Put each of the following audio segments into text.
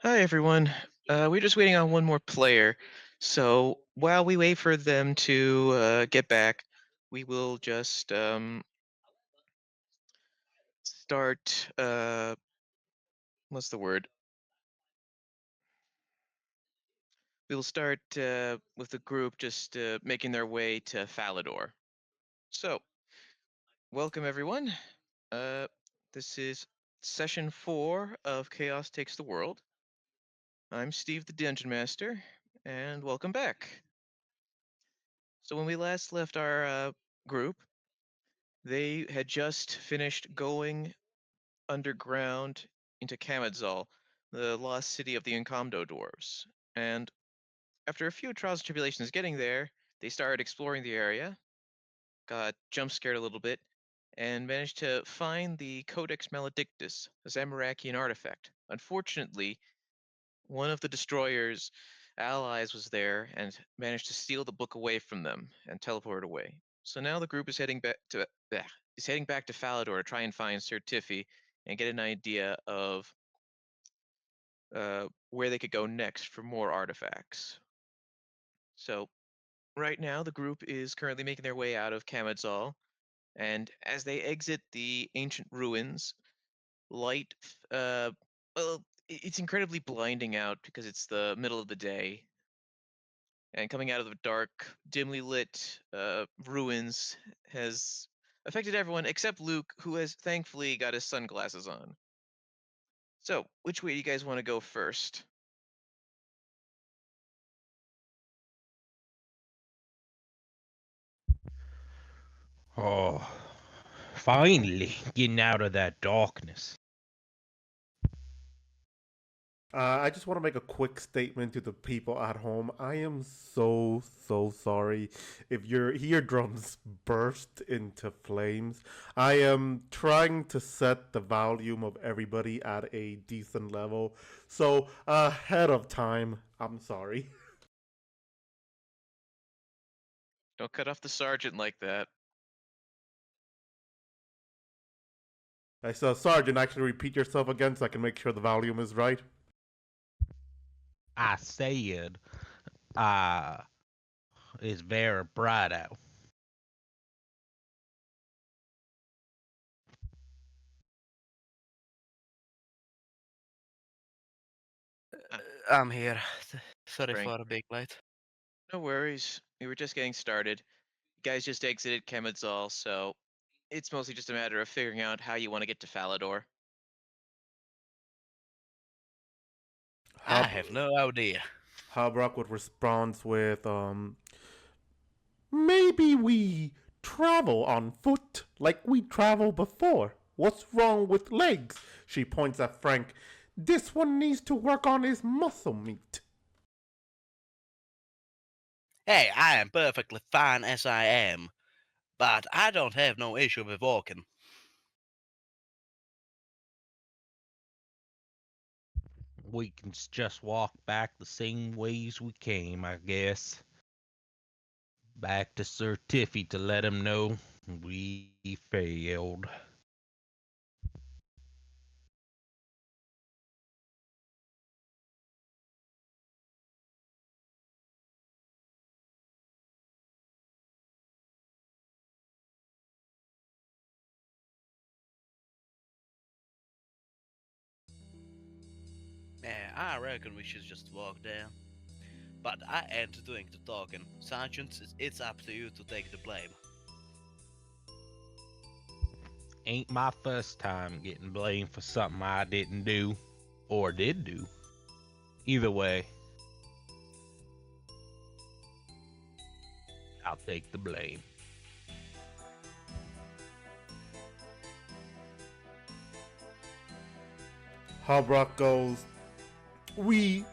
Hi everyone. We're just waiting on one more player. So while we wait for them to get back, we will just start. What's the word? We will start with the group just making their way to Falador. So welcome everyone. Uh, this is session 4 of Chaos Takes the World. I'm Steve, the Dungeon Master, and welcome back. So when we last left our group, they had just finished going underground into Kamadzal, the lost city of the Encanto dwarves. And after a few trials and tribulations getting there, they started exploring the area, got jump scared a little bit, and managed to find the Codex Maledictus, a Zamorakian artifact. Unfortunately, one of the destroyer's allies was there and managed to steal the book away from them and teleport it away. So now the group is heading back to Falador to try and find Sir Tiffy and get an idea of where they could go next for more artifacts. So right now the group is currently making their way out of Kamadzal, and as they exit the ancient ruins, light well, it's incredibly blinding out because it's the middle of the day, and coming out of the dark, dimly lit ruins has affected everyone except Luke, who has thankfully got his sunglasses on. So, which way do you guys want to go first? Oh, finally getting out of that darkness. I just want to make a quick statement to the people at home. I am so sorry if your eardrums burst into flames. I am trying to set the volume of everybody at a decent level. So, ahead of time, I'm sorry. Don't cut off the sergeant like that. I saw Sergeant actually repeat yourself again so I can make sure the volume is right. I said, uh, it's very bright out. Uh, I'm here. Sorry Frank, for being late. no worries. We were just getting started. You guys just exited Kemadzal, so it's mostly just a matter of figuring out how you want to get to Falador. I Hub have no idea. Hubrock would respond with, maybe we travel on foot like we traveled before. What's wrong with legs? She points at Frank. This one needs to work on his muscle meat. Hey, I am perfectly fine as I am, but I don't have no issue with walking. We can just walk back the same ways we came, I guess. Back to Sir Tiffy to let him know we failed. Yeah, I reckon we should just walk down. But I ain't doing the talking. Sergeant, it's up to you to take the blame. Ain't my first time getting blamed for something I didn't do or did do. Either way, I'll take the blame. Hubrock goes, We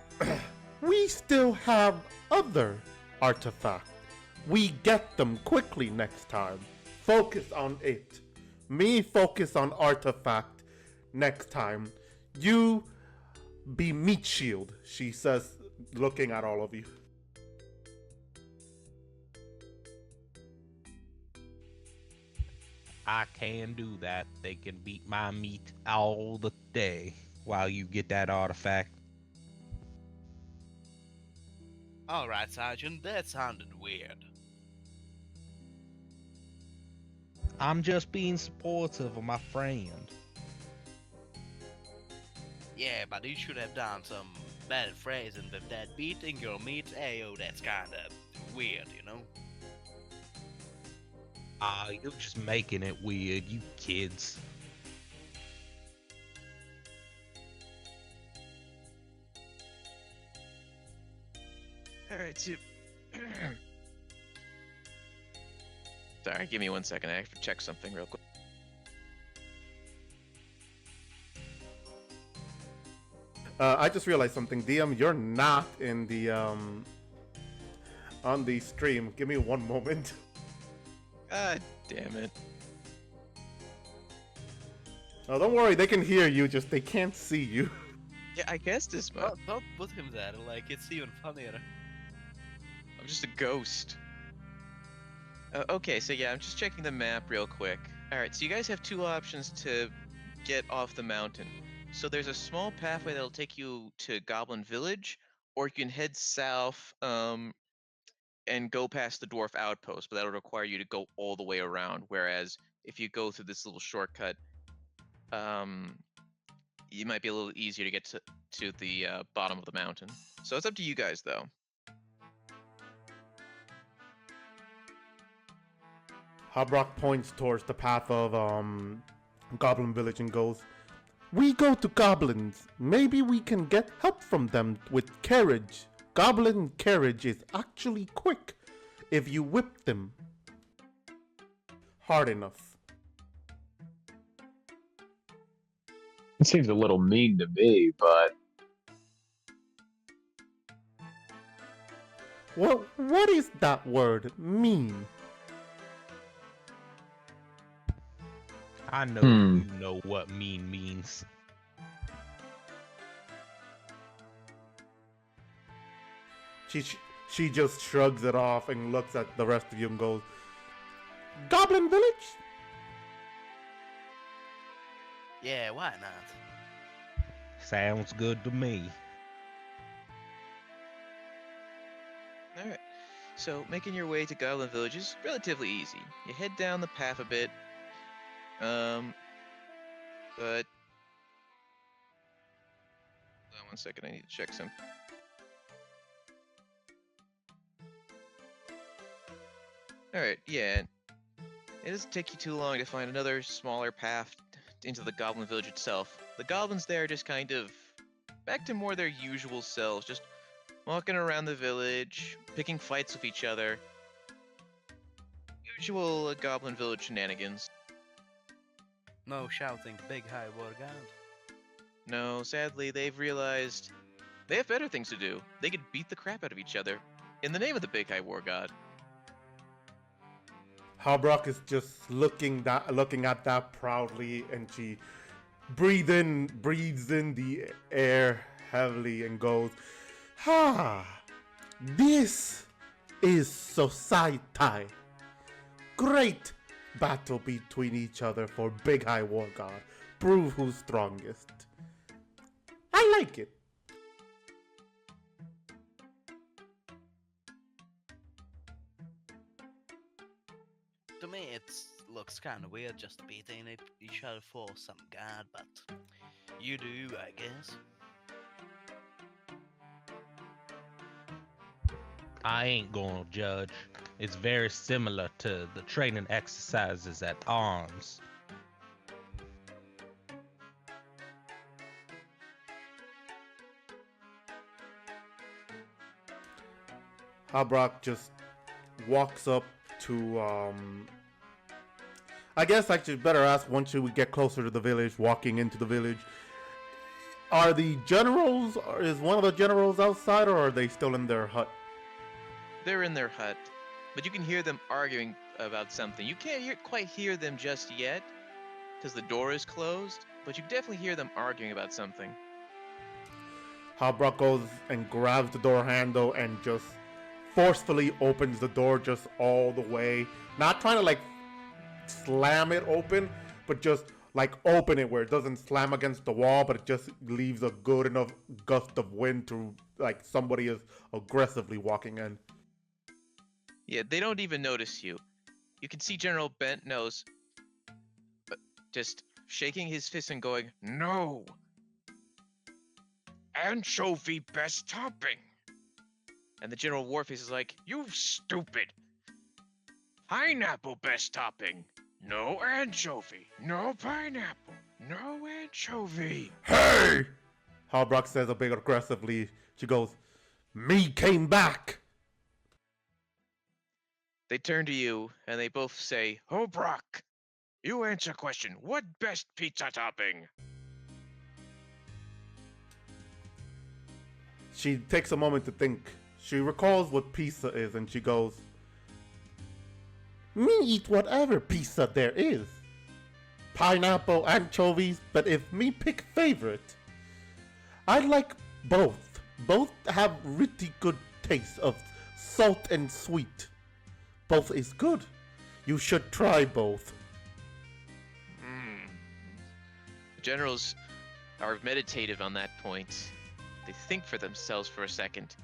we still have other artifacts. We get them quickly next time. Focus on it. Me focus on artifact next time. You be meat shield, she says, looking at all of you. I can do that. They can beat my meat all the day while you get that artifact. Alright, Sergeant, that sounded weird. I'm just being supportive of my friend. Yeah, but you should have done some better phrasing with that beating your meat. Ayo, that's kinda weird, you know? Ah, you're just making it weird, you kids. All right, so sorry, give me 1 second. I have to check something real quick. I just realized something. DM, you're not in the on the stream. Give me 1 moment. God damn it. Oh, don't worry. They can hear you. Just they can't see you. Yeah, I guess this much. Don't put him there, like, it's even funnier. I'm just a ghost. Okay, so yeah, I'm just checking the map real quick. Alright, so you guys have 2 options to get off the mountain. So there's a small pathway that'll take you to Goblin Village, or you can head south and go past the Dwarf Outpost, but that'll require you to go all the way around. Whereas if you go through this little shortcut, it might be a little easier to get to the bottom of the mountain. So it's up to you guys, though. Hobrock points towards the path of Goblin Village and goes, "We go to goblins. Maybe we can get help from them with carriage. Goblin carriage is actually quick if you whip them hard enough." It seems a little mean to me, but What is that word mean? I know Hmm. you know what mean means. She just shrugs it off and looks at the rest of you and goes, "Goblin Village?" Yeah, why not? Sounds good to me. Alright, so making your way to Goblin Village is relatively easy. You head down the path a bit, but... Hold on 1 second, I need to check something. Alright, yeah. It doesn't take you too long to find another smaller path into the Goblin Village itself. The goblins there are just kind of back to more their usual selves, just walking around the village, picking fights with each other. Usual Goblin Village shenanigans. No shouting big high war god. No, sadly, they've realized they have better things to do. They could beat the crap out of each other in the name of the Big High War God. Hobrock is just looking at that proudly, and she breathes in the air heavily and goes, "Ha! This is society. Great battle between each other for Big High War God. Prove who's strongest. I like it." To me, it looks kind of weird just beating each other for some god, but you do you, I guess. I ain't gonna judge. It's very similar to the training exercises at arms. Hobrock just walks up to I guess I should better ask once we get closer to the village, walking into the village. Are the generals, is one of the generals outside, or are they still in their hut? They're in their hut, but you can hear them arguing about something. You can't quite hear them just yet, because the door is closed, but you definitely hear them arguing about something. Hobrock goes and grabs the door handle and just forcefully opens the door just all the way. Not trying to like slam it open, but just like open it where it doesn't slam against the wall, but it just leaves a good enough gust of wind to like somebody is aggressively walking in. Yeah, they don't even notice you. You can see General Bent Nose just shaking his fist and going, "No! Anchovy best topping!" And the General Warface is like, "You stupid! Pineapple best topping! No anchovy! No pineapple! No anchovy!" Hey! Halbrock says a bit aggressively. She goes, "Me came back!" They turn to you and they both say, "Oh, Brock, you answer question. What best pizza topping?" She takes a moment to think. She recalls what pizza is and she goes, "Me eat whatever pizza there is. Pineapple, anchovies, but if me pick favorite, I like both. Both have really good taste of salt and sweet. Both is good. You should try both." The generals are meditative on that point. They think for themselves for a second.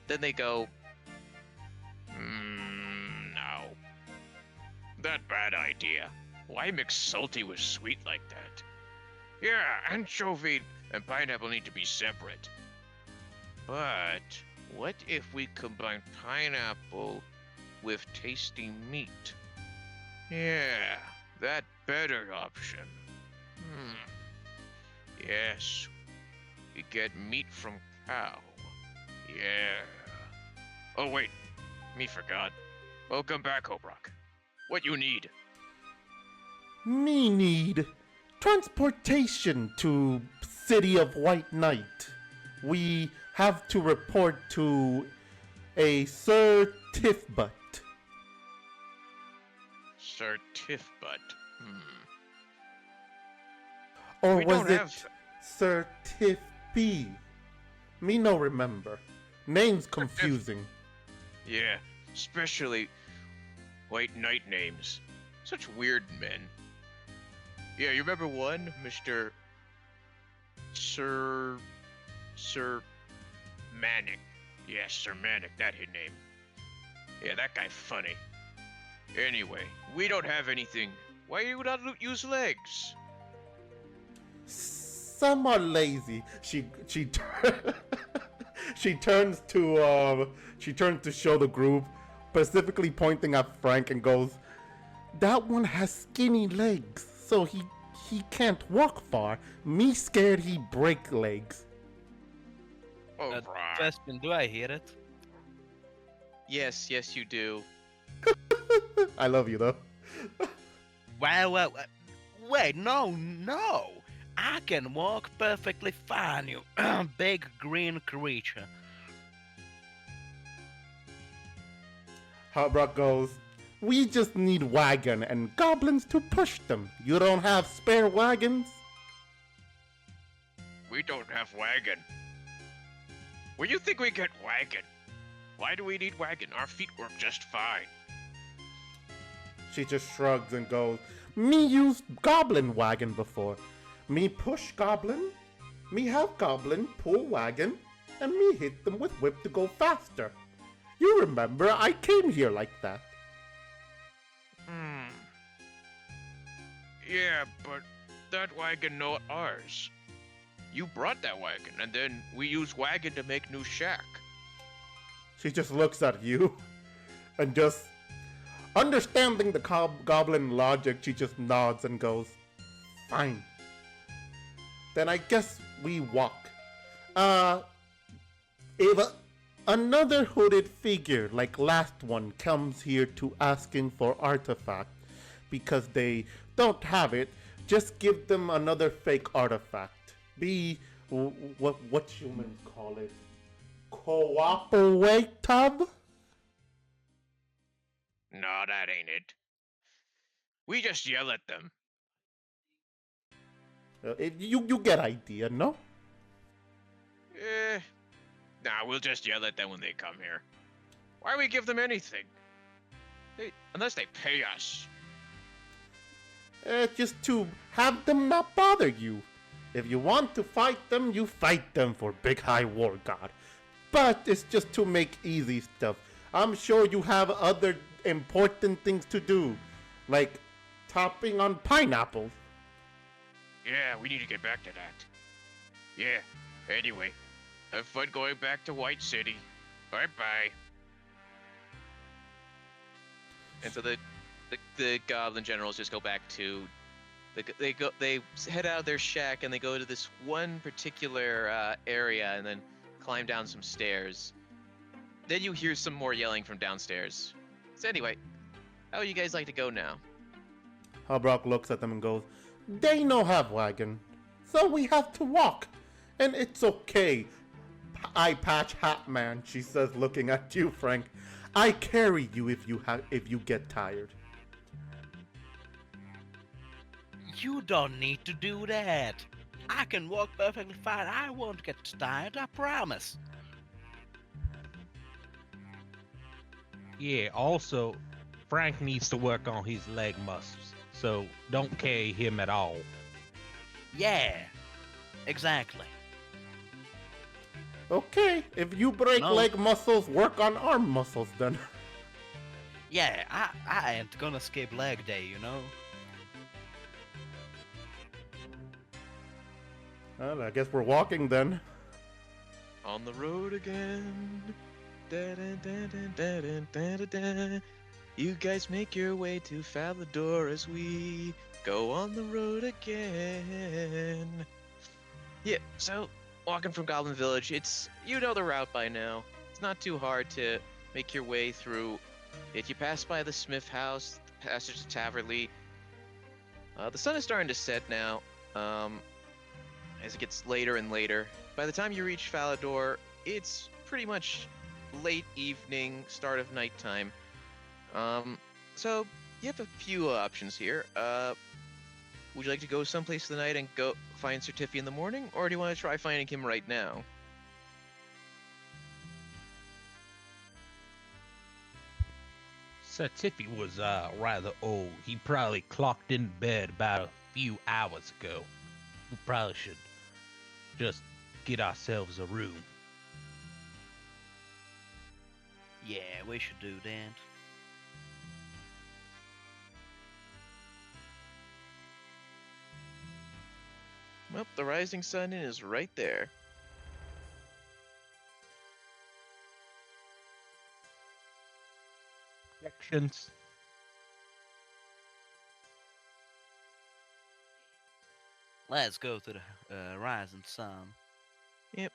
Then they go, "No. That bad idea. Why mix salty with sweet like that? Yeah, anchovy and pineapple need to be separate. But what if we combine pineapple with tasty meat? Yeah, that better option. Yes, you get meat from cow. Yeah. Oh wait, me forgot. Welcome back, Hobrock. What you need?" Me need transportation to City of White Knight. We have to report to a Sir Tiffbutt. Sir Tiffbutt. Or We was don't it have- Sir Tiffby? Me no remember. Name's confusing. Yeah, especially White Knight names. Such weird men. Yeah, you remember one? Mr. Sir Manic. Yes, Sir Manic, that his name. Yeah, that guy funny. Anyway, we don't have anything. Why you not use legs? Some are lazy. She she turns to show the group, specifically pointing at Frank and goes, "That one has skinny legs, so he can't walk far. Me scared he break legs." Oh, brah. Question, do I hear it? Yes, you do. I love you though. Well, wait, no. I can walk perfectly fine, you big green creature. Harbrock goes, "We just need wagon and goblins to push them. You don't have spare wagons?" We don't have wagon. Where you think we get wagon? Why do we need wagon? Our feet work just fine. She just shrugs and goes, "Me used goblin wagon before. Me push goblin, me have goblin pull wagon, and me hit them with whip to go faster. You remember, I came here like that." Yeah, but that wagon not ours. You brought that wagon, and then we use wagon to make new shack. She just looks at you and just understanding the goblin logic, she just nods and goes, "Fine. Then I guess we walk. If another hooded figure like last one comes here to asking for artifact because they don't have it, just give them another fake artifact. Be what humans call it, cooperative." No, that ain't it. We just yell at them. You get idea, no? Nah, we'll just yell at them when they come here. Why we give them anything? Unless they pay us. Just to have them not bother you. If you want to fight them, you fight them for Big High War God. But it's just to make easy stuff. I'm sure you have other important things to do, like topping on pineapples. Yeah, we need to get back to that. Yeah, anyway, have fun going back to White City. Bye-bye. And so the goblin generals just go back to they head out of their shack and they go to this one particular area and then climb down some stairs. Then you hear some more yelling from downstairs. So anyway, how would you guys like to go now? Halbrock looks at them and goes, "They no have wagon, so we have to walk. And it's okay, Eye Patch Hat Man," she says, looking at you, Frank. "I carry you if you get tired." You don't need to do that. I can walk perfectly fine. I won't get tired, I promise. Yeah, also, Frank needs to work on his leg muscles, so don't carry him at all. Yeah, exactly. Okay, if you break No. leg muscles, work on arm muscles then. Yeah, I ain't gonna skip leg day, you know? Well, I guess we're walking then. On the road again. Da-da-da-da-da-da-da-da. You guys make your way to Falador as we go on the road again. Yeah, so walking from Goblin Village, you know the route by now. It's not too hard to make your way through it. You pass by the Smith House, the passage to Taverley. The sun is starting to set now. As it gets later and later. By the time you reach Falador, it's pretty much late evening, start of nighttime. So you have a few options here. Would you like to go someplace for the night and go find Sir Tiffy in the morning, or do you want to try finding him right now? Sir Tiffy was rather old. He probably clocked in bed about a few hours ago. We probably should just get ourselves a room. Yeah, we should do that. Well, the rising sun is right there. Sections. Let's go to the rising sun. Yep.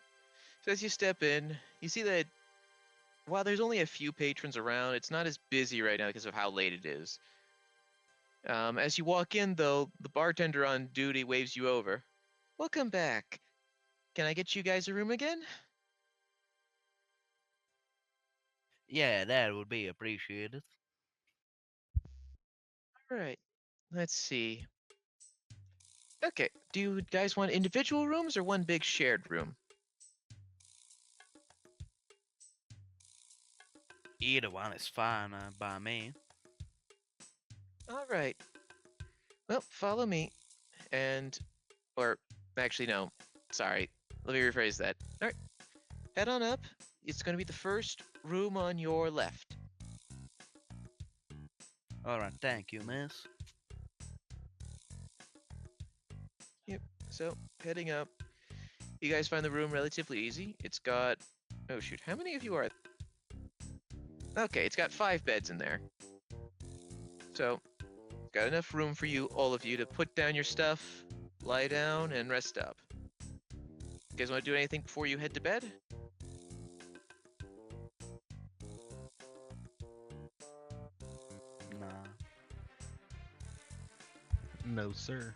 So as you step in, you see that while there's only a few patrons around, it's not as busy right now because of how late it is. As you walk in, though, the bartender on duty waves you over. Welcome back. Can I get you guys a room again? Yeah, that would be appreciated. All right. Let's see. Okay. Do you guys want individual rooms or one big shared room? Either one is fine by me. All right. Well, follow me. Or actually, no. Sorry. Let me rephrase that. All right. Head on up. It's going to be the first room on your left. Alright, thank you, miss. Yep. So, heading up. You guys find the room relatively easy. It's got... Oh, shoot. How many of you are... Okay, it's got 5 beds in there. So, got enough room for you, all of you, to put down your stuff, lie down, and rest up. You guys want to do anything before you head to bed? Nah. No, sir.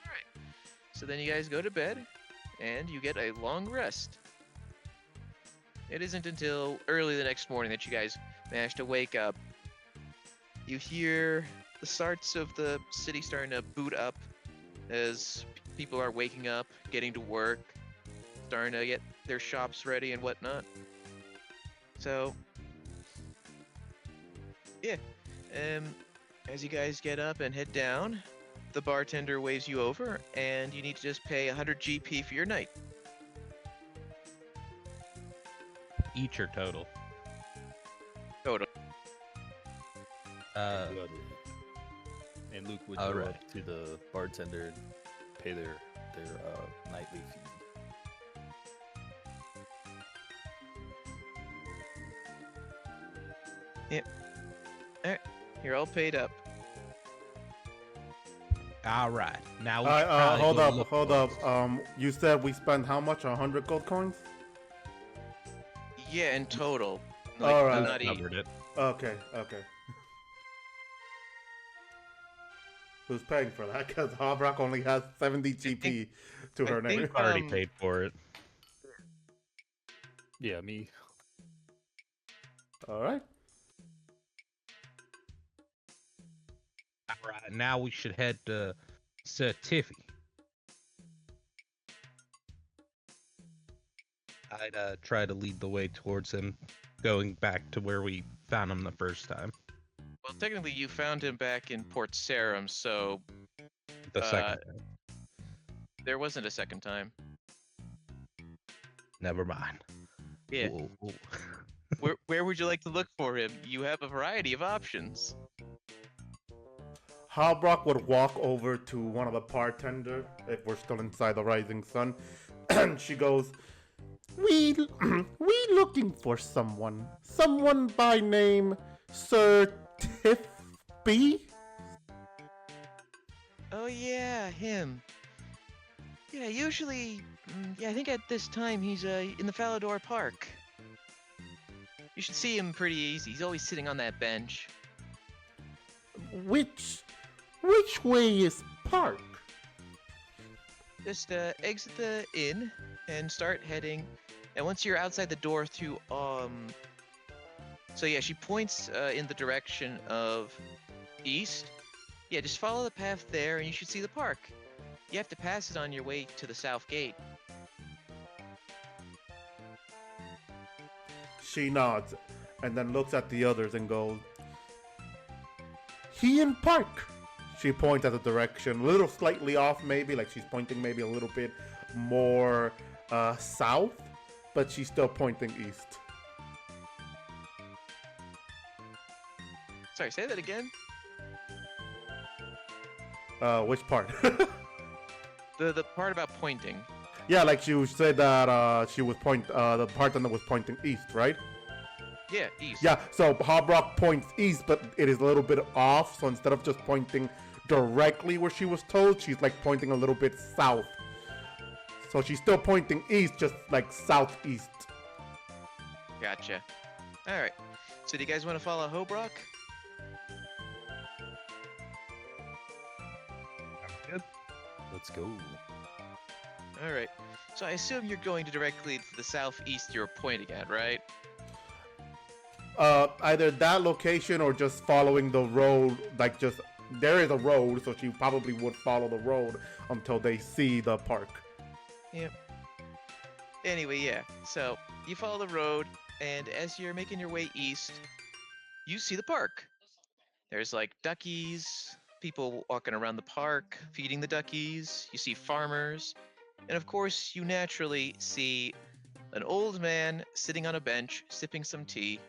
Alright. So then you guys go to bed, and you get a long rest. It isn't until early the next morning that you guys manage to wake up. You hear the starts of the city starting to boot up as people are waking up, getting to work, starting to get their shops ready and whatnot. So, yeah. As you guys get up and head down, the bartender waves you over, and you need to just pay 100 GP for your night. Each or total? Total. And Luke would all go right. up to the bartender and pay their nightly fee. You're all paid up. All right. Now we should probably hold go up, look hold for up. us. You said we spent how much? 100 gold coins? Yeah, in total. All right. Not each. Covered it. Okay, okay. Who's paying for that? Because Hobrock only has 70 GP to her I name. think, Already paid for it. Yeah, me. All right. All right. Now we should head to Sir Tiffy. I'd try to lead the way towards him, going back to where we found him the first time. Well, technically, you found him back in Port Sarum, so The second time. there wasn't a second time. Never mind. Yeah. Whoa, whoa. Where would you like to look for him? You have a variety of options. Hobrock would walk over to one of the bartender if we're still inside the Rising Sun, and she goes, "We looking for someone by name Sir Tiffy." Oh yeah, him. Yeah, usually, I think at this time he's in the Falador Park. You should see him pretty easy. He's always sitting on that bench. Which way is park? Just exit the inn and start heading. And once you're outside the door to so yeah, she points in the direction of east. Yeah, just follow the path there and you should see the park. You have to pass it on your way to the south gate. She nods and then looks at the others and goes, "He in park." She points at the direction, a little slightly off maybe, like she's pointing maybe a little bit more south, but she's still pointing east. Sorry, say that again. Which part? The part about pointing. Yeah, like she said that she was the bartender was pointing east, right? Yeah, east. Yeah, so Hobrock points east, but it is a little bit off, so instead of just pointing directly where she was told, she's like pointing a little bit south. So she's still pointing east, just like southeast. Gotcha. All right. So do you guys want to follow Hobrock? Let's go. All right. So I assume you're going to directly to the southeast you're pointing at, right? Either that location or just following the road, like just, there is a road, so she probably would follow the road until they see the park. Yep. Anyway, yeah. So you follow the road, and as you're making your way east, you see the park. There's like duckies, people walking around the park, feeding the duckies. You see farmers, and of course, you naturally see an old man sitting on a bench, sipping some tea.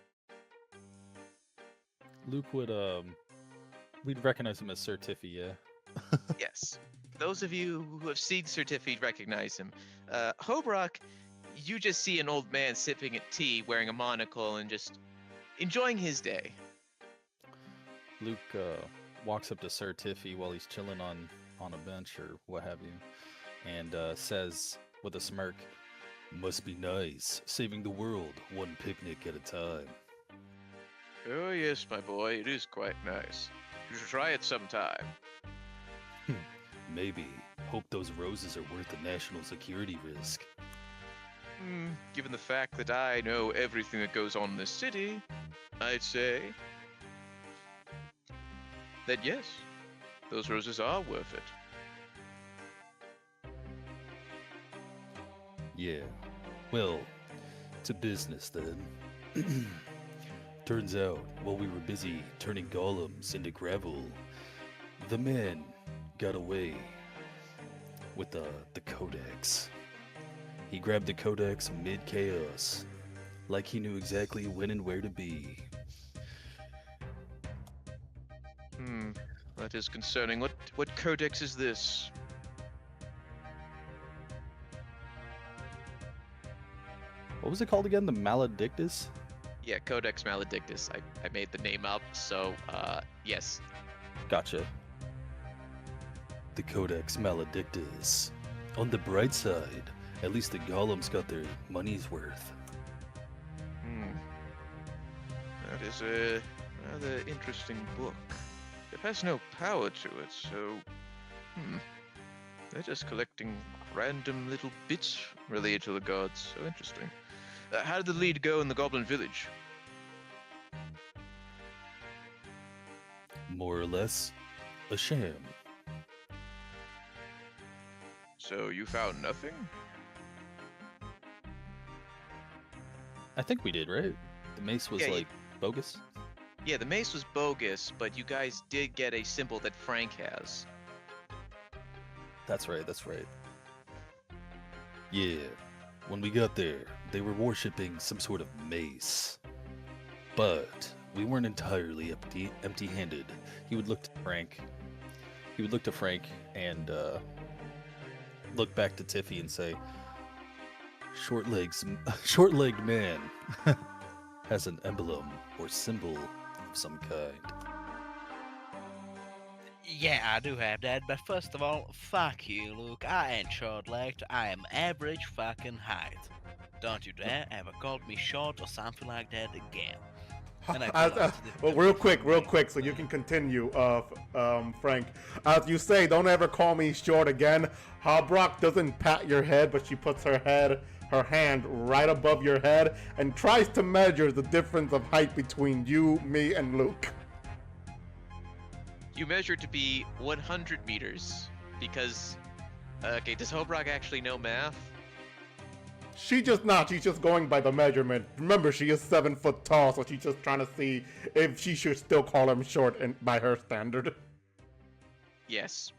Luke would we'd recognize him as Sir Tiffy, yeah. Yes. Those of you who have seen Sir Tiffy recognize him. Hobrock, you just see an old man sipping at tea, wearing a monocle, and just enjoying his day. Luke walks up to Sir Tiffy while he's chilling on a bench or what have you, and says with a smirk, "Must be nice, saving the world one picnic at a time." Oh yes, my boy, it is quite nice. You should try it sometime. Maybe. Hope those roses are worth the national security risk. Given the fact that I know everything that goes on in this city, I'd say that yes, those roses are worth it. Yeah. Well, to business then. Turns out, while we were busy turning golems into gravel, the man got away with the codex. He grabbed the codex mid-chaos, like he knew exactly when and where to be. That is concerning. What codex is this? What was it called again? The Maledictus? Yeah, Codex Maledictus. I made the name up, so yes. Gotcha. The Codex Maledictus. On the bright side, at least the golems got their money's worth. That is a rather interesting book. It has no power to it, so they're just collecting random little bits related to the gods. So interesting. How did the lead go in the Goblin Village? More or less, a sham. So you found nothing? I think we did, right? The mace was Yeah, like bogus. Yeah, the mace was bogus, but you guys did get a symbol that Frank has. That's right, that's right. Yeah, when we got there, they were worshipping some sort of mace. But we weren't entirely empty-handed. He would look to Frank. He would look to Frank and look back to Tiffy and say, short-legged man has an emblem or symbol of some kind. Yeah, I do have that, but first of all, fuck you, Luke. I ain't short-legged. I am average fucking height. Don't you dare ever call me short or something like that again. And I pull out the- Well, real quick, so you can continue, Frank. As you say, don't ever call me short again. Harbrock doesn't pat your head, but she puts her hand right above your head and tries to measure the difference of height between you, me, and Luke. You measured to be 100 meters because. Okay, does Hobrock actually know math? She's just going by the measurement. Remember, she is 7 foot tall, so she's just trying to see if she should still call him short by her standard. Yes.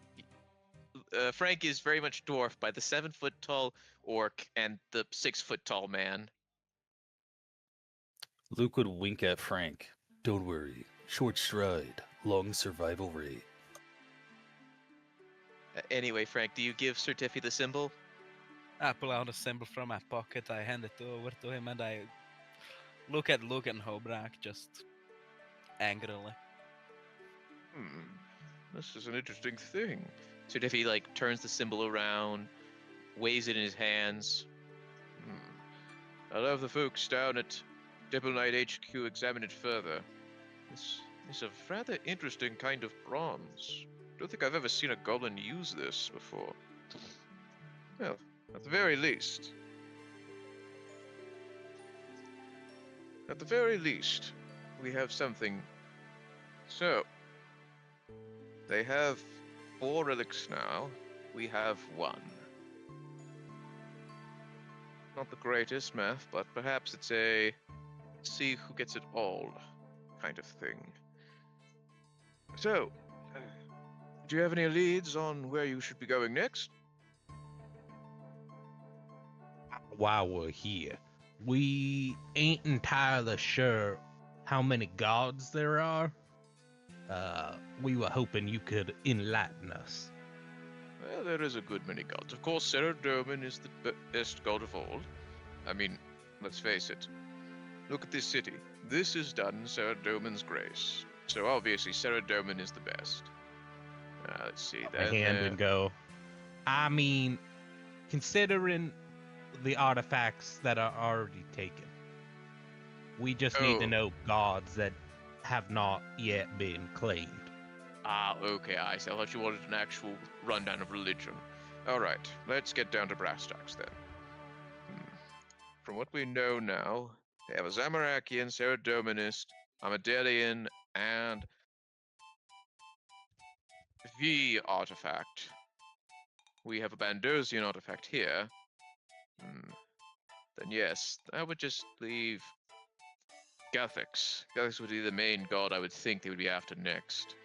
Frank is very much dwarfed by the 7 foot tall orc and the 6 foot tall man. Luke would wink at Frank. Don't worry, short stride, long survival rate. Anyway, Frank, do you give Sir Tiffy the symbol? I pull out a symbol from my pocket, I hand it over to him, and I look at Luke and Hobrak just angrily. This is an interesting thing. Sir Tiffy, turns the symbol around, weighs it in his hands. I'll have the folks down at Double Knight HQ examine it further. This is a rather interesting kind of bronze. Don't think I've ever seen a goblin use this before. Well, at the very least, we have something. So, they have 4 relics now. We have 1. Not the greatest math, but perhaps it's a see who gets it all kind of thing. So, do you have any leads on where you should be going next? While we're here, we ain't entirely sure how many gods there are. We were hoping you could enlighten us. Well, there is a good many gods. Of course, Saradomin is the best god of all. I mean, let's face it. Look at this city. This is done in Saradomin's grace. So obviously, Saradomin is the best. Let's see. A hand and go. I mean, considering the artifacts that are already taken, we just need to know gods that have not yet been claimed. Okay, I see. I thought you wanted an actual rundown of religion. Alright, let's get down to brass tacks then. From what we know now, they have a Zamarakian, Saradominist, Amadelian, and the Artefact. We have a Bandosian Artifact here. Then yes, I would just leave Gathix. Gathix would be the main god I would think they would be after next.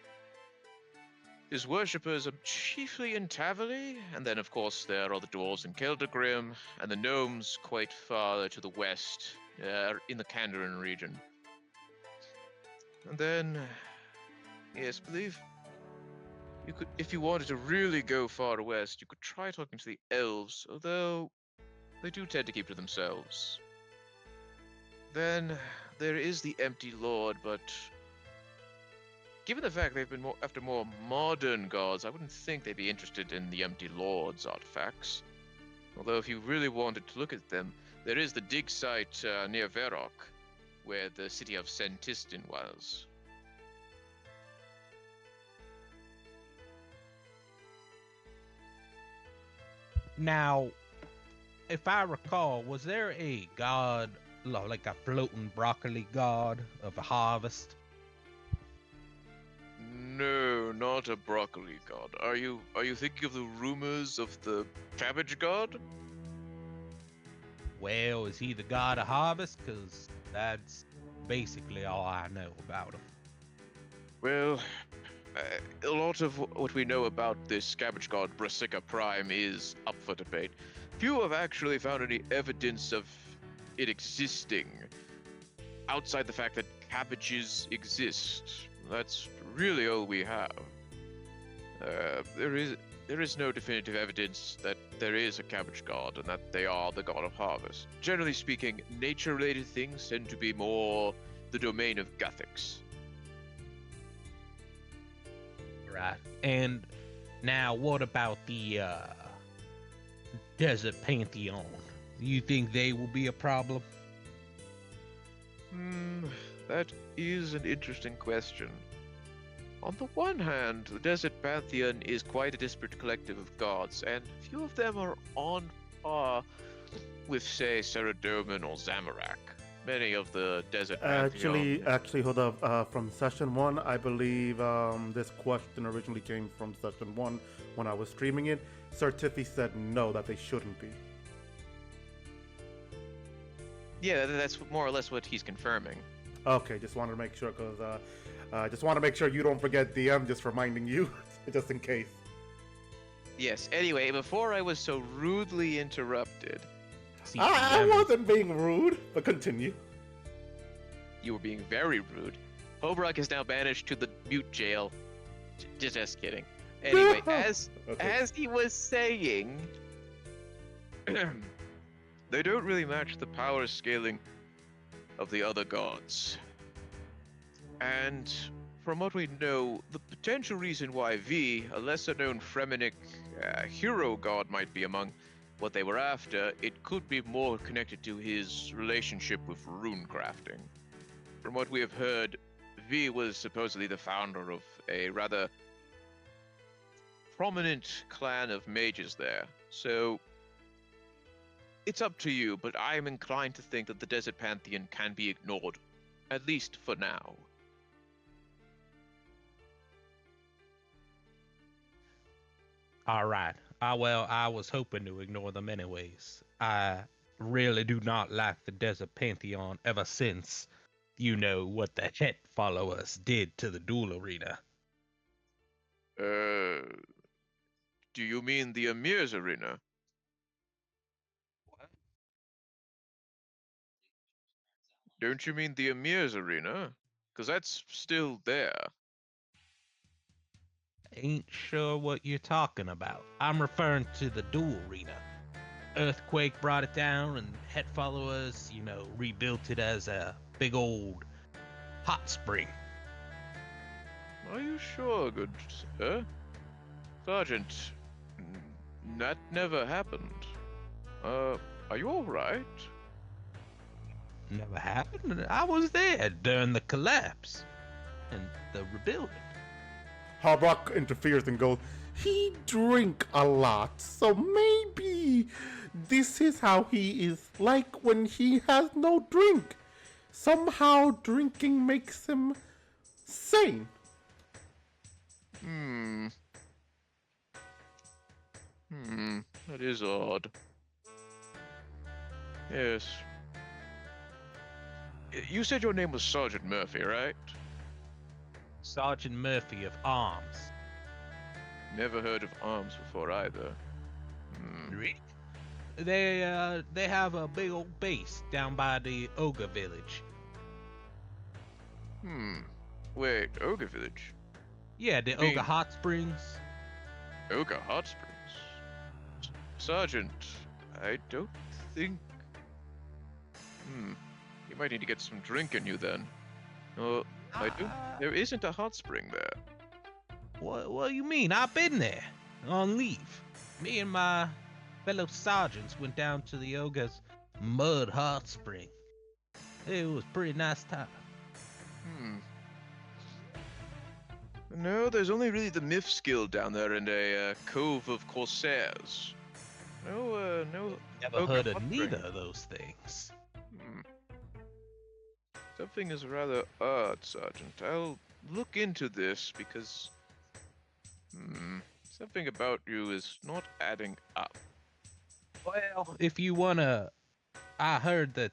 His worshippers are chiefly in Taverley, and then of course there are the dwarves in Keldagrim, and the gnomes quite far to the west, in the Kandarin region. And then, yes, believe you could, if you wanted to really go far west, you could try talking to the elves, although they do tend to keep to themselves. Then there is the Empty Lord, but given the fact they've been after more modern gods, I wouldn't think they'd be interested in the Empty Lord's artifacts. Although if you really wanted to look at them, there is the dig site near Verok, where the city of Sentistin was. Now, if I recall, was there a god, like a floating broccoli god of a harvest? No, not a broccoli god. Are you thinking of the rumors of the cabbage god? Well, is he the god of harvest? Because that's basically all I know about him. Well, a lot of what we know about this cabbage god Brassica Prime is up for debate. Few have actually found any evidence of it existing outside the fact that cabbages exist. That's really all we have. There is no definitive evidence that there is a cabbage god and that they are the god of harvest. Generally speaking, nature-related things tend to be more the domain of Guthix. Right. And now, what about the Desert Pantheon? You think they will be a problem? That is an interesting question. On the one hand, the Desert Pantheon is quite a disparate collective of gods, and few of them are on par with, say, Saradomin or Zamorak. Many of the Desert Pantheon... Actually, hold up. From session 1, I believe this question originally came from session 1 when I was streaming it. Sir Tiffy said no, that they shouldn't be. Yeah, that's more or less what he's confirming. Okay, just wanted to make sure, because just want to make sure you don't forget DM, just reminding you, just in case. Yes, anyway, before I was so rudely interrupted... I wasn't being rude, but continue. You were being very rude. Hobrock is now banished to the mute jail. Just kidding. Anyway, as he was saying, they don't really match the power scaling of the other gods. And from what we know, the potential reason why V, a lesser-known Fremenic hero god, might be among what they were after, it could be more connected to his relationship with rune crafting. From what we have heard, V was supposedly the founder of a rather prominent clan of mages there. So it's up to you, but I am inclined to think that the Desert Pantheon can be ignored, at least for now. All right. Well, I was hoping to ignore them anyways. I really do not like the Desert Pantheon ever since, you know, what the Het followers did to the duel arena. Do you mean the Emir's arena? What? Don't you mean the Emir's arena? Because that's still there. Ain't sure what you're talking about. I'm referring to the duel arena. Earthquake brought it down, and Het followers, you know, rebuilt it as a big old hot spring. Are you sure, good sir? Sergeant, that never happened. Are you alright? Never happened. I was there during the collapse and the rebuilding. Harbrock interferes and goes, he drink a lot, so maybe this is how he is like when he has no drink. Somehow drinking makes him sane. That is odd. Yes. You said your name was Sergeant Murphy, right? Sergeant Murphy of Arms. Never heard of arms before either. Hmm. They have a big old base down by the Ogre Village. Wait, Ogre Village? Yeah, the You mean- Ogre Hot Springs. Ogre Hot Springs? Sergeant, I don't think... You might need to get some drink in you then. Oh, there isn't a hot spring there. What you mean? I've been there on leave. Me and my fellow sergeants went down to the Ogre's Mud Hot Spring. It was a pretty nice time. No, there's only really the Myths Guild down there and a cove of Corsairs. No. Never Ogre heard Hot of Spring. neither of those things. Something is rather odd, Sergeant. I'll look into this because... something about you is not adding up. Well, if you wanna, I heard that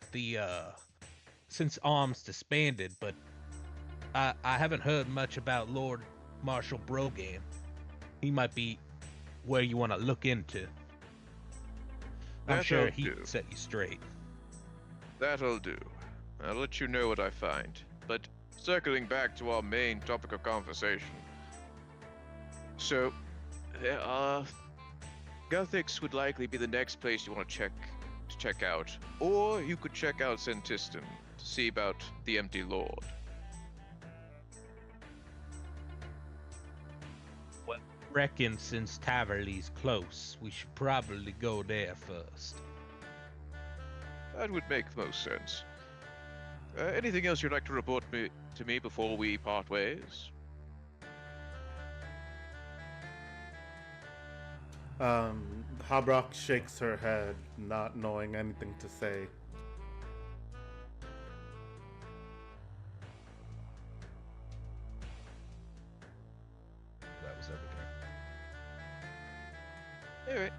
since Arms disbanded, but I haven't heard much about Lord Marshal Brogan. He might be where you want to look into. I'm That sure I'll he do. can set you straight. That'll do. I'll let you know what I find. But circling back to our main topic of conversation. So, Guthix would likely be the next place you want to check out. Or you could check out Sentiston to see about the Empty Lord. Well, reckon since Taverley's close, we should probably go there first. That would make the most sense. Anything else you'd like to report to me before we part ways? Habrock shakes her head, not knowing anything to say. That was everything. Alright.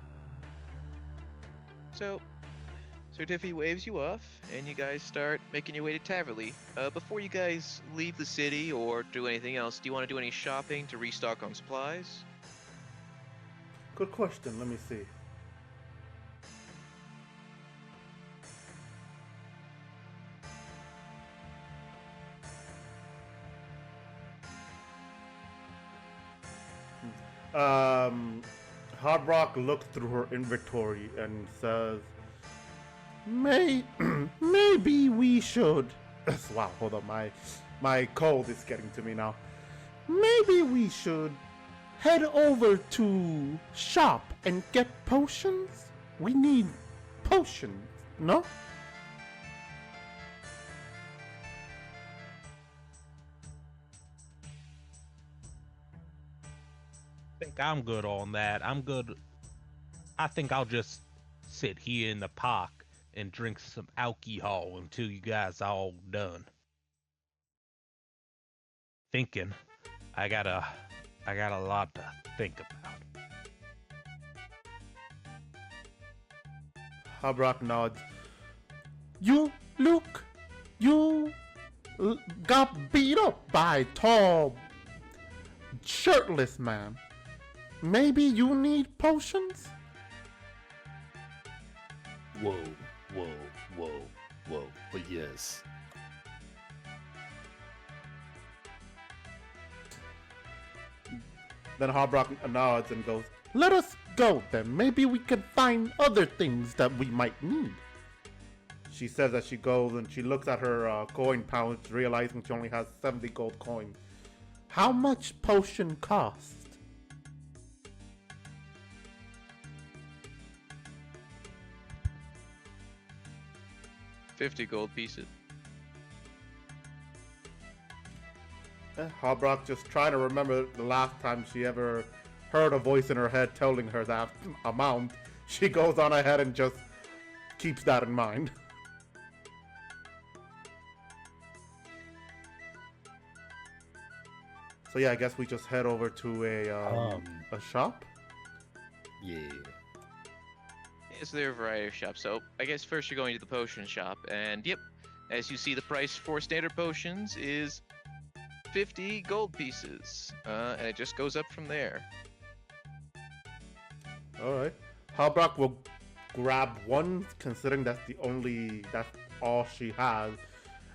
So, Sir Tiffy waves you off, and you guys start making your way to Taverley. Before you guys leave the city or do anything else, do you want to do any shopping to restock on supplies? Good question. Let me see. Hard Rock looks through her inventory and says, maybe we should. Wow, hold on, my cold is getting to me now. Maybe we should head over to shop and get potions. We need potions, no? I think I'm good on that. I'm good. I think I'll just sit here in the park and drink some alcohol until you guys are all done. Thinking. I got a lot to think about. Habrock nods. You got beat up by a tall, shirtless man. Maybe you need potions? Whoa. But yes. Then Harbrock nods and goes, let us go then. Maybe we can find other things that we might need. She says as she goes and she looks at her coin pouch, realizing she only has 70 gold coins. How much potion cost? 50 gold pieces. Harbrock just trying to remember the last time she ever heard a voice in her head telling her that amount. She goes on ahead and just keeps that in mind. So yeah, I guess we just head over to a shop. Yeah. Yes, there are a variety of shops. So I guess first you're going to the potion shop, and yep. as you see, the price for standard potions is 50 gold pieces, and it just goes up from there. All right. Halbrock will grab one, considering that's all she has,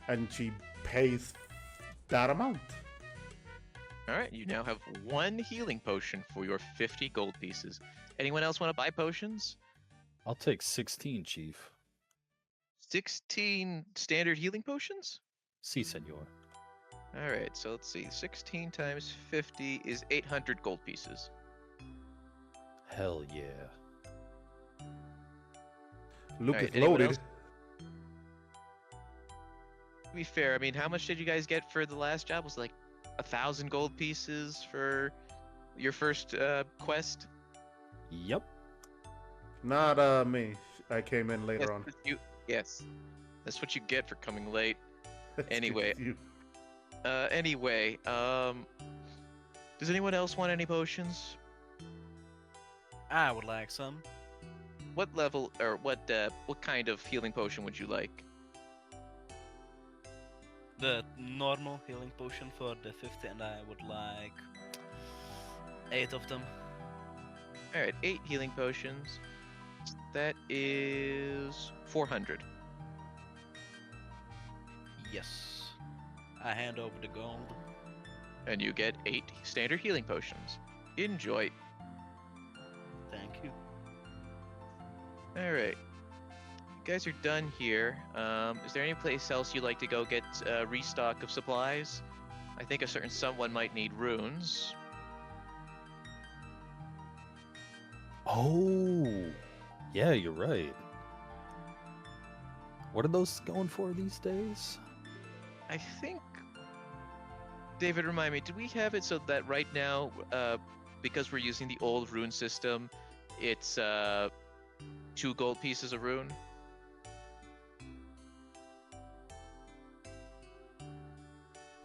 and she pays that amount. All right, you now have 1 healing potion for your 50 gold pieces. Anyone else want to buy potions? I'll take 16, Chief. 16 standard healing potions? Si, senor. All right, so let's see. 16 times 50 is 800 gold pieces. Hell yeah. Luke All right, is anyone loaded. else? To be fair, I mean, how much did you guys get for the last job? Was it like 1,000 gold pieces for your first quest? Yep. Not me. I came in later Yes, on. yes, that's what you get for coming late. That's Anyway. you. Anyway, does anyone else want any potions? I would like some. What level or what kind of healing potion would you like? The normal healing potion for the 50, and I would like 8 of them. All right, 8 healing potions. That is 400. Yes. I hand over the gold. And you get 8 standard healing potions. Enjoy. Thank you. All right. You guys are done here. Is there any place else you'd like to go get a restock of supplies? I think a certain someone might need runes. Oh, yeah, you're right. What are those going for these days? I think... David, remind me, did we have it so that right now, because we're using the old rune system, it's 2 gold pieces of rune?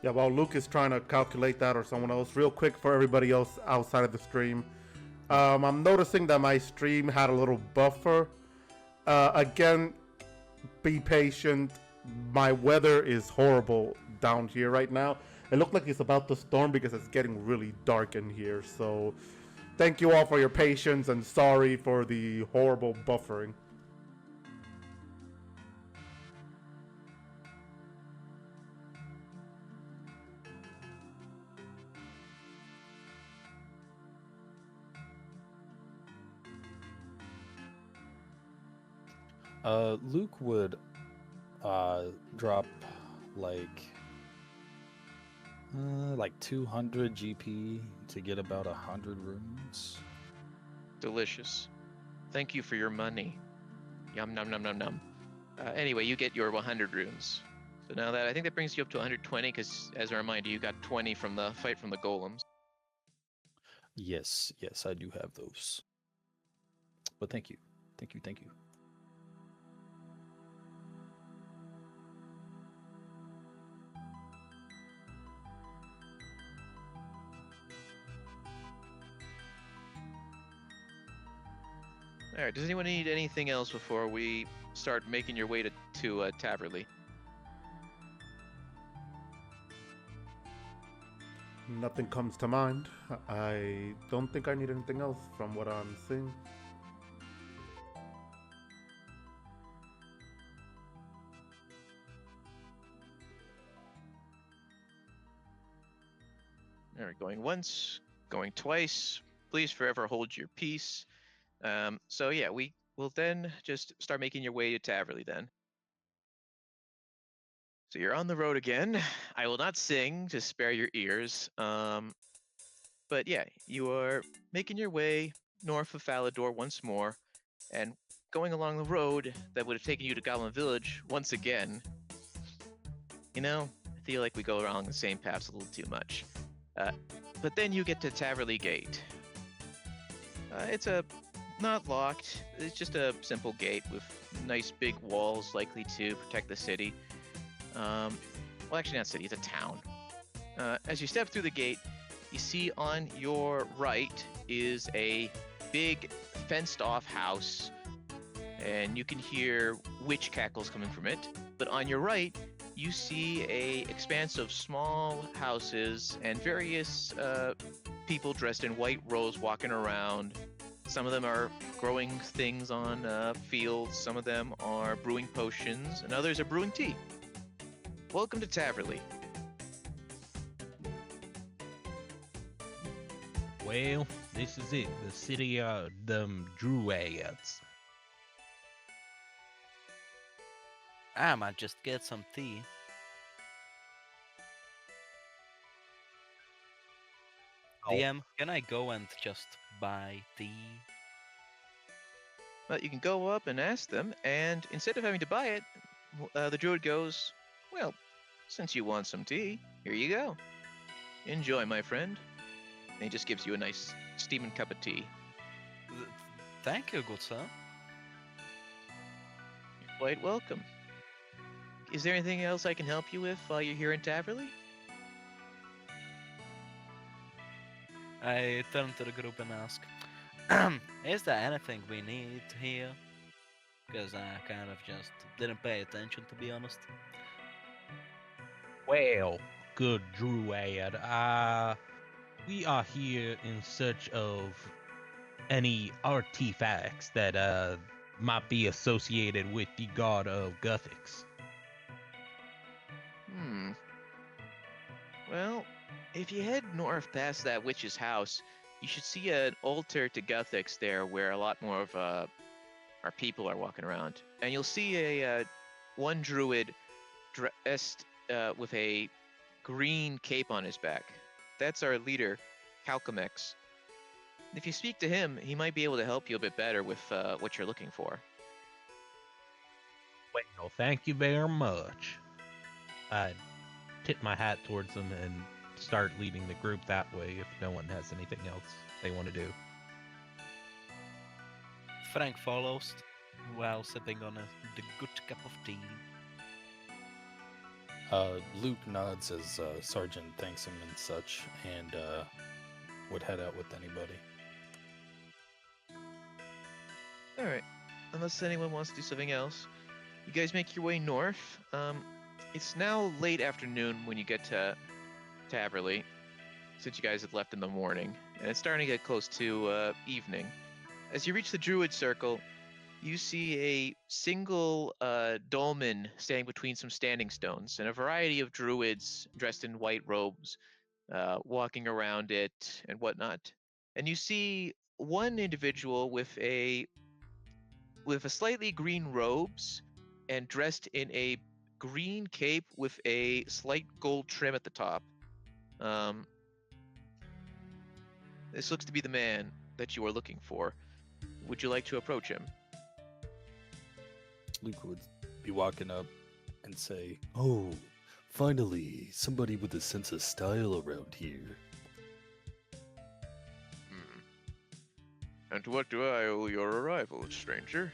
Yeah, while Luke is trying to calculate that, or someone else, real quick for everybody else outside of the stream, I'm noticing that my stream had a little buffer. Again, be patient. My weather is horrible down here right now. It looked like it's about to storm because it's getting really dark in here. So thank you all for your patience and sorry for the horrible buffering. Luke would drop like 200 GP to get about 100 runes. Delicious. Thank you for your money. Yum num num num num. Anyway, you get your 100 runes. So now that, I think that brings you up to 120, because as a reminder, you got 20 from the fight from the golems. Yes, yes, I do have those. But thank you. Thank you, thank you. All right. Does anyone need anything else before we start making your way to Taverley? Nothing comes to mind. I don't think I need anything else from what I'm seeing. All right. Going once, going twice. Please forever hold your peace. So yeah, we will then just start making your way to Taverley then. So you're on the road again. I will not sing to spare your ears. But yeah, you are making your way north of Falador once more, and going along the road that would have taken you to Goblin Village once again. You know, I feel like we go along the same paths a little too much. But then you get to Taverley Gate. It's not locked. It's just a simple gate with nice big walls likely to protect the city. Well, actually not city, it's a town. As you step through the gate, you see on your right is a big fenced off house. and you can hear witch cackles coming from it. But on your right, you see a expanse of small houses and various people dressed in white robes walking around. Some of them are growing things on fields. Some of them are brewing potions, and others are brewing tea. Welcome to Taverley. Well, this is it. The city of them Druids. I might just get some tea. Oh. DM, can I go and just buy tea? But you can go up and ask them, and instead of having to buy it, the druid goes, "Well, since you want some tea, here you go. Enjoy, my friend." And he just gives you a nice steaming cup of tea. Thank you, good sir. You're quite welcome. Is there anything else I can help you with while you're here in Taverley? I turn to the group and ask, is there anything we need here? Because I kind of just didn't pay attention, to be honest. Well, good Druid. We are here in search of any artifacts that might be associated with the god of Guthix. Well, if you head north past that witch's house, you should see an altar to Guthix there where a lot more of our people are walking around. And you'll see a one druid dressed with a green cape on his back. That's our leader, Calcamex. If you speak to him, he might be able to help you a bit better with what you're looking for. Well, thank you very much. I tip my hat towards them and start leading the group that way if no one has anything else they want to do. Frank follows while sipping on the good cup of tea. Luke nods as Sergeant thanks him and such, and would head out with anybody. All right. Unless anyone wants to do something else, you guys make your way north. It's now late afternoon when you get to Taverley, since you guys had left in the morning, and it's starting to get close to evening. As you reach the Druid Circle, you see a single dolmen standing between some standing stones, and a variety of druids dressed in white robes walking around it and whatnot. And you see one individual with a slightly green robes and dressed in a green cape with a slight gold trim at the top. This looks to be the man that you are looking for. Would you like to approach him? Luke would be walking up and say, "Oh, finally, somebody with a sense of style around here." And to what do I owe your arrival, stranger?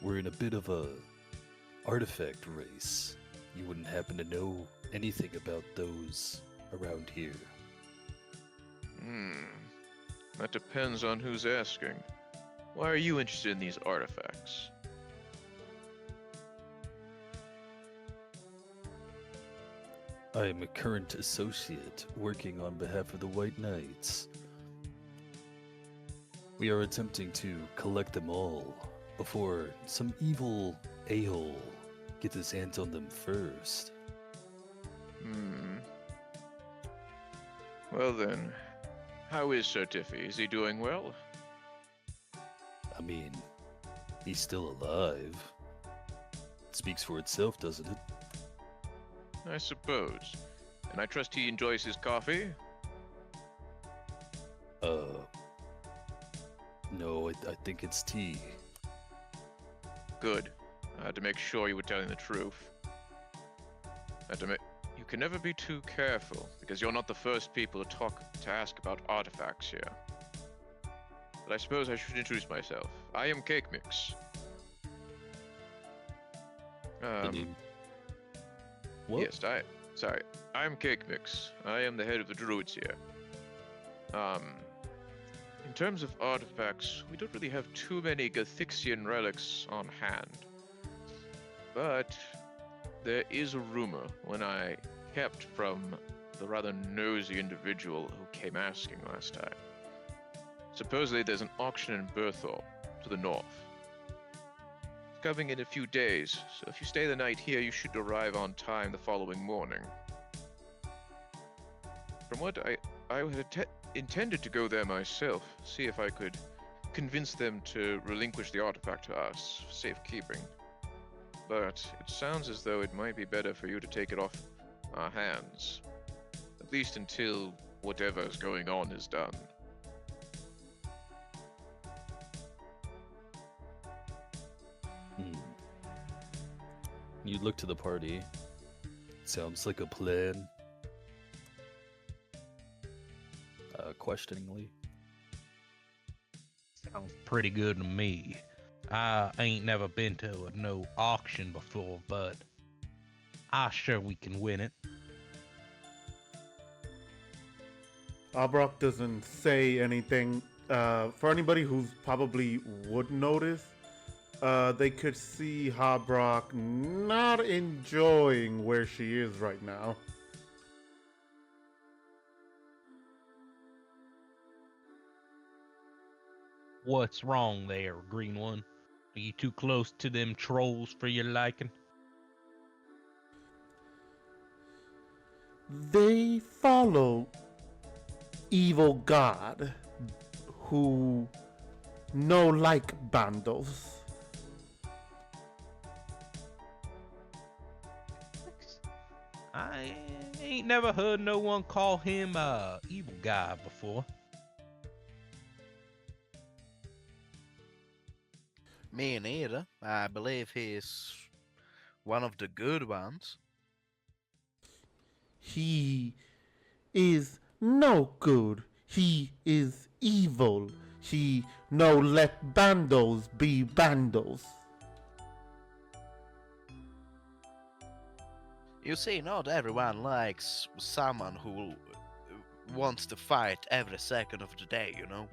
We're in a bit of a artifact race. You wouldn't happen to know anything about those around here? That depends on who's asking. Why are you interested in these artifacts? I am a current associate working on behalf of the White Knights. We are attempting to collect them all before some evil a-hole gets his hands on them first. Well then, how is Sir Tiffy? Is he doing well? I mean, he's still alive. It speaks for itself, doesn't it? I suppose. And I trust he enjoys his coffee? No, I think it's tea. Good. I had to make sure you were telling the truth. You can never be too careful, because you're not the first people to ask about artifacts here. But I suppose I should introduce myself. I am Cake Mix. What? Yes, I'm Cake Mix. I am the head of the druids here. In terms of artifacts, we don't really have too many Gothixian relics on hand. But there is a rumor when I kept from the rather nosy individual who came asking last time. Supposedly there's an auction in Berthorpe, to the north. It's coming in a few days, so if you stay the night here, you should arrive on time the following morning. From what I had intended to go there myself, see if I could convince them to relinquish the artifact to us for safekeeping. But it sounds as though it might be better for you to take it off our hands. At least until whatever is going on is done. You look to the party. Sounds like a plan. Questioningly. Sounds pretty good to me. I ain't never been to no auction before, but I sure we can win it. Albrock doesn't say anything. For anybody who's probably would notice, they could see Habrock not enjoying where she is right now. What's wrong there, Green One? Are you too close to them trolls for your liking? They follow evil god who no like bandos. I ain't never heard no one call him evil guy before. Me neither. I believe he's one of the good ones. He is no good. He is evil. He no let bandos be bandos. You see, not everyone likes someone who wants to fight every second of the day, you know?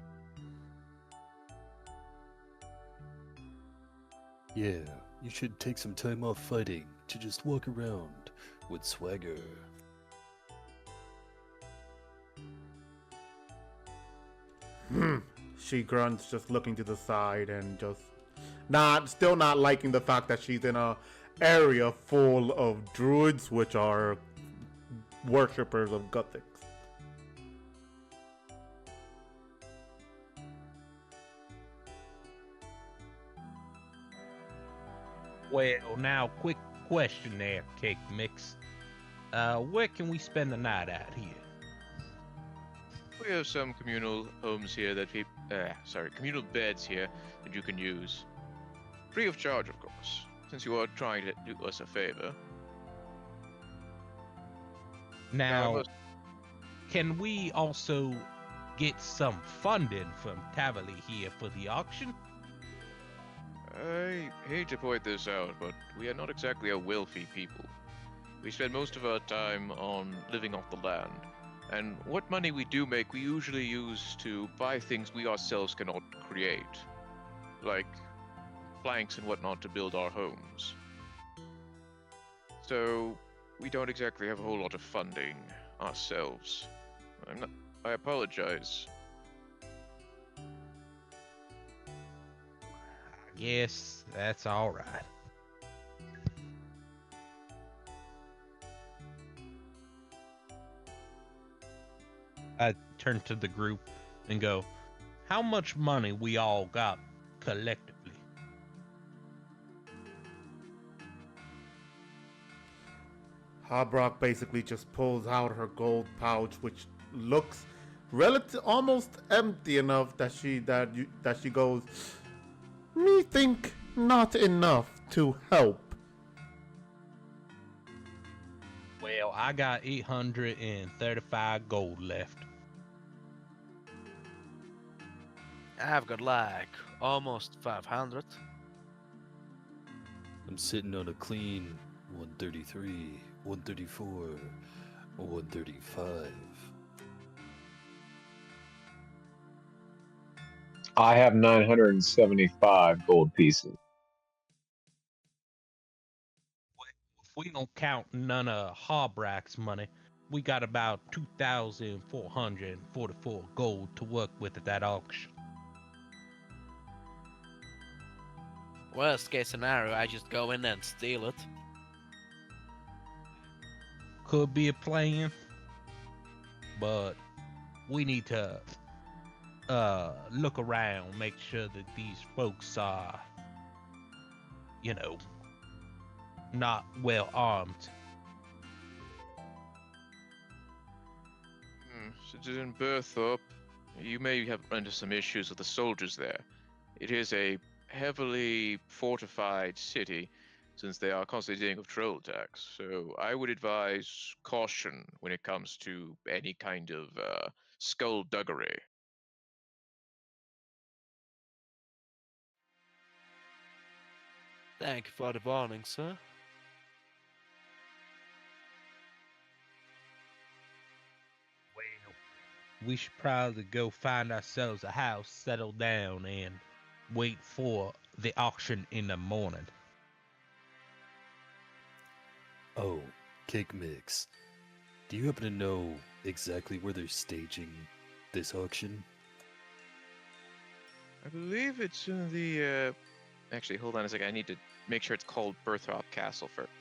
Yeah, you should take some time off fighting to just walk around with swagger. She grunts, just looking to the side and just still not liking the fact that she's in a area full of druids, which are worshippers of Gothics. Well, now, quick question there, Cake Mix. Where can we spend the night out here? We have some communal homes here that communal beds here that you can use. Free of charge, of course, since you are trying to do us a favor. Now, can we also get some funding from Tavali here for the auction? I hate to point this out, but we are not exactly a wealthy people. We spend most of our time on living off the land, and what money we do make we usually use to buy things we ourselves cannot create, like planks and whatnot to build our homes. So, we don't exactly have a whole lot of funding ourselves. I apologize. Yes, that's all right. I turn to the group and go, how much money we all got collectively? Habrock basically just pulls out her gold pouch, which looks almost empty enough that she goes, "Me think not enough to help." Well, I got 835 gold left. I've got like almost 500. I'm sitting on a clean 133, 134, 135. I have 975 gold pieces. If we don't count none of Harbrack's money, we got about 2,444 gold to work with at that auction. Worst case scenario, I just go in and steal it. Could be a plan, but we need to look around, make sure that these folks are, you know, not well armed. Citizen Berthorpe, you may have run into some issues with the soldiers there. It is a heavily fortified city, since they are constantly dealing with troll attacks. So I would advise caution when it comes to any kind of skullduggery. Thank you for the warning, sir. Well, we should probably go find ourselves a house, settle down, and wait for the auction in the morning. Oh, Cake Mix. Do you happen to know exactly where they're staging this auction? I believe it's in the. Actually, hold on a second. I need to make sure it's called Berthrop Castle first.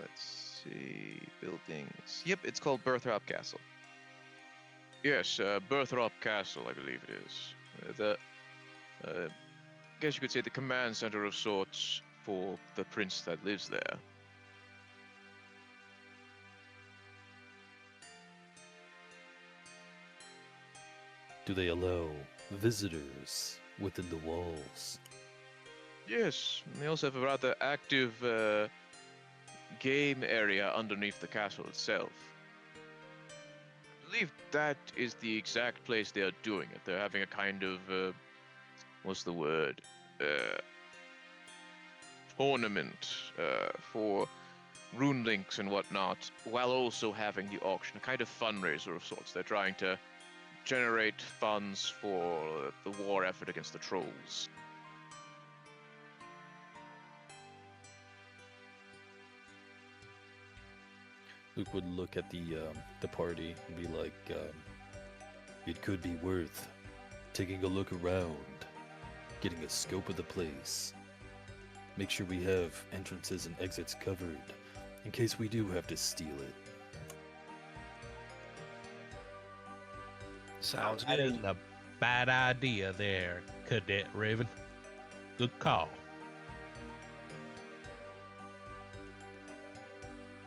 Let's see. Buildings. Yep, it's called Berthrop Castle. Yes, Berthrop Castle, I believe it is. I guess you could say the command center of sorts for the prince that lives there. Do they allow visitors within the walls? Yes, they also have a rather active game area underneath the castle itself. I believe that is the exact place they are doing it. They're having a kind of, what's the word? Tournament for rune links and whatnot, while also having the auction, a kind of fundraiser of sorts. They're trying to generate funds for the war effort against the trolls. Luke would look at the party and be like, it could be worth taking a look around, getting a scope of the place. Make sure we have entrances and exits covered in case we do have to steal it. Sounds That good. isn't a bad idea there, Cadet Raven. Good call.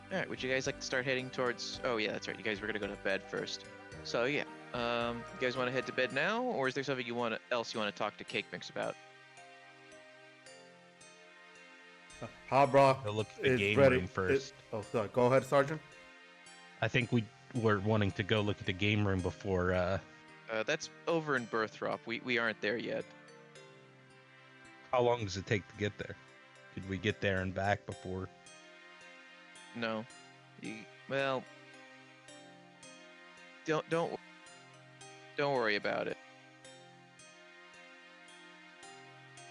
Alright, would you guys like to start heading towards... Oh yeah, that's right, you guys were gonna go to bed first. So yeah, you guys want to head to bed now, or is there something else you want to talk to Cake Mix about? Harbrock Go look at the is game ready. room first. Oh, sorry. Go ahead, Sergeant. I think we were wanting to go look at the game room before. That's over in Berthrop. We aren't there yet. How long does it take to get there? Could we get there and back before? No. Well, don't worry about it.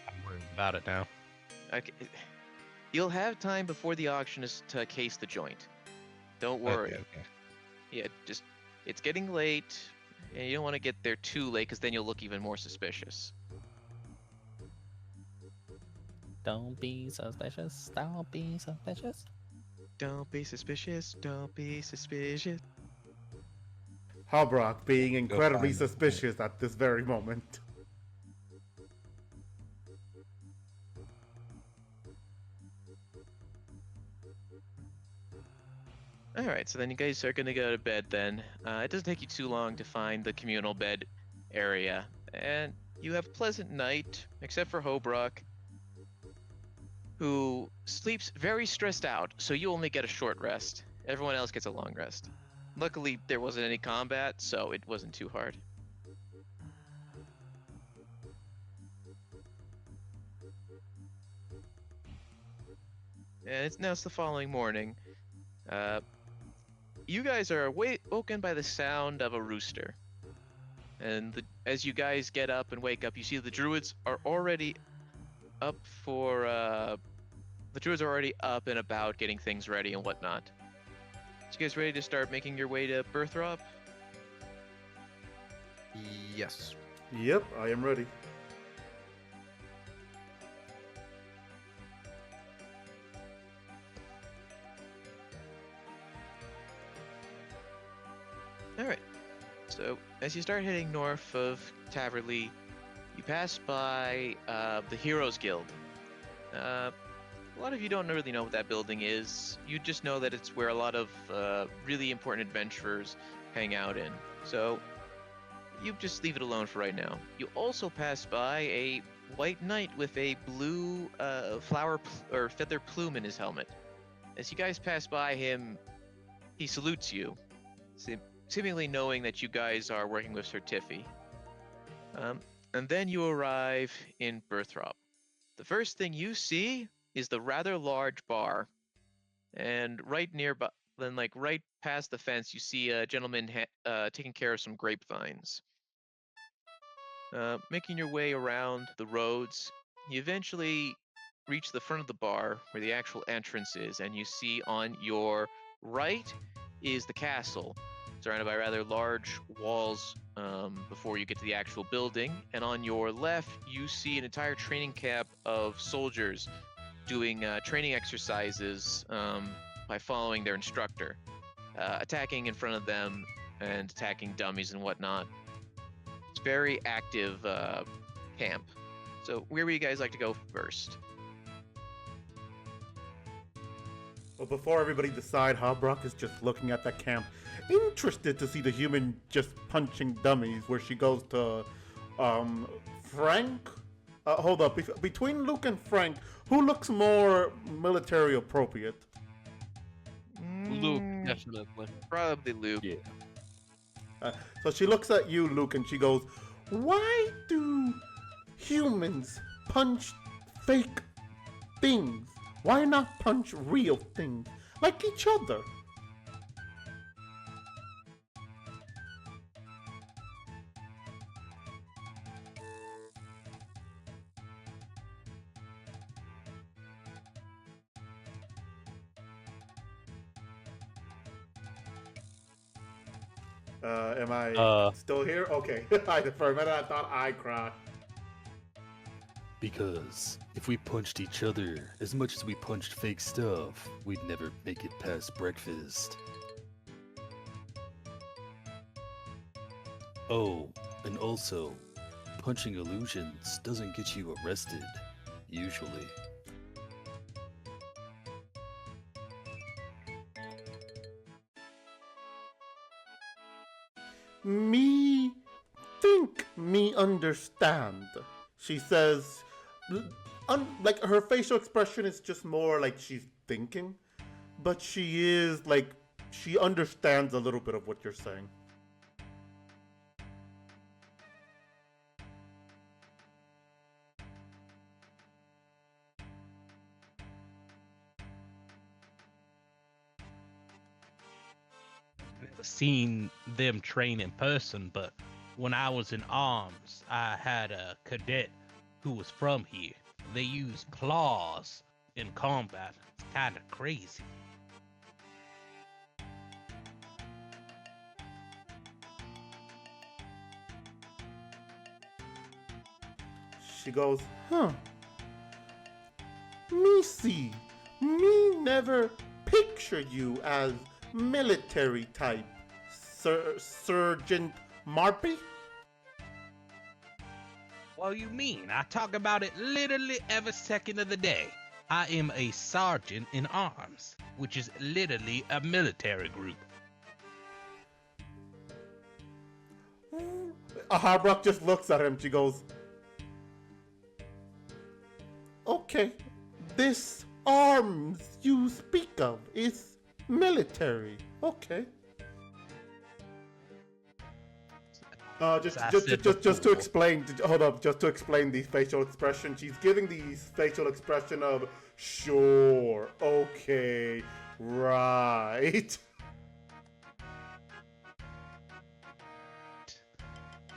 I'm worried about it now. Okay. You'll have time before the auction is to case the joint. Don't worry. Okay. Yeah, just it's getting late, and you don't want to get there too late, because then you'll look even more suspicious. Don't be suspicious. Don't be suspicious. Don't be suspicious. Don't be suspicious. Harbrock being incredibly find it. suspicious at this very moment. Alright, so then you guys are gonna go to bed then. It doesn't take you too long to find the communal bed area. And you have a pleasant night, except for Hobrock, who sleeps very stressed out, so you only get a short rest. Everyone else gets a long rest. Luckily, there wasn't any combat, so it wasn't too hard. and it's the following morning. Uh, you guys are woken by the sound of a rooster. And as you guys get up and wake up, you see the druids are already up for. The druids are already up and about, getting things ready and whatnot. So you guys ready to start making your way to Birthrop? Yes. Yep, I am ready. All right. So as you start heading north of Taverley, you pass by the Heroes Guild. A lot of you don't really know what that building is. You just know that it's where a lot of really important adventurers hang out in. So you just leave it alone for right now. You also pass by a white knight with a blue or feather plume in his helmet. As you guys pass by him, he salutes you, seemingly knowing that you guys are working with Sir Tiffy. And then you arrive in Birthrop. The first thing you see is the rather large bar, and right nearby, then right past the fence, you see a gentleman taking care of some grapevines. Making your way around the roads, you eventually reach the front of the bar where the actual entrance is, and you see on your right is the castle, surrounded by rather large walls before you get to the actual building. And on your left, you see an entire training camp of soldiers doing training exercises by following their instructor, attacking in front of them and attacking dummies and whatnot. It's very active camp. So where would you guys like to go first? Well, before everybody decide, Hobrock is just looking at that camp, interested to see the human just punching dummies. Where she goes to Frank. Hold up, between Luke and Frank, who looks more military appropriate? Luke, definitely. Probably Luke. Yeah. So she looks at you, Luke, and she goes, "Why do humans punch fake things? Why not punch real things like each other?" Am I still here? Okay. For a minute I thought I crashed. Because if we punched each other as much as we punched fake stuff, we'd never make it past breakfast. Oh, and also, punching illusions doesn't get you arrested, usually. Me think me understand. She says, like her facial expression is just more like she's thinking, but she is like, she understands a little bit of what you're saying. Never seen them train in person, but when I was in arms, I had a cadet who was from here. They use claws in combat. It's kind of crazy. She goes, huh. Me see. Me never picture you as military type, Sergeant Marpy? What do you mean? I talk about it literally every second of the day. I am a sergeant in arms, which is literally a military group. Harbrock just looks at him. She goes, okay, this arms you speak of is military. Okay. Just, As I just, said just, just to before. explain. Hold up. Just to explain the facial expression. She's giving the facial expression of sure, okay, right.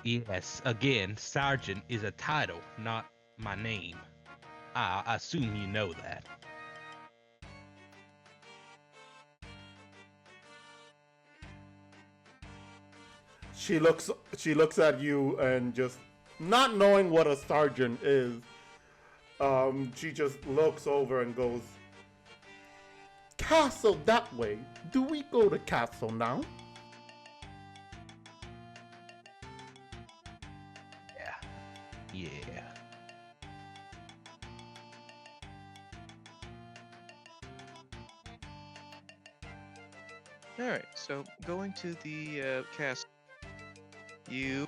Yes, again, Sergeant is a title, not my name. I assume you know that. She looks at you and just not knowing what a sergeant is. She just looks over and goes, "Castle that way. Do we go to castle now?" Yeah. All right, so going to the castle, you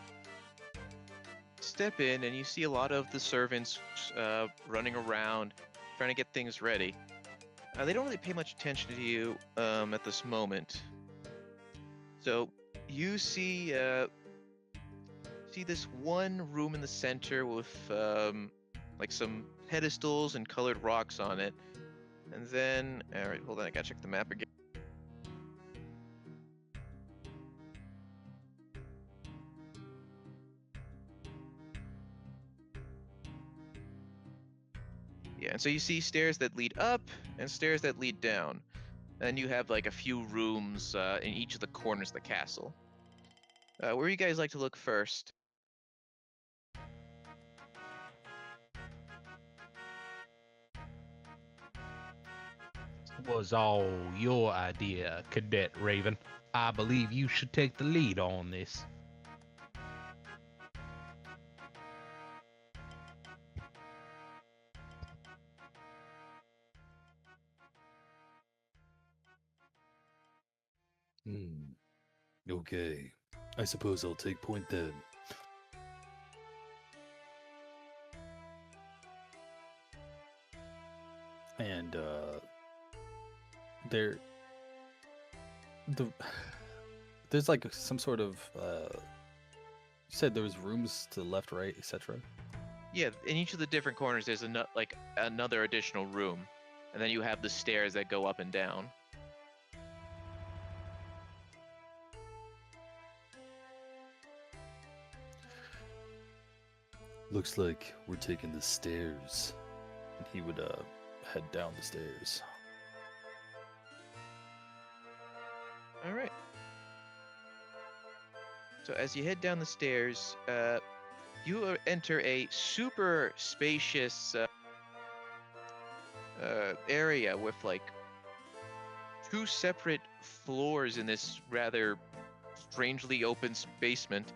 step in and you see a lot of the servants running around, trying to get things ready. They don't really pay much attention to you at this moment. So you see this one room in the center with like some pedestals and colored rocks on it, and then all right, hold on, I gotta check the map again. Yeah, and so you see stairs that lead up and stairs that lead down. And you have like a few rooms in each of the corners of the castle. Where do you guys like to look first? Was all your idea, Cadet Raven. I believe you should take the lead on this. Okay. I suppose I'll take point then. And there there's like some sort of you said there was rooms to the left, right, etc. Yeah, in each of the different corners, there's like another additional room, and then you have the stairs that go up and down. Looks like we're taking the stairs. And he would head down the stairs. All right. So as you head down the stairs, you enter a super spacious area with like two separate floors in this rather strangely open basement.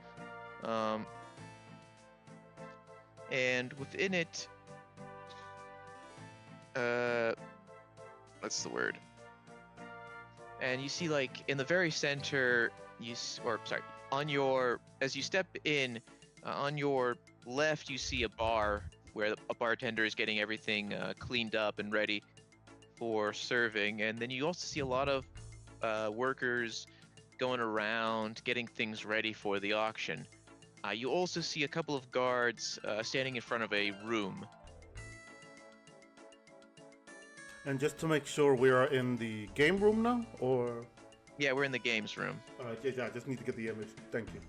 And within it, what's the word? And you see like in the very center, as you step in, on your left you see a bar where a bartender is getting everything cleaned up and ready for serving, and then you also see a lot of workers going around getting things ready for the auction. You also see a couple of guards standing in front of a room. And just to make sure, we are in the game room now, or? Yeah, we're in the games room. Yeah, I just need to get the image. Thank you.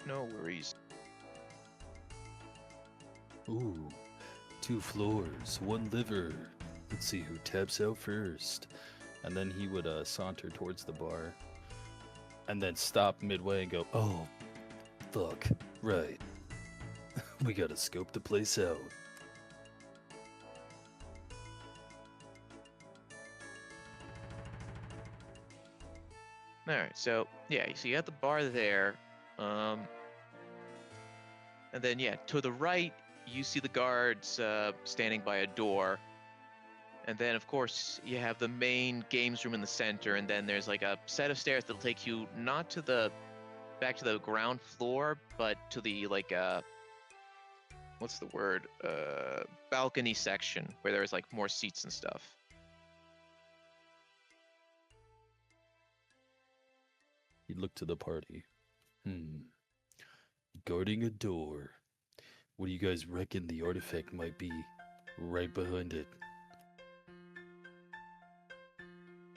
No worries. Ooh, 2 floors, 1 liver. Let's see who taps out first. And then he would saunter towards the bar. And then stop midway and go, oh, fuck, right. We gotta scope the place out. All right, so yeah, so you got the bar there, and then yeah, to the right you see the guards standing by a door, and then of course you have the main games room in the center, and then there's like a set of stairs that'll take you not to the back to the ground floor, but to the like what's the word, balcony section where there's like more seats and stuff. He'd look to the party. Guarding a door. What do you guys reckon the artifact might be right behind it?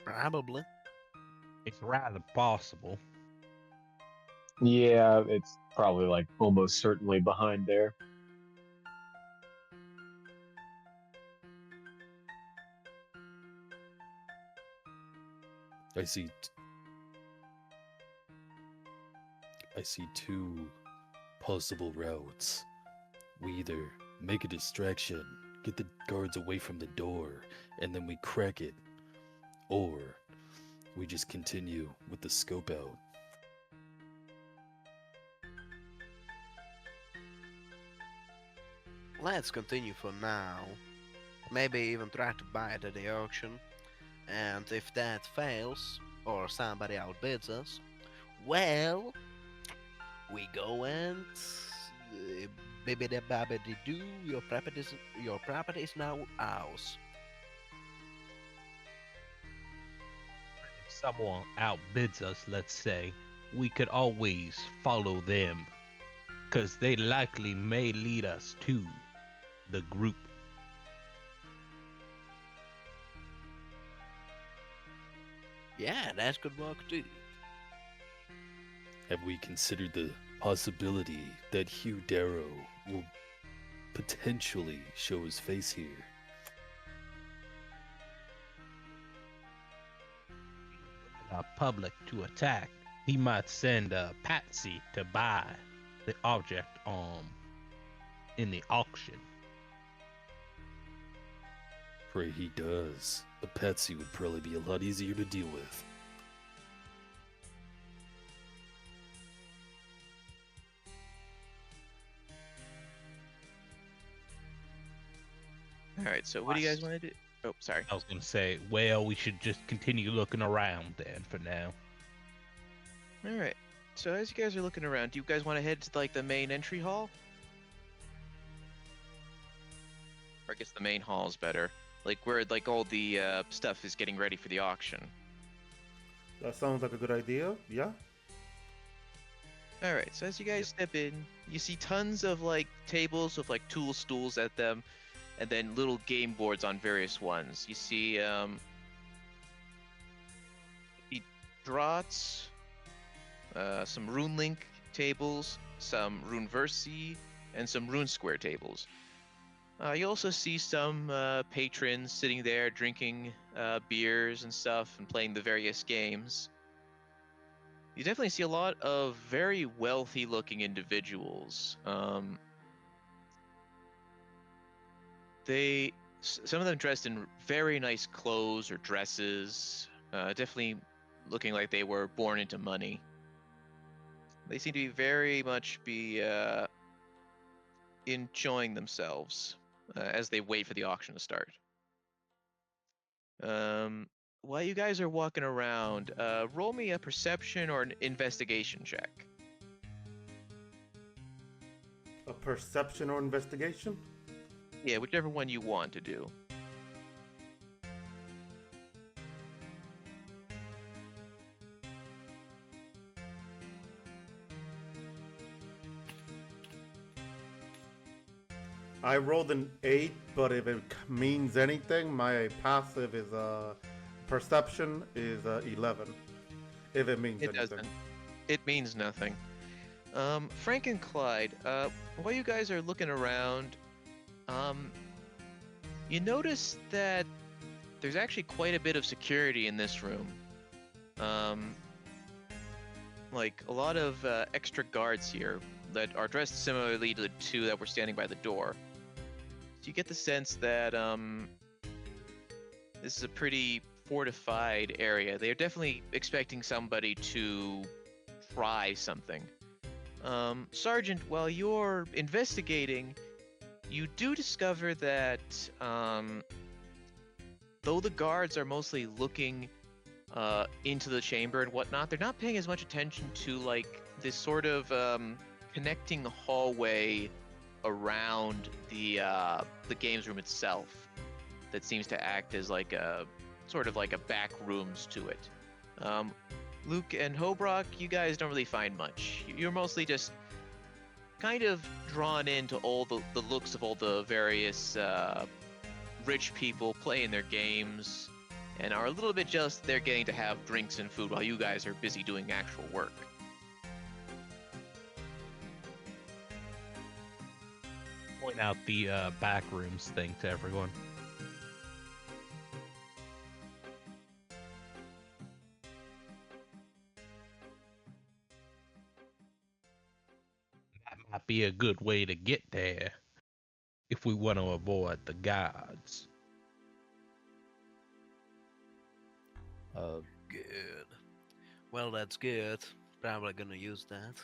Probably. It's rather possible. Yeah, it's probably like almost certainly behind there. I see two possible routes. We either make a distraction, get the guards away from the door, and then we crack it, or we just continue with the scope out. Let's continue for now. Maybe even try to buy it at the auction. And if that fails, or somebody outbids us, well, we go and bibbidi babbidi doo, your property is now ours. If someone outbids us, let's say, we could always follow them, because they likely may lead us to the group. Yeah, that could work too. Have we considered the possibility that Hugh Darrow will potentially show his face here? Public to attack, he might send a patsy to buy the object in the auction. Pray he does. A patsy would probably be a lot easier to deal with. All right. So what do you guys want to do? Oh, sorry. I was gonna say, well, we should just continue looking around then for now. All right. So as you guys are looking around, do you guys want to head to like the main entry hall? Or I guess the main hall is better. Like where like all the stuff is getting ready for the auction. That sounds like a good idea. Yeah. All right. So as you guys step in, you see tons of like tables with like tool stools at them, and then little game boards on various ones. You see draughts, some RuneLink tables, some RuneVersi, and some RuneSquare tables. You also see some patrons sitting there drinking beers and stuff and playing the various games. You definitely see a lot of very wealthy-looking individuals. Some of them dressed in very nice clothes or dresses, definitely looking like they were born into money. They seem to be very much enjoying themselves as they wait for the auction to start. While you guys are walking around, roll me a perception or an investigation check. A perception or investigation? Yeah, whichever one you want to do. I rolled an 8, but if it means anything, my passive is perception is 11. If it means It anything. doesn't. It means nothing. Frank and Clyde, while you guys are looking around, you notice that there's actually quite a bit of security in this room. Like a lot of extra guards here that are dressed similarly to the two that were standing by the door. So you get the sense that this is a pretty fortified area. They're definitely expecting somebody to try something. Sergeant, while you're investigating, you do discover that though the guards are mostly looking into the chamber and whatnot, they're not paying as much attention to like this sort of connecting hallway around the games room itself that seems to act as like a sort of like a back rooms to it. Luke and Hobrock, you guys don't really find much. You're mostly just kind of drawn into all the looks of all the various rich people playing their games, and are a little bit jealous that they're getting to have drinks and food while you guys are busy doing actual work. Point out the back rooms thing to everyone. That might be a good way to get there if we want to avoid the guards. Good. Well, that's good. Probably gonna use that.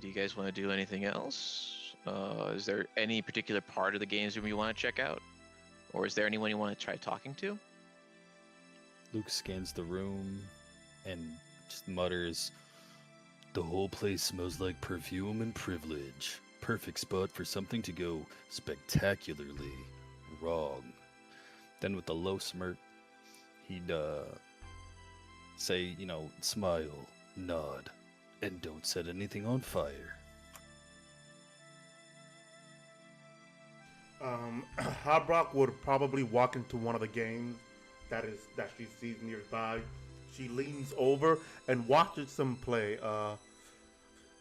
Do you guys want to do anything else? Is there any particular part of the games room you want to check out? Or is there anyone you want to try talking to? Luke scans the room and just mutters, "The whole place smells like perfume and privilege. Perfect spot for something to go spectacularly wrong." Then with a low smirk, he'd say, smile, nod, and don't set anything on fire. Harbrock would probably walk into one of the games that she sees nearby. She leans over and watches them play.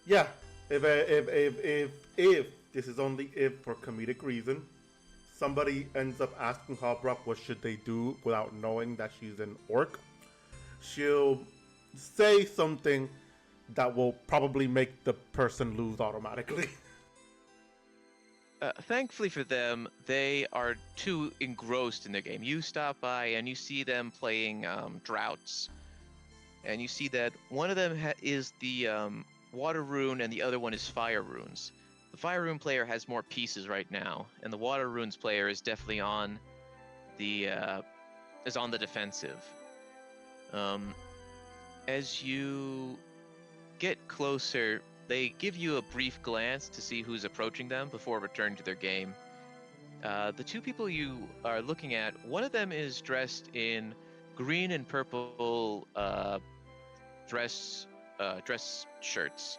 Yeah, if this is only if for comedic reason, somebody ends up asking Harbrock what should they do without knowing that she's an orc, she'll say something that will probably make the person lose automatically. Thankfully for them, they are too engrossed in their game. You stop by and you see them playing droughts, and you see that one of them is the water rune and the other one is fire runes. The fire rune player has more pieces right now, and the water runes player is definitely on the defensive. As you get closer, they give you a brief glance to see who's approaching them before returning to their game. The two people you are looking at, one of them is dressed in green and purple dress shirts.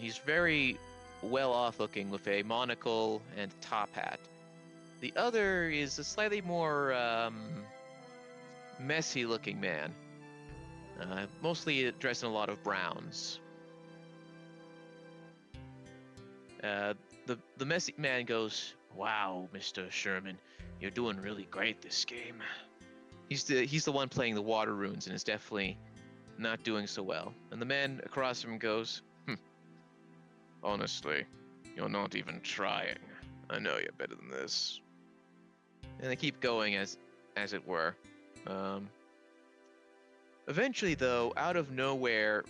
He's very well off looking with a monocle and top hat. The other is a slightly more messy looking man, mostly dressed in a lot of browns. The messy man goes, "Wow, Mr. Sherman, you're doing really great this game." He's the one playing the water runes and is definitely not doing so well. And the man across from him goes, "Honestly, you're not even trying. I know you're better than this." And they keep going as it were. Eventually, though, out of nowhere,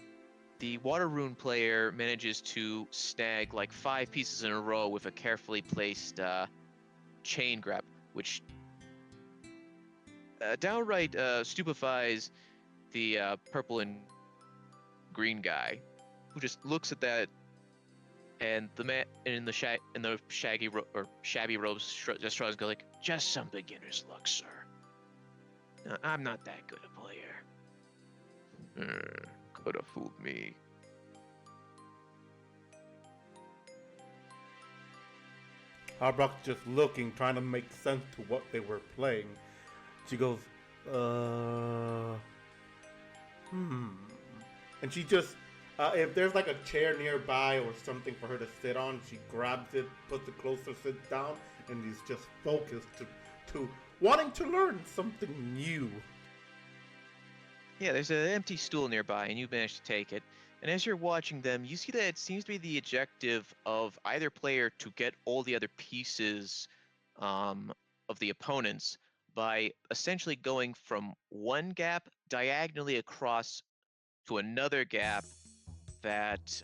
the water rune player manages to snag like 5 pieces in a row with a carefully placed chain grab, which downright stupefies the purple and green guy, who just looks at that, and the man in the shabby robes just shrugs, go like, "Just some beginner's luck, sir. No, I'm not that good a player." Could have fooled me. Harbrock just looking, trying to make sense to what they were playing. She goes, And she just, if there's like a chair nearby or something for her to sit on, she grabs it, puts it closer, sits down, and is just focused to wanting to learn something new. Yeah, there's an empty stool nearby, and you manage to take it. And as you're watching them, you see that it seems to be the objective of either player to get all the other pieces of the opponents by essentially going from one gap diagonally across to another gap that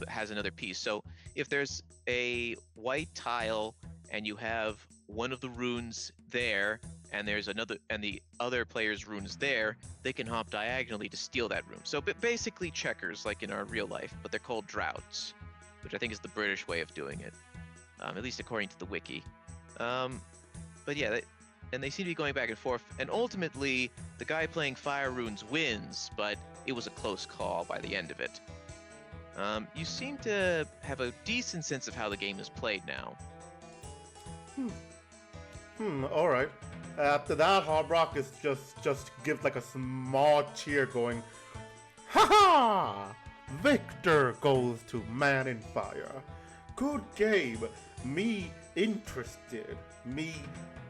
has another piece. So if there's a white tile and you have one of the runes there, and there's another, and the other player's runes there, they can hop diagonally to steal that rune. So basically checkers, like in our real life, but they're called droughts. which I think is the British way of doing it, at least according to the wiki. But yeah, and they seem to be going back and forth, and ultimately the guy playing Fire Runes wins, but it was a close call by the end of it. You seem to have a decent sense of how the game is played now. Alright. After that, Harbrock is just gives like a small cheer going, "Ha ha! Victor goes to Man in Fire. Good game. Me interested. Me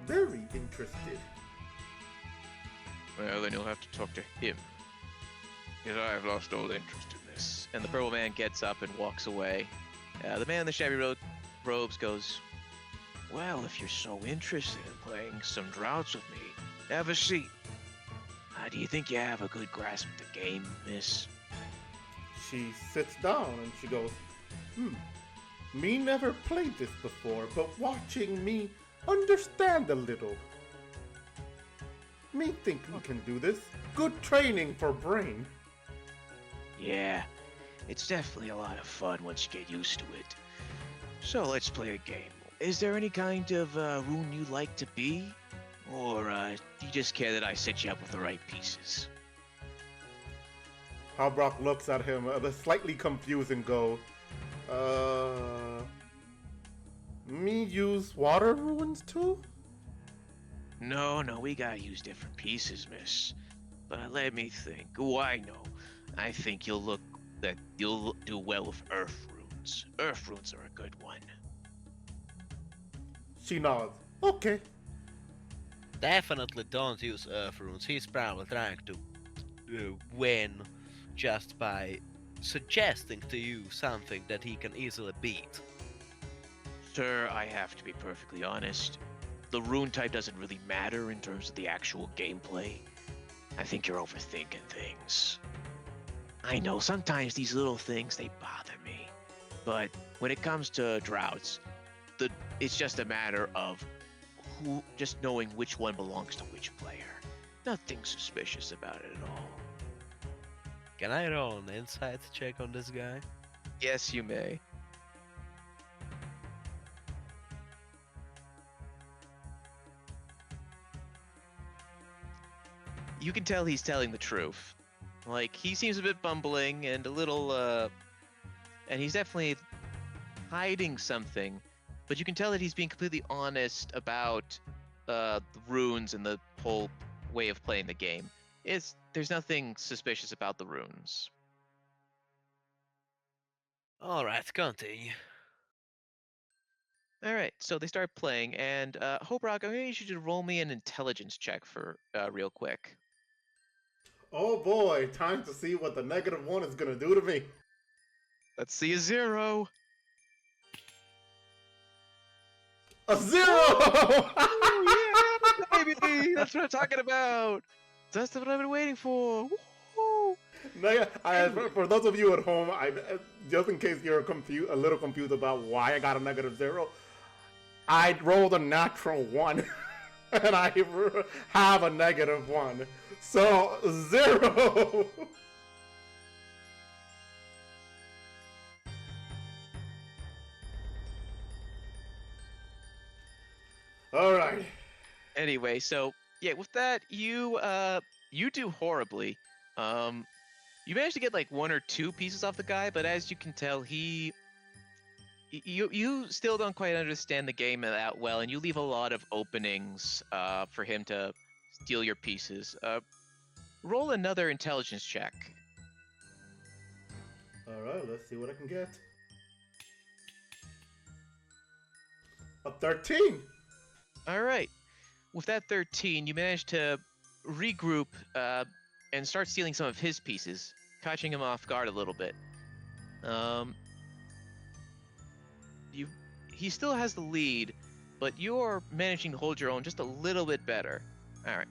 very interested." Well, then you'll have to talk to him, because I have lost all interest in this. And the purple man gets up and walks away. The man in the shabby robes goes, "Well, if you're so interested in playing some droughts with me, have a seat. Do you think you have a good grasp of the game, miss?" She sits down and she goes, "Me never played this before, but watching me understand a little. Me think we can do this. Good training for brain." Yeah, it's definitely a lot of fun once you get used to it. So let's play a game. Is there any kind of rune you like to be? Or do you just care that I set you up with the right pieces? Harbrock looks at him, slightly confused, and go, "Me use water runes too?" No, we gotta use different pieces, miss. But let me think. Oh, I know. I think you'll do well with earth runes. Earth runes are a good one. She nods. "Okay." Definitely don't use Earth Runes. He's probably trying to win just by suggesting to you something that he can easily beat. Sir, I have to be perfectly honest. The rune type doesn't really matter in terms of the actual gameplay. I think you're overthinking things. I know sometimes these little things, they bother me. But when it comes to droughts, it's just a matter of just knowing which one belongs to which player. Nothing suspicious about it at all. Can I roll an insight check on this guy? Yes, you may. You can tell he's telling the truth. Like, he seems a bit bumbling and a little, and he's definitely hiding something, but you can tell that he's being completely honest about the runes and the whole way of playing the game. There's nothing suspicious about the runes. Alright, continue. Alright, so they start playing, and Hoperock, I'm going to need you to roll me an intelligence check for real quick. Oh boy, time to see what the -1 is gonna do to me. Let's see a 0. A 0! Oh, yeah, baby! That's what I'm talking about! That's what I've been waiting for! Woo-hoo! For those of you at home, just in case you're a little confused about why I got a -0, I rolled a natural 1, and I have a -1. So, 0! Alright. Anyway, so yeah, with that, you do horribly. You managed to get like 1 or 2 pieces off the guy, but as you can tell, you still don't quite understand the game that well, and you leave a lot of openings for him to steal your pieces. Roll another intelligence check. Alright, let's see what I can get. A 13! All right. With that 13, you managed to regroup and start stealing some of his pieces, catching him off guard a little bit. He still has the lead, but you're managing to hold your own just a little bit better. All right.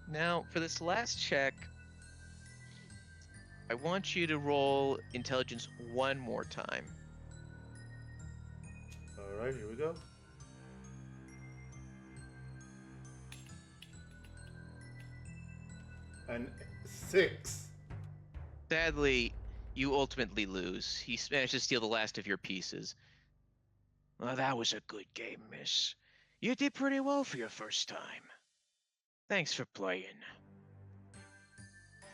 Now, for this last check, I want you to roll intelligence one more time. Alright, here we go. And 6. Sadly, you ultimately lose. He managed to steal the last of your pieces. Well, that was a good game, miss. You did pretty well for your first time. Thanks for playing.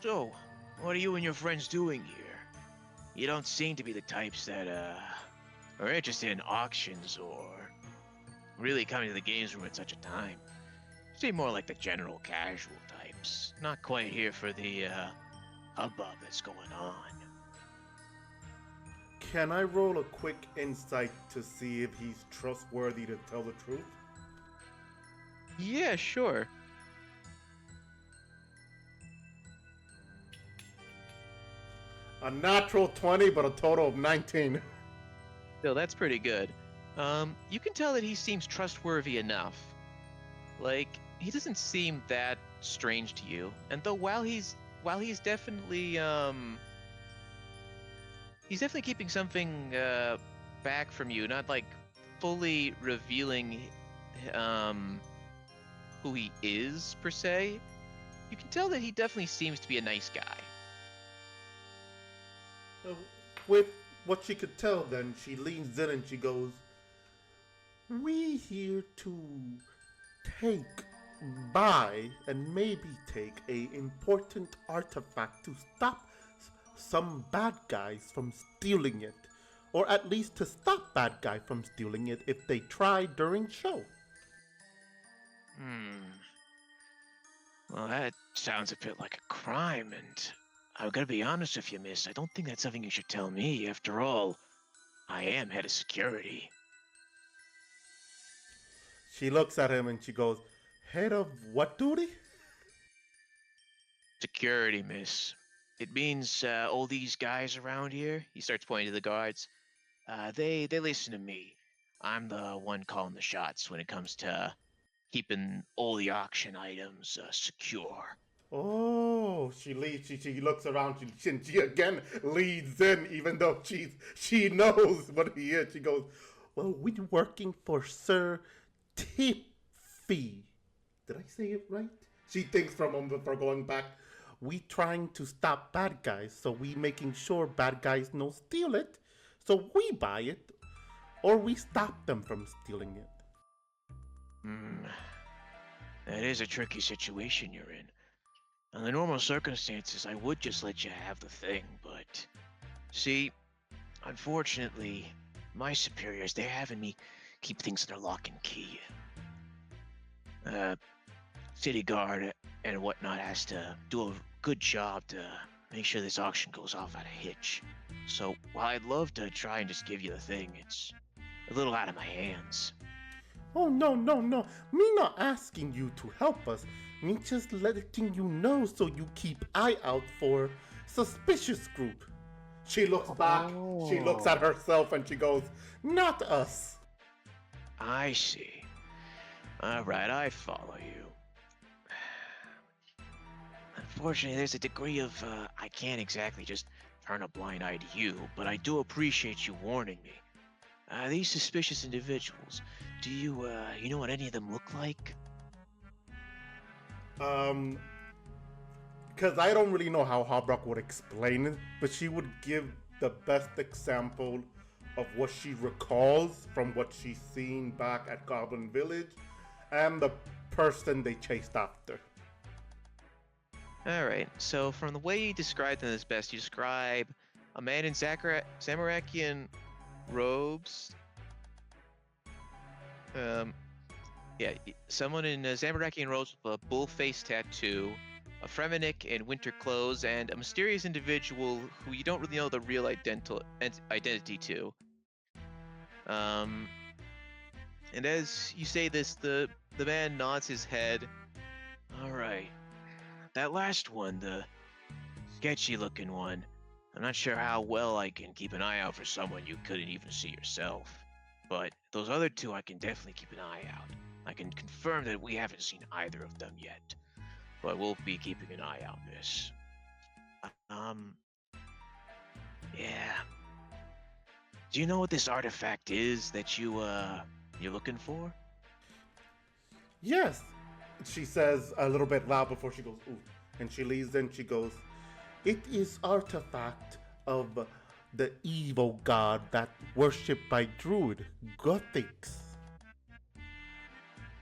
So, what are you and your friends doing here? You don't seem to be the types that, are interested in auctions or really coming to the games room at such a time. Seem more like the general casual types. Not quite here for the, hubbub that's going on. Can I roll a quick insight to see if he's trustworthy to tell the truth? Yeah, sure. A natural 20, but a total of 19. Still, that's pretty good. You can tell that he seems trustworthy enough. Like, he doesn't seem that strange to you. And though while he's definitely he's definitely keeping something back from you, not like fully revealing who he is per se. You can tell that he definitely seems to be a nice guy. With what she could tell, then she leans in and she goes, "We here to buy and maybe take a important artifact to stop some bad guys from stealing it, or at least to stop bad guy from stealing it if they try during show." Well, that sounds a bit like a crime, and I'm gonna be honest with you, miss. I don't think that's something you should tell me. After all, I am head of security. She looks at him and she goes, "Head of what duty?" Security, miss. It means all these guys around here. He starts pointing to the guards. They listen to me. I'm the one calling the shots when it comes to keeping all the auction items secure. Oh, she leads. She looks around. She again leads in, even though she knows what he is. She goes, "Well, we're working for Sir Tiffy. Did I say it right?" She thinks for a moment before going back. "We trying to stop bad guys, so we making sure bad guys no steal it, so we buy it, or we stop them from stealing it." That is a tricky situation you're in. Under normal circumstances, I would just let you have the thing, but see, unfortunately, my superiors, they're having me keep things under lock and key. City guard and whatnot has to do a good job to make sure this auction goes off at a hitch. So while I'd love to try and just give you the thing, it's a little out of my hands. "Oh, no. Me not asking you to help us. Me just letting you know so you keep eye out for suspicious group." She looks back, she looks at herself, and she goes, "Not us." I see. Alright, I follow you. Unfortunately, there's a degree of, I can't exactly just turn a blind eye to you, but I do appreciate you warning me. These suspicious individuals, do you know what any of them look like? Because I don't really know how Harbrock would explain it, but she would give the best example of what she recalls from what she's seen back at Goblin Village and the person they chased after. Alright, so from the way you describe them as best, you describe a man in Zamarakian robes. Someone in Zamarakian robes with a bull face tattoo, a Fremenic in winter clothes, and a mysterious individual who you don't really know the real identity to. And as you say this, the man nods his head. Alright. That last one, the sketchy looking one, I'm not sure how well I can keep an eye out for someone you couldn't even see yourself. But those other two I can definitely keep an eye out. I can confirm that we haven't seen either of them yet. But we'll be keeping an eye out, miss. Yeah. Do you know what this artifact is that you're looking for? "Yes," she says a little bit loud before she goes, "Ooh." And she leads in, she goes, "It is artifact of the evil god that worshipped by druid Gothics.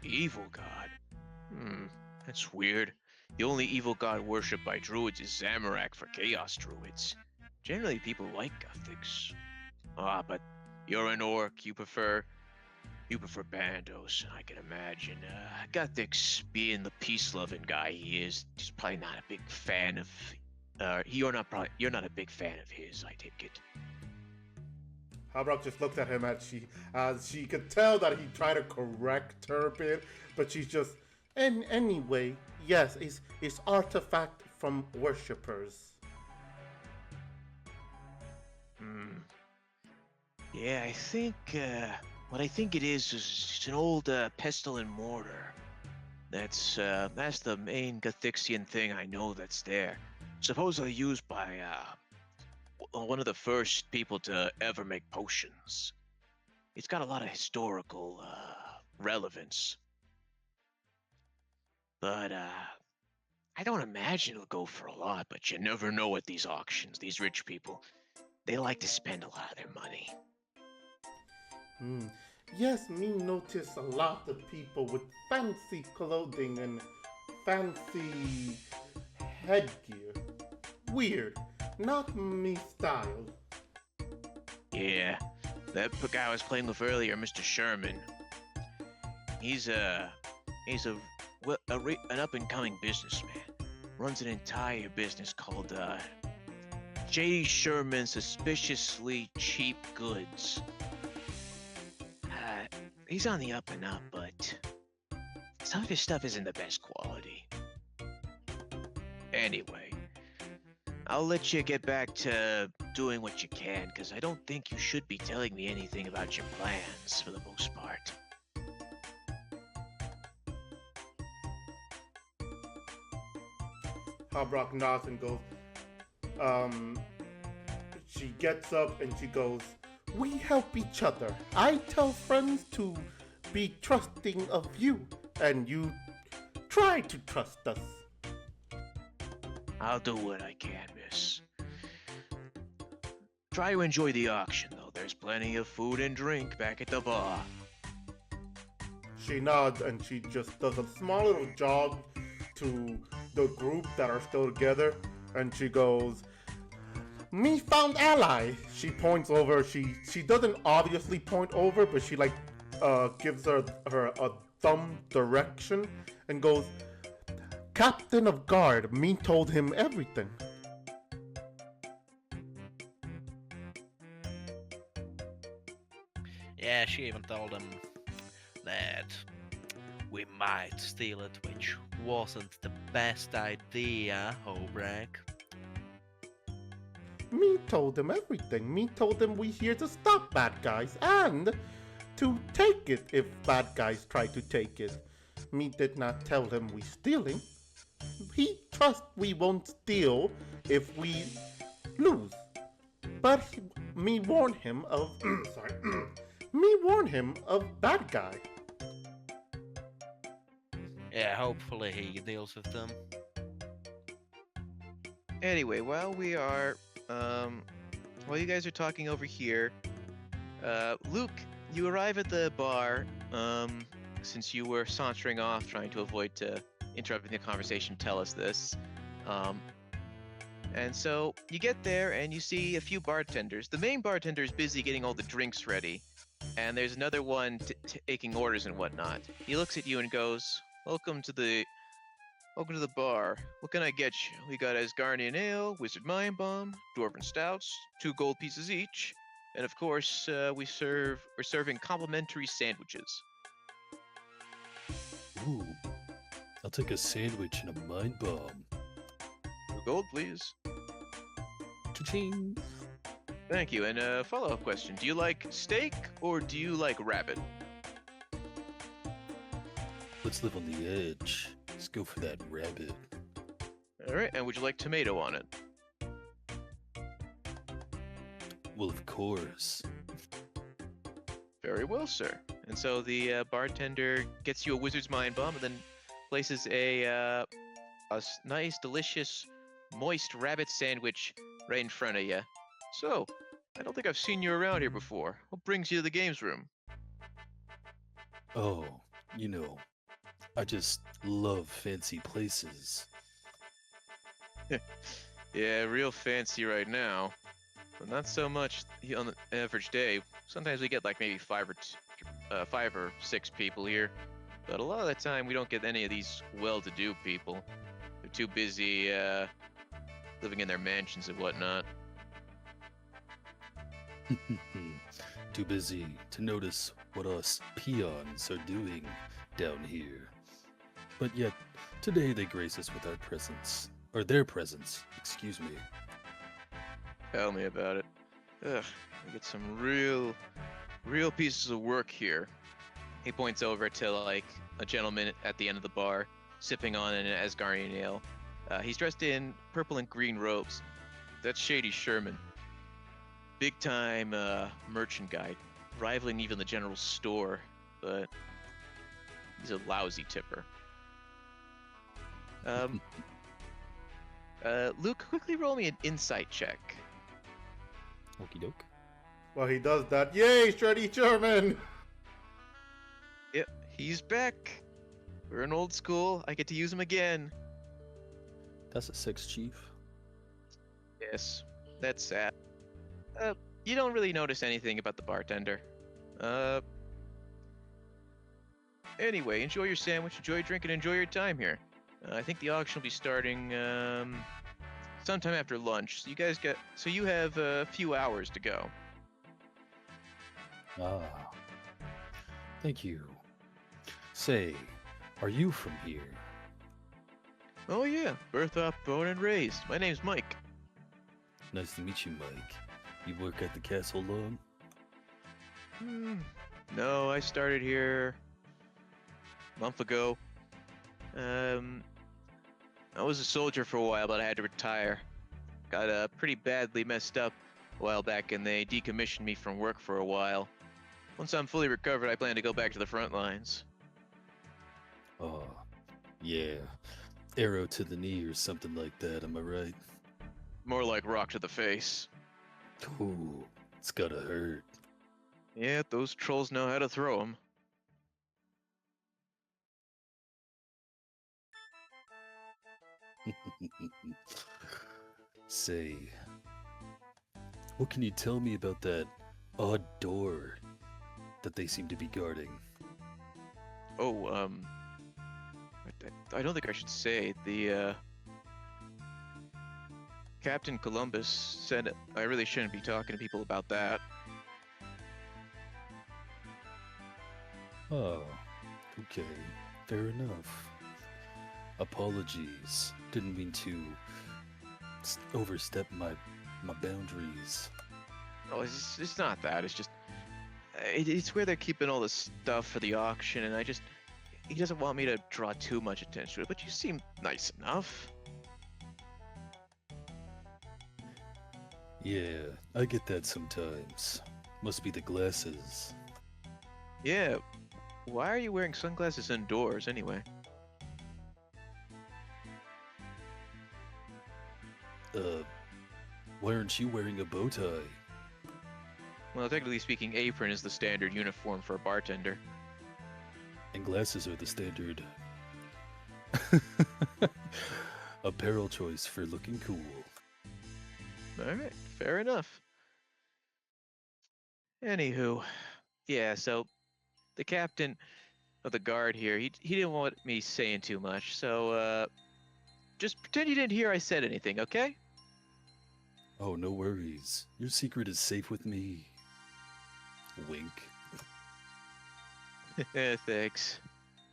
Evil god? That's weird. The only evil god worshipped by druids is Zamorak for chaos druids. Generally, people like Gothics. Ah, but you're an orc. You prefer bandos. I can imagine. Gothics, being the peace-loving guy he is, he's probably not a big fan of. You're not a big fan of his. I take it. Habrock just looks at him as she could tell that he tried to correct her a bit, but she's just. And anyway, yes, it's artifact from worshippers. Yeah, I think what I think it is it's an old pestle and mortar. That's the main Gothixian thing I know that's there. Supposedly used by one of the first people to ever make potions. It's got a lot of historical relevance. But I don't imagine it'll go for a lot, but you never know at these auctions. These rich people, they like to spend a lot of their money. Yes, me notice a lot of people with fancy clothing and fancy headgear. Weird, not me style. Yeah, that guy I was playing with earlier, Mr. Sherman. He's an up and coming businessman. Runs an entire business called J. Sherman Suspiciously Cheap Goods. He's on the up and up, but some of his stuff isn't the best quality. Anyway, I'll let you get back to doing what you can, because I don't think you should be telling me anything about your plans for the most part. Habrock nods and goes, she gets up and she goes, we help each other. I tell friends to be trusting of you, and you try to trust us. I'll do what I can, miss. Try to enjoy the auction, though. There's plenty of food and drink back at the bar. She nods and she just does a small little jog to the group that are still together, and she goes, me found ally. She points over. She doesn't obviously point over, but she like gives her a thumb direction and goes, Captain of Guard. Me told him everything. Yeah, she even told him that we might steal it, which wasn't the best idea, Homebrew. Me told him everything. Me told him we here to stop bad guys and to take it if bad guys try to take it. Me did not tell him we stealing. He trust we won't steal if we lose. But me warn him of me warn him of bad guy. Yeah, hopefully he deals with them. Anyway, while you guys are talking over here, Luke, you arrive at the bar, since you were sauntering off, trying to avoid interrupting the conversation, tell us this. And so you get there and you see a few bartenders. The main bartender is busy getting all the drinks ready, and there's another one taking orders and whatnot. He looks at you and goes, Welcome to the bar. What can I get you? We got Asgardian Ale, Wizard Mind Bomb, Dwarven Stouts, 2 gold pieces each, and of course, we're serving complimentary sandwiches. Ooh, I'll take a sandwich and a mind bomb. 2 gold, please. Cha-ching. Thank you. And a follow-up question: do you like steak or do you like rabbit? Let's live on the edge. Let's go for that rabbit. All right. And would you like tomato on it? Well, of course. Very well, sir. And so the bartender gets you a Wizard's Mind Bomb and then places a nice, delicious, moist rabbit sandwich right in front of you. So, I don't think I've seen you around here before. What brings you to the games room? Oh, you know, I just love fancy places. Yeah, real fancy right now. But not so much on the average day. Sometimes we get like maybe 5 or 6 people here. But a lot of the time we don't get any of these well-to-do people. They're too busy living in their mansions and whatnot. Too busy to notice what us peons are doing down here. But yet, today they grace us with our presence. Or their presence, excuse me. Tell me about it. Ugh, we get some real pieces of work here. He points over to like a gentleman at the end of the bar, sipping on an Asgardian ale. He's dressed in purple and green robes. That's Shady Sherman. Big time merchant guy, rivaling even the general store, but he's a lousy tipper. Luke, quickly roll me an insight check. Okie doke. Well, he does that. Yay, Shreddy Sherman! Yep, he's back. We're an old school. I get to use him again. That's a 6, Chief. Yes, that's sad. You don't really notice anything about the bartender. Anyway, enjoy your sandwich, enjoy your drink, and enjoy your time here. I think the auction will be starting sometime after lunch. So you have a few hours to go. Ah. Thank you. Say, are you from here? Oh yeah, birth up, born and raised. My name's Mike. Nice to meet you, Mike. You work at the castle long? No, I started here a month ago. I was a soldier for a while, but I had to retire. Got pretty badly messed up a while back, and they decommissioned me from work for a while. Once I'm fully recovered, I plan to go back to the front lines. Oh, yeah. Arrow to the knee or something like that, am I right? More like rock to the face. Ooh, it's gotta hurt. Yeah, those trolls know how to throw 'em. Say, what can you tell me about that odd door that they seem to be guarding? Oh, I don't think I should say. The, Captain Columbus said I really shouldn't be talking to people about that. Oh, okay. Fair enough. Apologies. Didn't mean to overstep my boundaries. Oh, it's not that. It's just it's where they're keeping all the stuff for the auction, and he doesn't want me to draw too much attention to it. But you seem nice enough. Yeah, I get that sometimes. Must be the glasses. Yeah. Why are you wearing sunglasses indoors anyway? Why aren't you wearing a bow tie? Well, technically speaking, apron is the standard uniform for a bartender. And glasses are the standard apparel choice for looking cool. Alright, fair enough. Anywho, yeah, so the captain of the guard here, he didn't want me saying too much, so just pretend you didn't hear I said anything, okay? Oh, no worries. Your secret is safe with me. Wink. Thanks.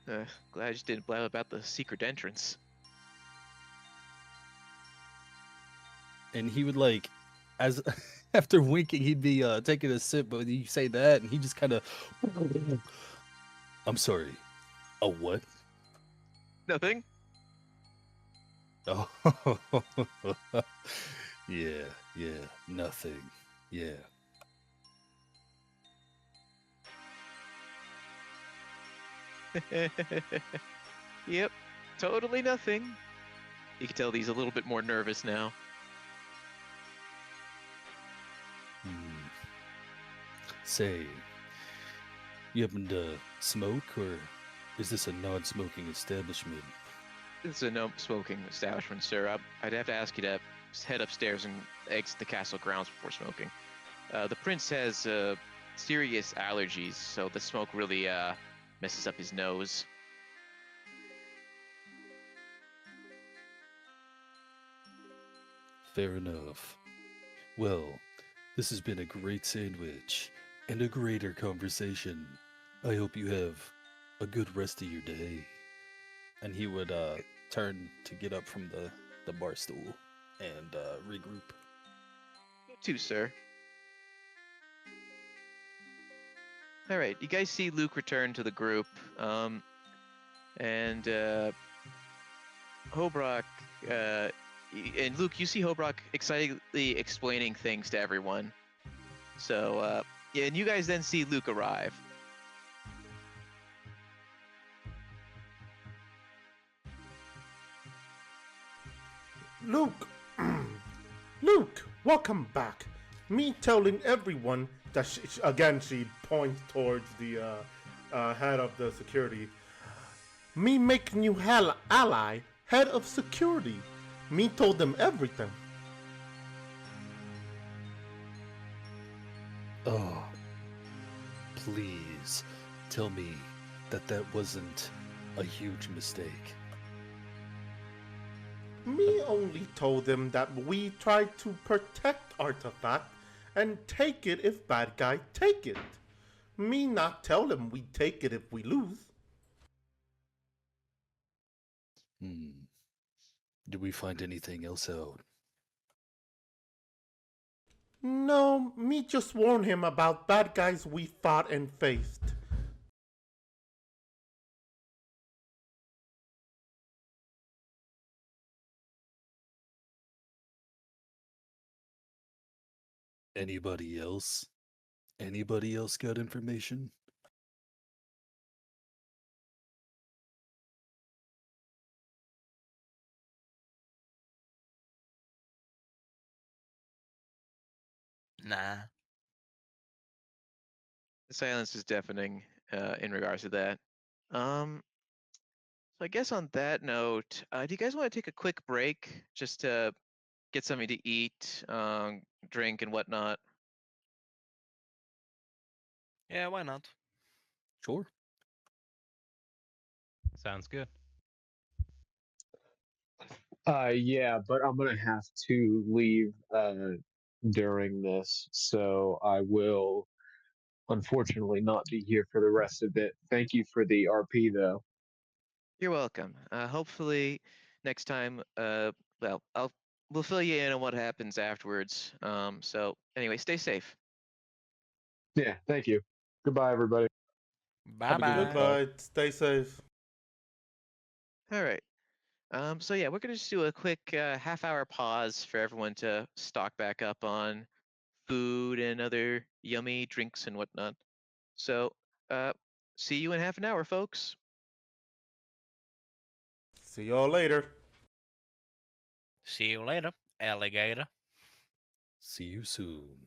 Glad I just didn't blab about the secret entrance. And he would like, as after winking, he'd be taking a sip, but you say that, and he just kind of. I'm sorry. A what? Nothing? Oh. Yeah, nothing. Yeah. Yep, totally nothing. You can tell he's a little bit more nervous now. Say, you happen to smoke, or is this a non-smoking establishment? It's a no smoking establishment, sir. I'd have to ask you to head upstairs and exit the castle grounds before smoking. The prince has serious allergies, so the smoke really messes up his nose. Fair enough. Well, this has been a great sandwich and a greater conversation. I hope you have a good rest of your day. And he would turn to get up from the bar stool and regroup. You too, sir. All right, you guys see Luke return to the group, and Hobrock, and Luke, you see Hobrock excitedly explaining things to everyone. So, yeah, and you guys then see Luke arrive. Luke, Luke, welcome back. Me telling everyone that she points towards the head of the security. Me making you ally, head of security. Me told them everything. Oh, please tell me that wasn't a huge mistake. Me only told them that we tried to protect Artefact and take it if bad guy take it. Me not tell them we take it if we lose. Did we find anything else out? No, me just warn him about bad guys we fought and faced. Anybody else? Anybody else got information? Nah. The silence is deafening in regards to that. So I guess on that note, do you guys want to take a quick break just to get something to eat, drink, and whatnot? Yeah, why not? Sure. Sounds good. Yeah, but I'm gonna have to leave during this, so I will unfortunately not be here for the rest of it. Thank you for the RP though. You're welcome. Hopefully next time, well, we'll fill you in on what happens afterwards. So anyway, stay safe. Yeah, thank you. Goodbye, everybody. Bye Have a good bye. one, Kyle. Goodbye. Stay safe. All right. So yeah, we're gonna just do a quick half-hour pause for everyone to stock back up on food and other yummy drinks and whatnot. So, see you in half an hour, folks. See y'all later. See you later, alligator. See you soon.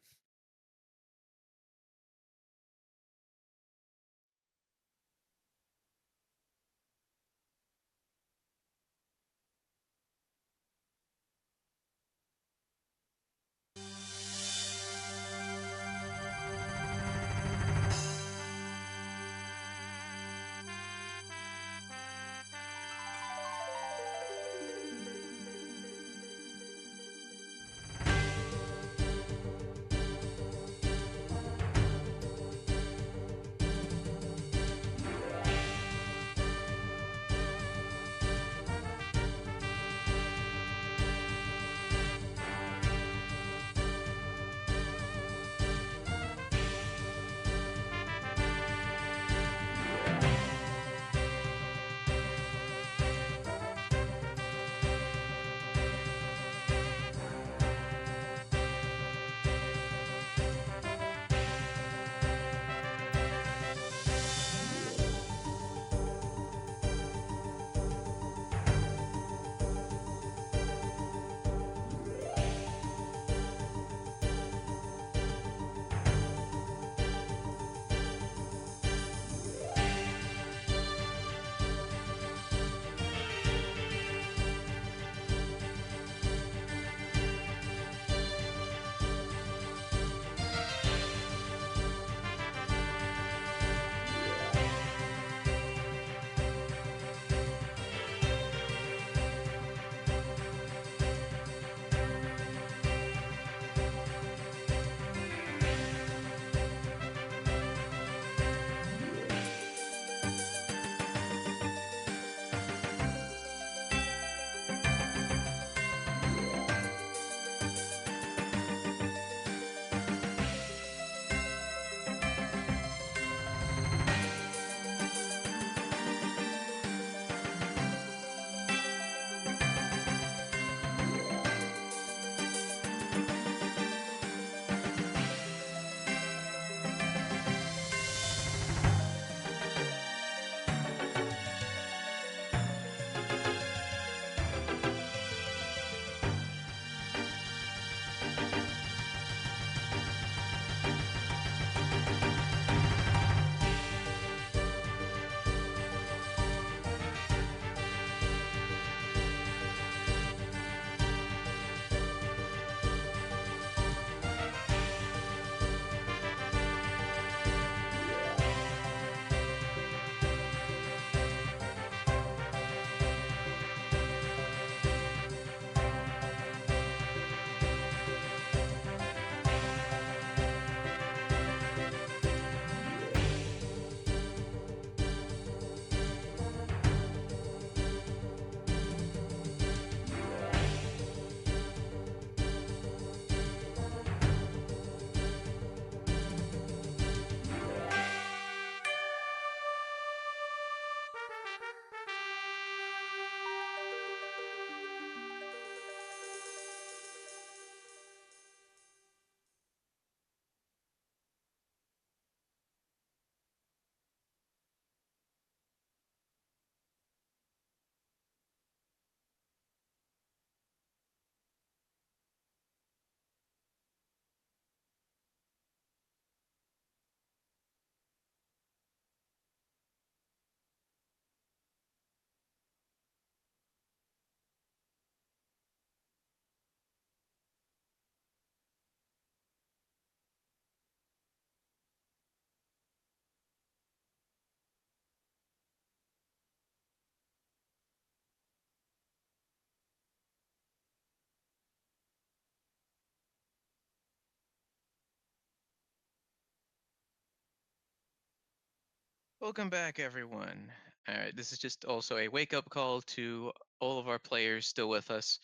Welcome back, everyone. All right, this is just also a wake-up call to all of our players still with us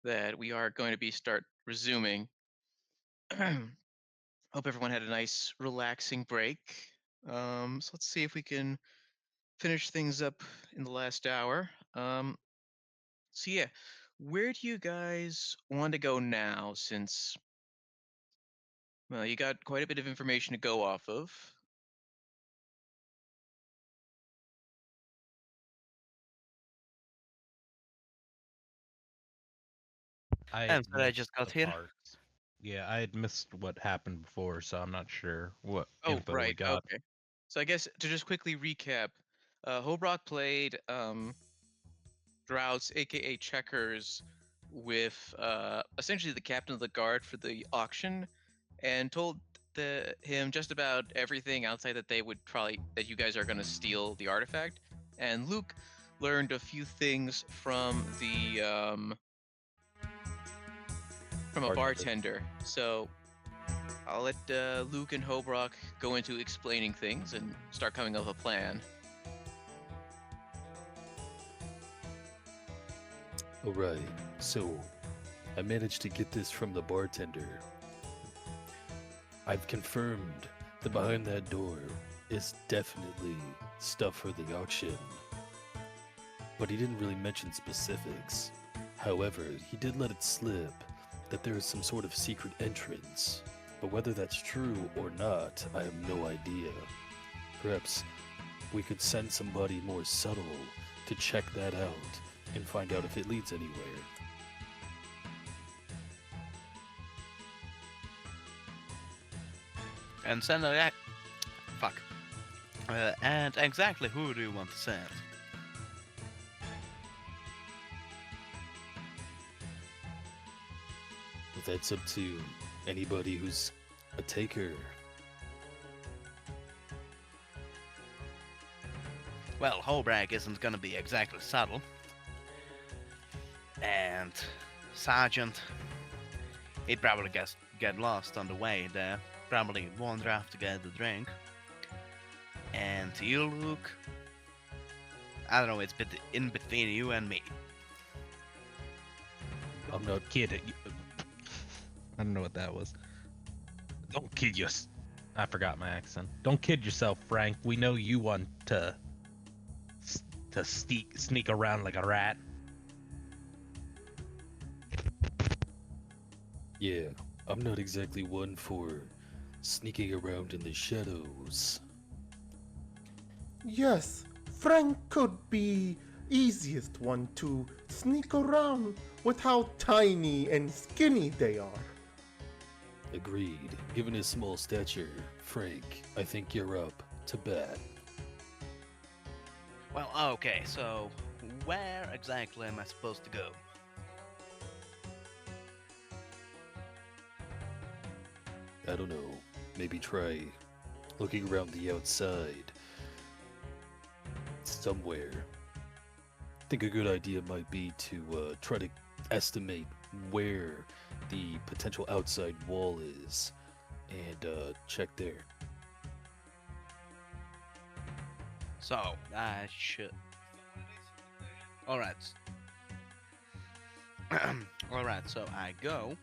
that we are going to be start resuming. Hope everyone had a nice, relaxing break. So let's see if we can finish things up in the last hour. So yeah, where do you guys want to go now? Since well, you got quite a bit of information to go off of. I And so I missed just got the here. parts. Yeah, I had missed what happened before, so I'm not sure what Oh, info we right. got. Okay. So I guess to just quickly recap, Hobrock played Droughts, aka Checkers, with essentially the captain of the guard for the auction, and told him just about everything outside that they would probably that you guys are going to steal the artifact. And Luke learned a few things from a bartender. So I'll let Luke and Hobrock go into explaining things and start coming up with a plan. Alright, so I managed to get this from the bartender. I've confirmed that behind that door is definitely stuff for the auction. But he didn't really mention specifics. However, he did let it slip that there is some sort of secret entrance. But whether that's true or not, I have no idea. Perhaps we could send somebody more subtle to check that out and find out if it leads anywhere. And send a fuck. And exactly who do you want to send? That's up to anybody who's a taker. Well, Holbrag isn't gonna be exactly subtle. And Sergeant, he'd probably get lost on the way there. Probably wander off to get the drink. And you, Luke, I don't know, it's in between you and me. I'm not Kid, I don't know what that was. Don't kid yourself. I forgot my accent. Don't kid yourself, Frank. We know you want to sneak around like a rat. Yeah, I'm not exactly one for sneaking around in the shadows. Yes, Frank could be easiest one to sneak around with how tiny and skinny they are. Agreed. Given his small stature, Frank, I think you're up to bat. Well, okay, so where exactly am I supposed to go? I don't know. Maybe try looking around the outside. Somewhere. I think a good idea might be to try to estimate where the potential outside wall is and check there. So, I should... Alright. Alright, so I go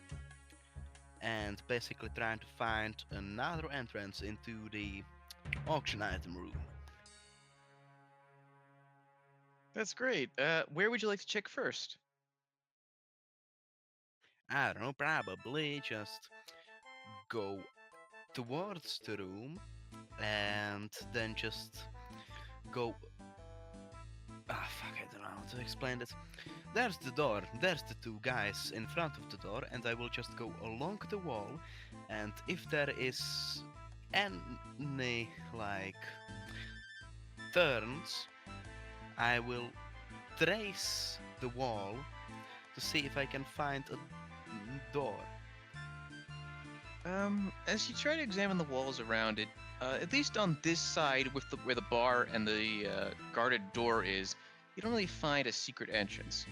and basically trying to find another entrance into the auction item room. That's great. Where would you like to check first? I don't know, probably just go towards the room and then just go... Ah, fuck, I don't know how to explain this. There's the door, there's the two guys in front of the door, and I will just go along the wall, and if there is any, like, turns, I will trace the wall to see if I can find a door. As you try to examine the walls around it, at least on this side with where the bar and the guarded door is, you don't really find a secret entrance.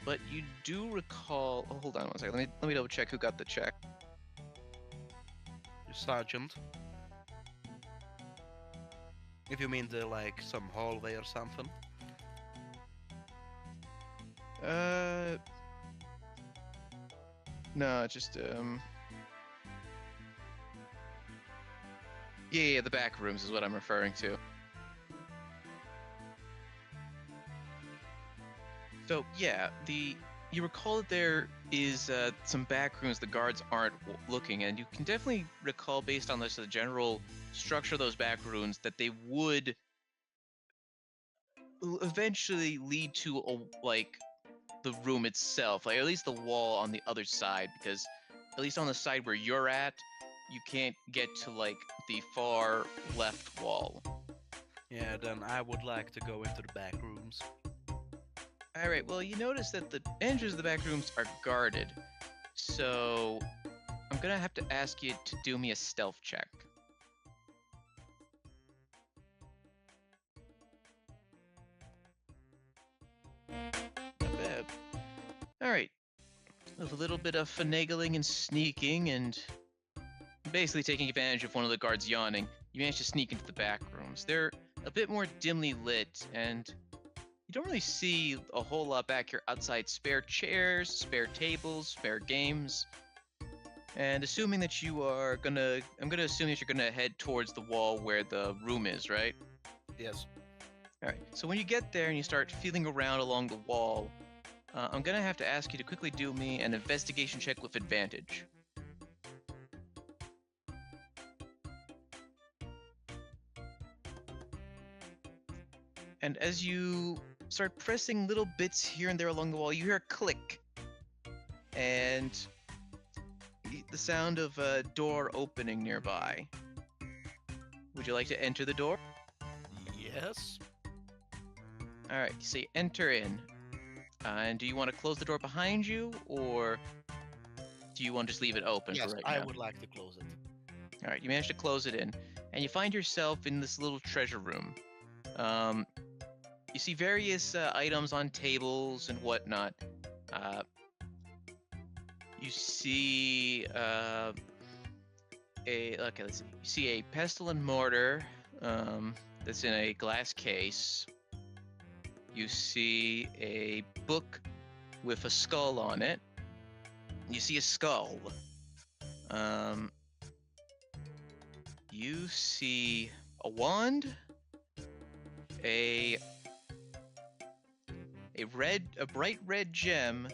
But you do recall. Oh, hold on one second. Let me double check who got the check. Sergeant. If you mean the like some hallway or something. No, just yeah, the back rooms is what I'm referring to. So yeah, you recall that there is some back rooms the guards aren't looking, and you can definitely recall, based on this, the general structure of those back rooms, that they would eventually lead to like the room itself, like at least the wall on the other side, because at least on the side where you're at, you can't get to like the far left wall. Yeah, then I would like to go into the back rooms. All right, well, you notice that the entrances of the back rooms are guarded, so I'm gonna have to ask you to do me a stealth check. Not bad. All right, with a little bit of finagling and sneaking and basically taking advantage of one of the guards yawning, you manage to sneak into the back rooms. They're a bit more dimly lit, and you don't really see a whole lot back here outside spare chairs, spare tables, spare games. And assuming that I'm gonna assume that you're gonna head towards the wall where the room is, right? Yes. All right. So when you get there and you start feeling around along the wall, I'm gonna have to ask you to quickly do me an investigation check with advantage. And as you start pressing little bits here and there along the wall, you hear a click, and the sound of a door opening nearby. Would you like to enter the door? Yes. All right, so you enter in. And do you want to close the door behind you, or do you want to just leave it open Yes, for right I now? would like to close it. All right, you manage to close it in, and you find yourself in this little treasure room. You see various items on tables and whatnot. You see let's see. You see a pestle and mortar that's in a glass case. You see a book with a skull on it. You see a skull. You see a wand, a bright red gem,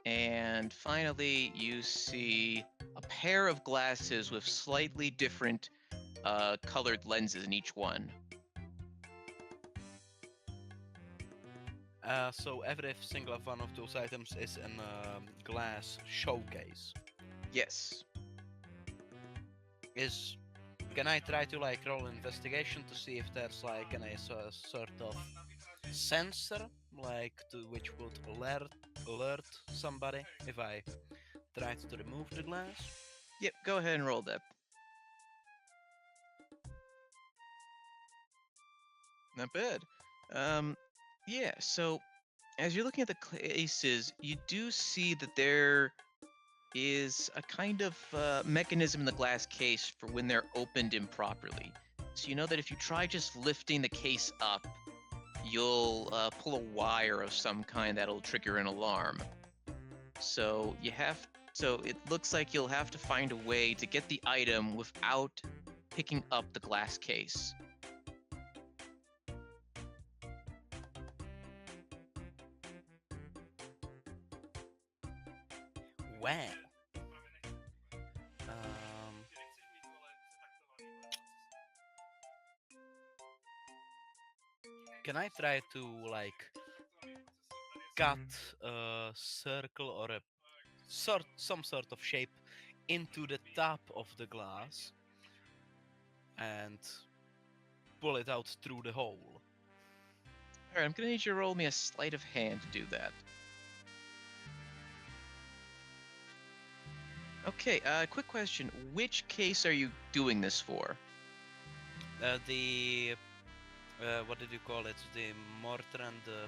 and finally you see a pair of glasses with slightly different colored lenses in each one. So every single one of those items is in a glass showcase. Yes. Can I try to like roll investigation to see if there's like a sort of sensor, like which would alert somebody if I tried to remove the glass? Yep, go ahead and roll that. Not bad. Yeah, so as you're looking at the cases, you do see that there is a kind of mechanism in the glass case for when they're opened improperly. So you know that if you try just lifting the case up, you'll pull a wire of some kind that'll trigger an alarm. So it looks like you'll have to find a way to get the item without picking up the glass case. Well, can I try to like cut a circle or some sort of shape into the top of the glass and pull it out through the hole? All right, I'm gonna need you to roll me a sleight of hand to do that. Okay, quick question. Which case are you doing this for? What did you call it? The mortar and the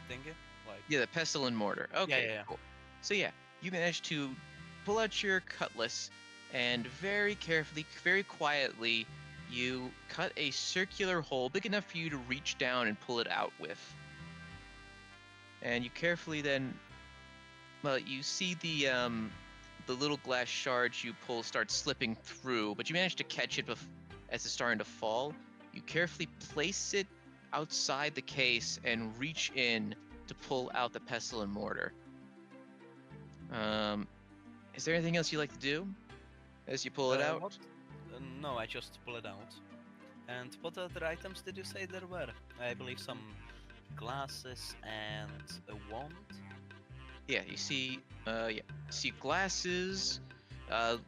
thingy? Like Yeah, the pestle and mortar. Okay, yeah. cool. So yeah, you managed to pull out your cutlass and very carefully, very quietly you cut a circular hole big enough for you to reach down and pull it out with. And you carefully then, well, you see the little glass shards you pull start slipping through, but you manage to catch it as it's starting to fall. You carefully place it outside the case and reach in to pull out the pestle and mortar. Is there anything else you'd like to do as you pull it out? What? No, I just pull it out. And what other items did you say there were? I believe some glasses and a wand. Yeah, you see glasses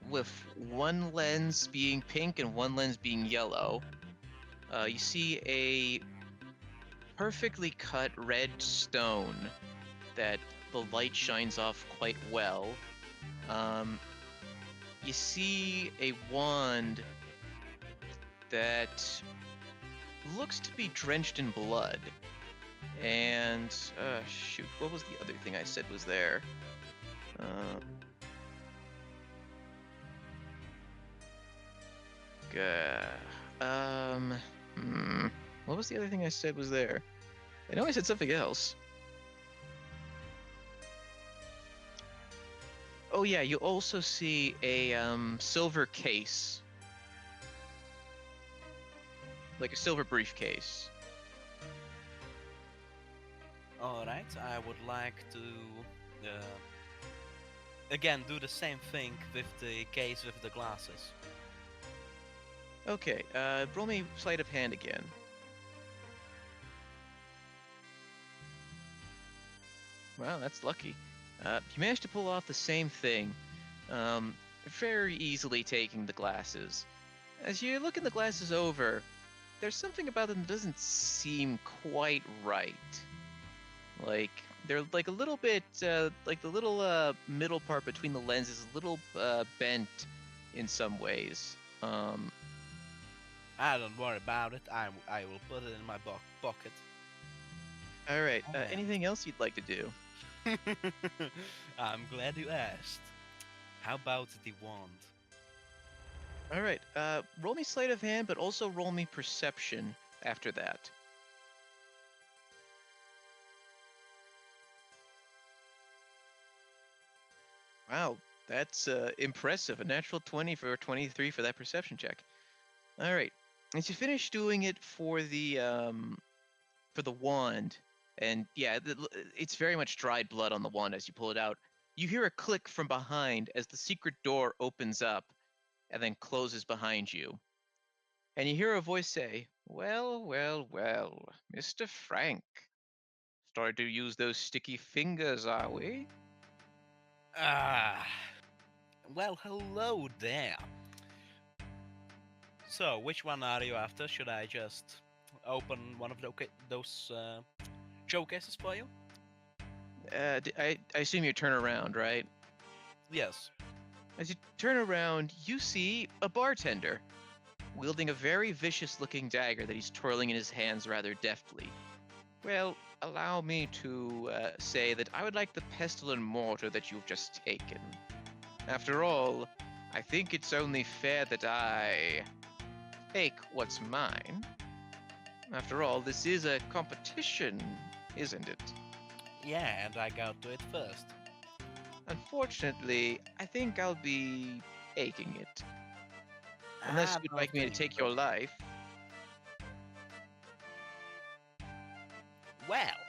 with one lens being pink and one lens being yellow. You see a perfectly cut red stone that the light shines off quite well. You see a wand that looks to be drenched in blood. And, shoot, what was the other thing I said was there? What was the other thing I said was there? I know I said something else. Oh yeah, you also see a silver case. Like a silver briefcase. Alright, I would like to again do the same thing with the case with the glasses. Okay, roll me sleight of hand again. Wow, that's lucky. You managed to pull off the same thing, very easily taking the glasses. As you're looking the glasses over, there's something about them that doesn't seem quite right. Like, they're like a little bit, like the little middle part between the lenses is a little bent in some ways. I don't worry about it. I will put it in my pocket. All right. Okay. Anything else you'd like to do? I'm glad you asked. How about the wand? All right. Roll me sleight of hand, but also roll me perception after that. Wow, that's impressive. A natural 20 for 23 for that perception check. All right. As you finish doing it for the wand, and yeah, it's very much dried blood on the wand as you pull it out. You hear a click from behind as the secret door opens up and then closes behind you. And you hear a voice say, "Well, well, well, Mr. Frank. Started to use those sticky fingers, are we?" Ah, well, hello there. So, which one are you after? Should I just open one of those showcases for you? I assume you turn around, right? Yes. As you turn around, you see a bartender wielding a very vicious-looking dagger that he's twirling in his hands rather deftly. "Well, allow me to say that I would like the pestle and mortar that you've just taken. After all, I think it's only fair that I take what's mine. After all, this is a competition, isn't it? Yeah, and I got to it first. Unfortunately, I think I'll be taking it. Unless I'm you'd not like me to taking take your it. life." Well,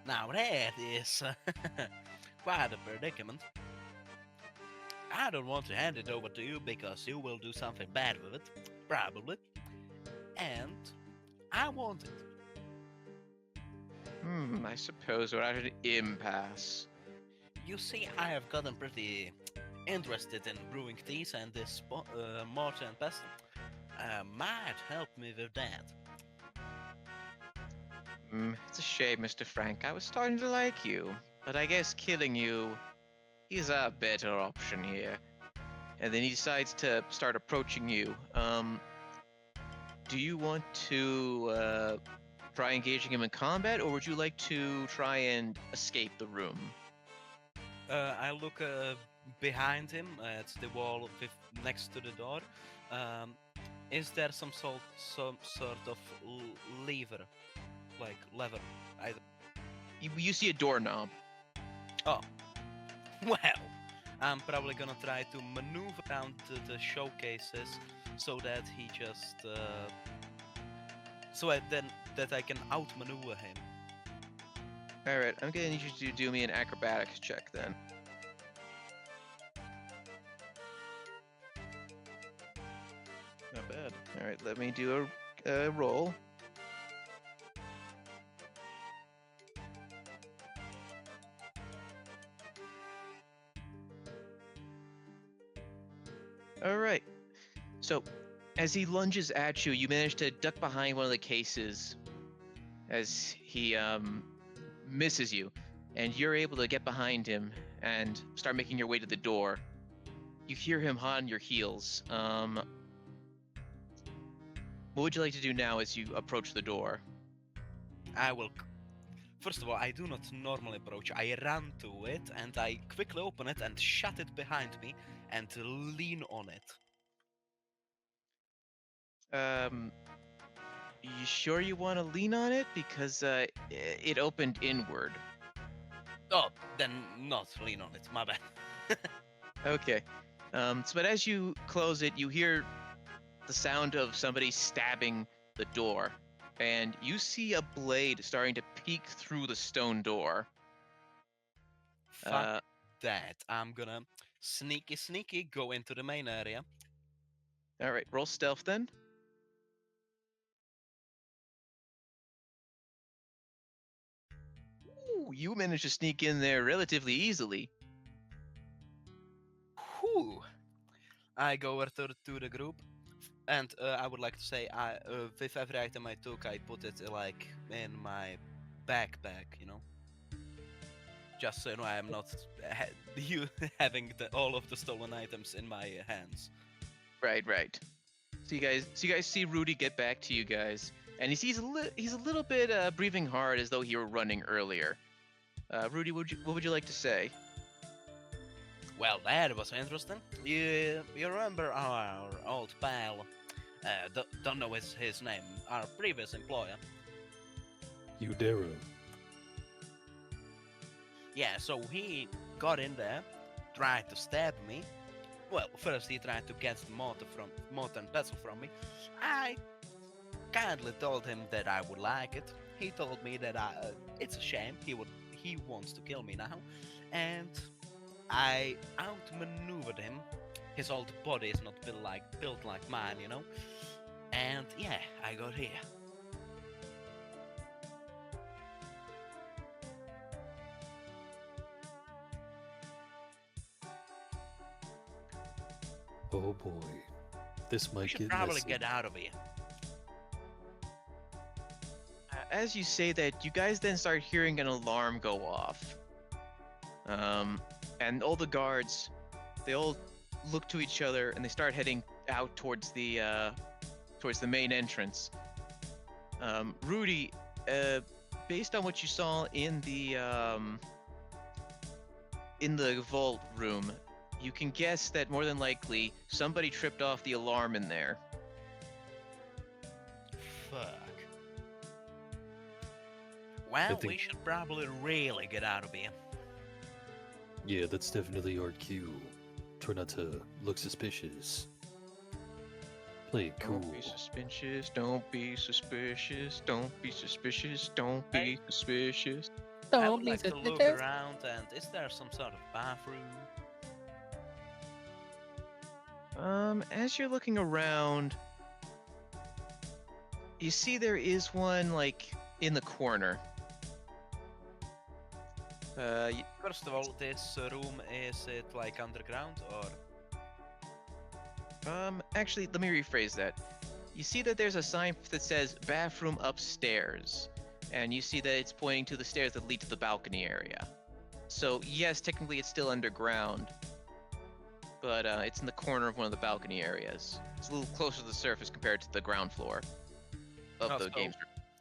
now that is quite a predicament. I don't want to hand it over to you because you will do something bad with it, probably. And I want it. I suppose we're at an impasse. You see, I have gotten pretty interested in brewing teas, and this mortar and pestle might help me with that. It's a shame, Mr. Frank. I was starting to like you, but I guess killing you is a better option here. And then he decides to start approaching you. Do you want to try engaging him in combat, or would you like to try and escape the room? I look behind him at the wall next to the door. Is there some sort of lever, like lever? I You see a doorknob. Oh, well, I'm probably gonna try to maneuver around the showcases so that he just that I can outmaneuver him. All right, I'm gonna need you to do me an acrobatics check then. Not bad. All right, let me do a roll. All right. So, as he lunges at you, you manage to duck behind one of the cases as he misses you, and you're able to get behind him and start making your way to the door. You hear him hot on your heels. What would you like to do now as you approach the door? I will. First of all, I do not normally approach. I run to it and I quickly open it and shut it behind me and lean on it. You sure you want to lean on it? Because it opened inward. Oh, then not lean on it. My bad. Okay. But as you close it, you hear the sound of somebody stabbing the door, and you see a blade starting to peek through the stone door. Fuck that. I'm gonna sneaky go into the main area. All right, roll stealth then. Ooh, you managed to sneak in there relatively easily. Whew. I go over to the group, and I would like to say, with every item I took, I put it like in my backpack, you know, just so you know I am not you having all of the stolen items in my hands. Right. So you guys see Rudy get back to you guys, and he's a little bit breathing hard as though he were running earlier. Rudy, what would you like to say? Well, that was interesting. You remember our old pal? Don't know his name. Our previous employer. Udero. Yeah, so he got in there, tried to stab me. Well, first he tried to get the mortar and pestle from me. I kindly told him that I would like it. He told me that it's a shame. He wants to kill me now, and I outmaneuvered him. His old body is not built like mine, you know. And yeah, I got here. Oh boy. This We might should get probably messy. get out of here. As you say that, you guys then start hearing an alarm go off. And all the guards, they all look to each other and they start heading out towards the main entrance. Rudy, based on what you saw in the vault room, you can guess that more than likely somebody tripped off the alarm in there. Fuck. Well, think- we should probably really get out of here. Yeah, that's definitely our cue. Try not to look suspicious. Play it cool. Don't be suspicious, don't be suspicious, don't be suspicious, don't be Hey. suspicious. I would like to look around, and is there some sort of bathroom? As you're looking around, you see there is one, like, in the corner. First of all, this room, is it like underground or? Actually, let me rephrase that. You see that there's a sign that says bathroom upstairs, and you see that it's pointing to the stairs that lead to the balcony area. So, yes, technically it's still underground, but it's in the corner of one of the balcony areas. It's a little closer to the surface compared to the ground floor of Oh, the so- games.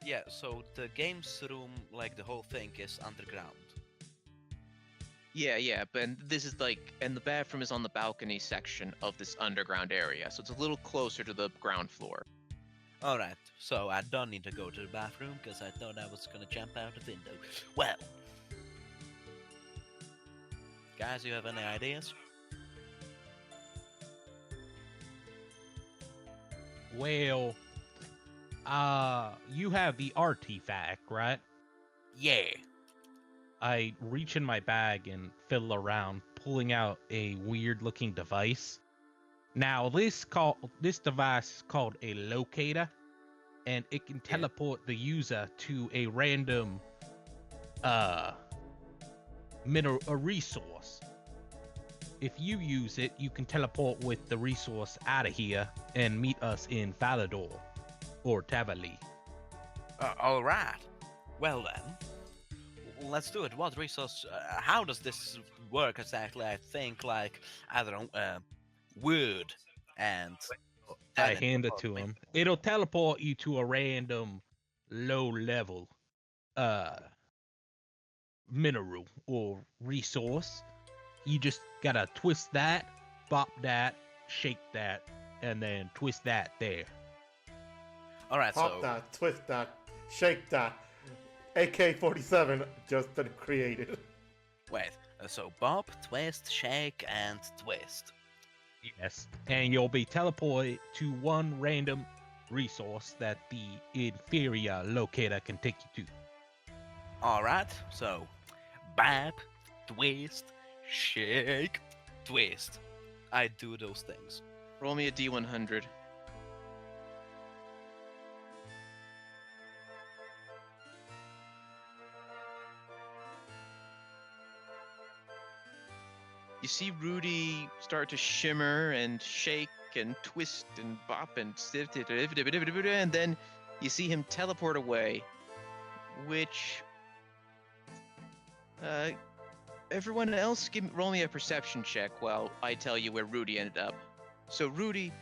Yeah, so the games room, like the whole thing, is underground. Yeah, but this is like, and the bathroom is on the balcony section of this underground area, so it's a little closer to the ground floor. Alright, so I don't need to go to the bathroom because I thought I was gonna jump out the window. Well, guys, you have any ideas? Well, you have the artifact, right? Yeah. I reach in my bag and fiddle around, pulling out a weird-looking device. Now, this device is called a locator, and it can teleport the user to a random a resource. If you use it, you can teleport with the resource out of here and meet us in Falador or Tavali. Alright. Well then, let's do it. What resource? How does this work exactly? I think, like, I don't know, wood and. I hand it to him. It'll teleport you to a random low level mineral or resource. You just gotta twist that, bop that, shake that, and then twist that there. Alright, Pop so. that, twist that, shake that. AK-47 just created. Wait, so bop, twist, shake, and twist. Yes, and you'll be teleported to one random resource that the inferior locator can take you to. Alright, so bop, twist, shake, twist. I do those things. Roll me a D100. You see Rudy start to shimmer and shake and twist and bop and sift it, and then you see him teleport away, which everyone else roll me a perception check while I tell you where Rudy ended up. So Rudy,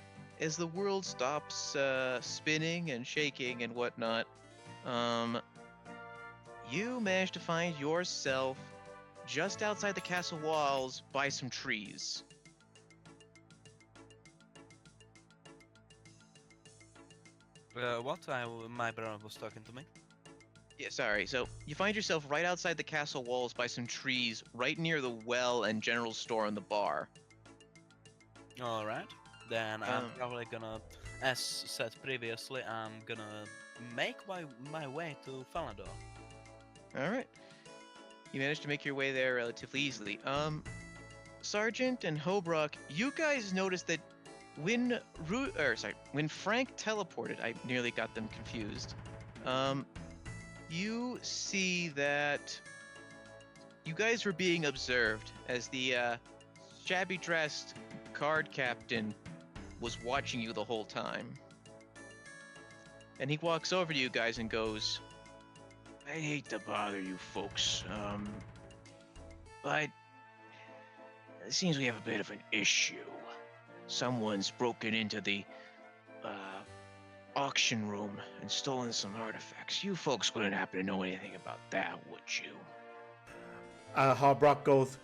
as the world stops spinning and shaking and whatnot, you manage to find yourself just outside the castle walls by some trees. My brother was talking to me. Yeah, sorry. So you find yourself right outside the castle walls by some trees, right near the well and general store and the bar. Alright, then I'm probably gonna, as said previously, I'm gonna make my way to Falador. All right. You managed to make your way there relatively easily. Sergeant and Hobrock, you guys noticed that when Frank teleported, I nearly got them confused. You see that you guys were being observed as the shabby dressed card captain was watching you the whole time. And he walks over to you guys and goes, I hate to bother you folks, but it seems we have a bit of an issue. Someone's broken into the auction room and stolen some artifacts. You folks wouldn't happen to know anything about that, would you? Harbrock goes,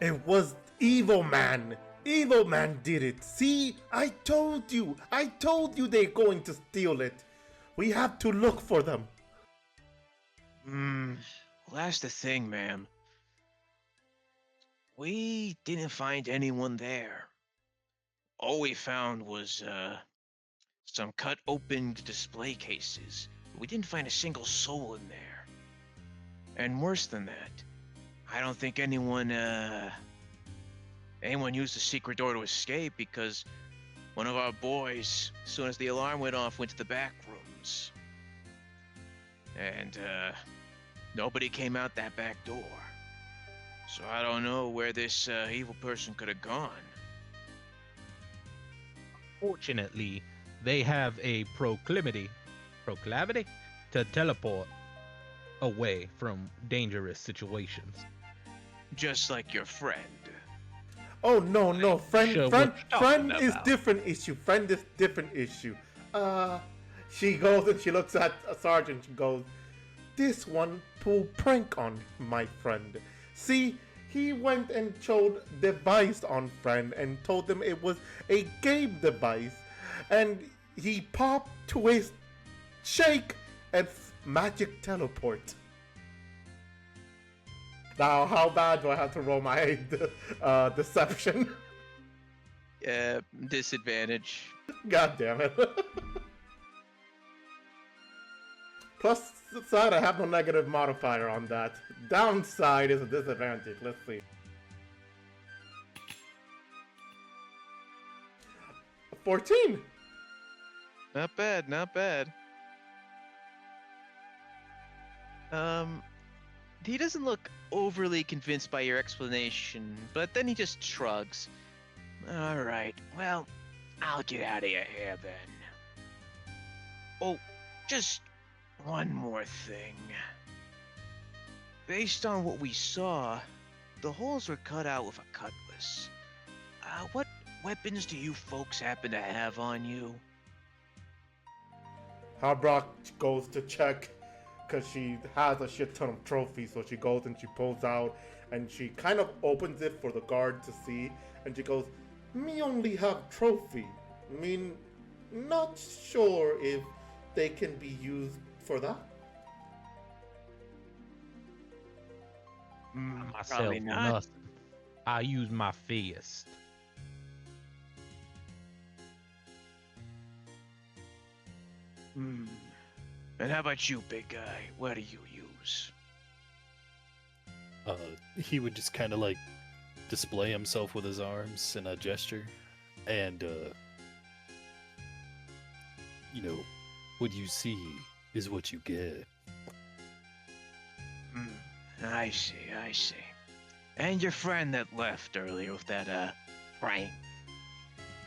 it was Evil Man. Evil Man did it. See, I told you they're going to steal it. We have to look for them. Well, that's the thing, ma'am. We didn't find anyone there. All we found was some cut open display cases. We didn't find a single soul in there. And worse than that, I don't think anyone used the secret door to escape, because one of our boys, as soon as the alarm went off, went to the back rooms. And nobody came out that back door. So I don't know where this evil person could have gone. Fortunately, they have a proclivity to teleport away from dangerous situations. Just like your friend. Oh no, friend Sure, what you friend talking is about? different issue. Friend is different issue. She goes and she looks at a sergeant and goes, this one pulled prank on my friend. See, he went and showed device on friend and told them it was a game device, and he popped, twist, shake, and magic teleport. Now, how bad do I have to roll my deception? Disadvantage. God damn it. Plus side, I have no negative modifier on that. Downside is a disadvantage. Let's see. 14. Not bad, not bad. He doesn't look overly convinced by your explanation, but then he just shrugs. All right, well, I'll get out of your hair then. Oh, just one more thing. Based on what we saw, the holes were cut out with a cutlass. What weapons do you folks happen to have on you? Harbrock goes to check because she has a shit ton of trophies, so she goes and she pulls out and she kind of opens it for the guard to see, and she goes, "Me only have trophy. I mean, not sure if they can be used for that." Myself, Probably not. nothing. I use my fist. And how about you, big guy? What do you use? He would just kind of like display himself with his arms in a gesture, and what you see is what you get. I see, I see. And your friend that left earlier with that, Frank.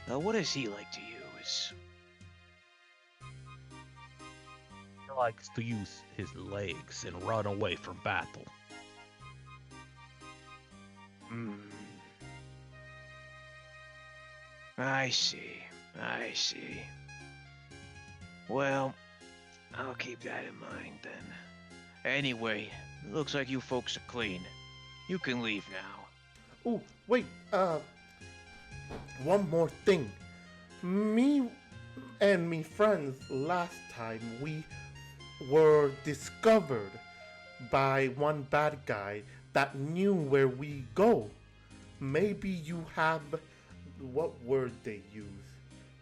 What does he like to use? He likes to use his legs and run away from battle. I see, I see. Well, I'll keep that in mind then. Anyway, looks like you folks are clean. You can leave now. Oh, wait, one more thing. Me and me friends, last time we were discovered by one bad guy that knew where we go. Maybe you have, what word they use?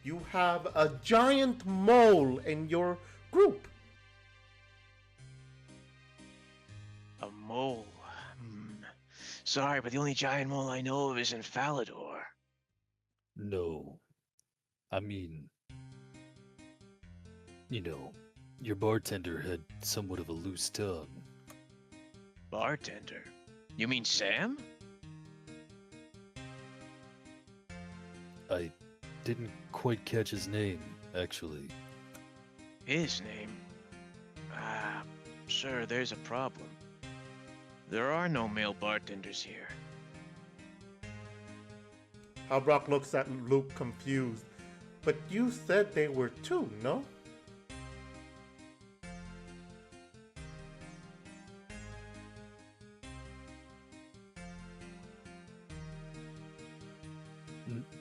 You have a giant mole in your group. A mole. Sorry, but the only giant mole I know of is in Falador. No. I mean, your bartender had somewhat of a loose tongue. Bartender? You mean Sam? I didn't quite catch his name, actually. His name? Sir, there's a problem. There are no male bartenders here. Harbrock looks at Luke confused. But you said they were two, no?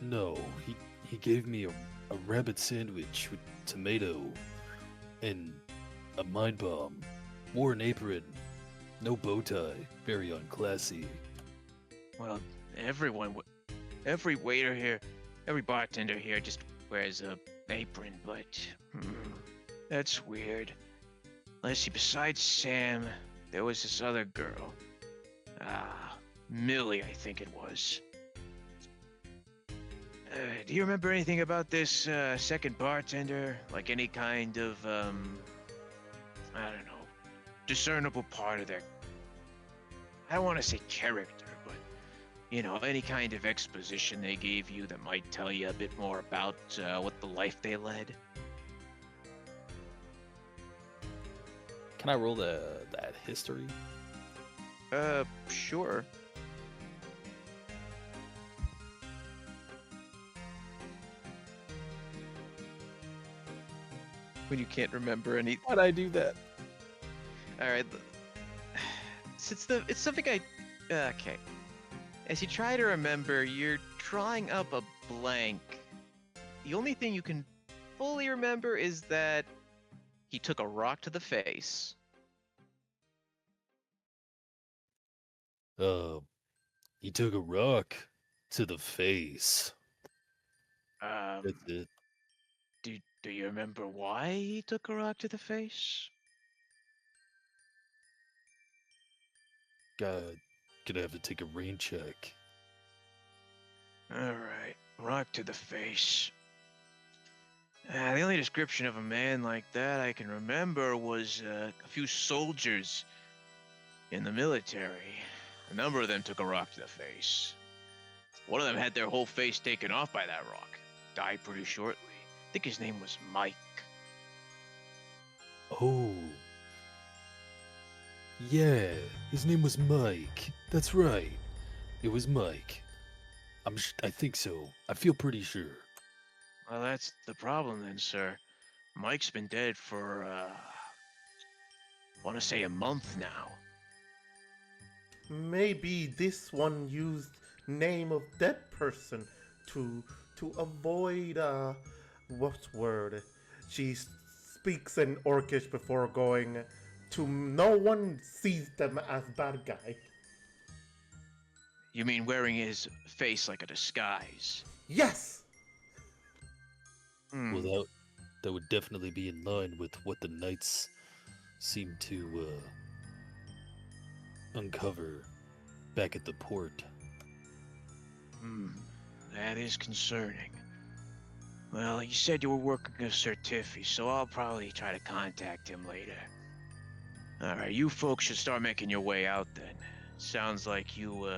No, he gave me a rabbit sandwich with tomato and a mind bomb. Wore an apron, no bow tie, very unclassy. Well, every waiter here, every bartender here just wears a apron, but that's weird. Let's see, besides Sam, there was this other girl. Millie, I think it was. Do you remember anything about this second bartender? Like any kind of, I don't know, discernible part of their, I don't want to say character, but, any kind of exposition they gave you that might tell you a bit more about what the life they led? Can I roll that history? Sure. When you can't remember any. Why'd I do that? All right. It's something I. Okay. As you try to remember, you're drawing up a blank. The only thing you can fully remember is that he took a rock to the face. He took a rock to the face. Um, That's it. do you remember why he took a rock to the face? Gonna have to take a rain check. Alright, rock to the face. The only description of a man like that I can remember was a few soldiers in the military. A number of them took a rock to the face. One of them had their whole face taken off by that rock. Died pretty shortly. I think his name was Mike. Oh. Yeah, his name was Mike. That's right. It was Mike. I think so. I feel pretty sure. Well, that's the problem then, sir. Mike's been dead for, I want to say a month now. Maybe this one used name of dead person to avoid what's word? She speaks in Orcish before going to no one sees them as bad guy. You mean wearing his face like a disguise? Yes. Hmm. Well, that would definitely be in line with what the knights seem to uncover back at the port. That is concerning. Well, you said you were working with Sir Tiffy, so I'll probably try to contact him later. Alright, you folks should start making your way out then. Sounds like you,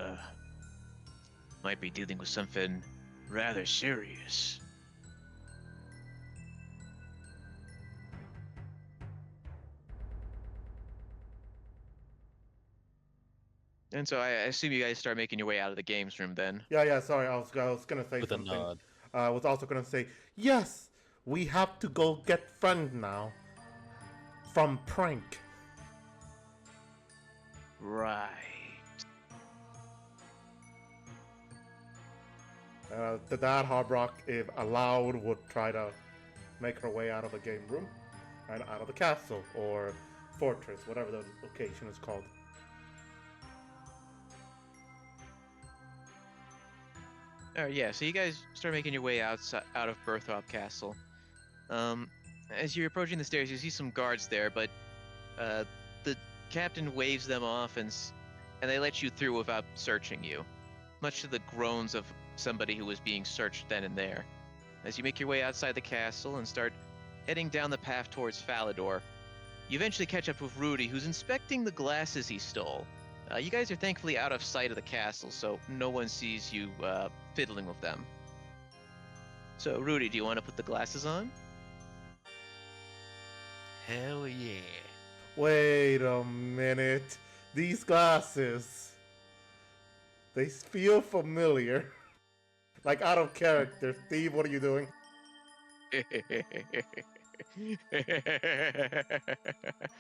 might be dealing with something rather serious. And so I assume you guys start making your way out of the games room then. Yeah. Sorry, I was gonna say With a something. nod. I was also gonna say yes. We have to go get friend now. From Prank. Right. The Dad Harbrock, if allowed, would try to make her way out of the game room and out of the castle or fortress, whatever the location is called. Alright, yeah, so you guys start making your way out of Berthrop Castle. As you're approaching the stairs, you see some guards there, but the captain waves them off and they let you through without searching you, much to the groans of somebody who was being searched then and there. As you make your way outside the castle and start heading down the path towards Falador, you eventually catch up with Rudy, who's inspecting the glasses he stole. You guys are thankfully out of sight of the castle, so no one sees you fiddling with them. So, Rudy, do you want to put the glasses on? Hell yeah. Wait a minute. These glasses. They feel familiar. Like out of character. Steve, what are you doing?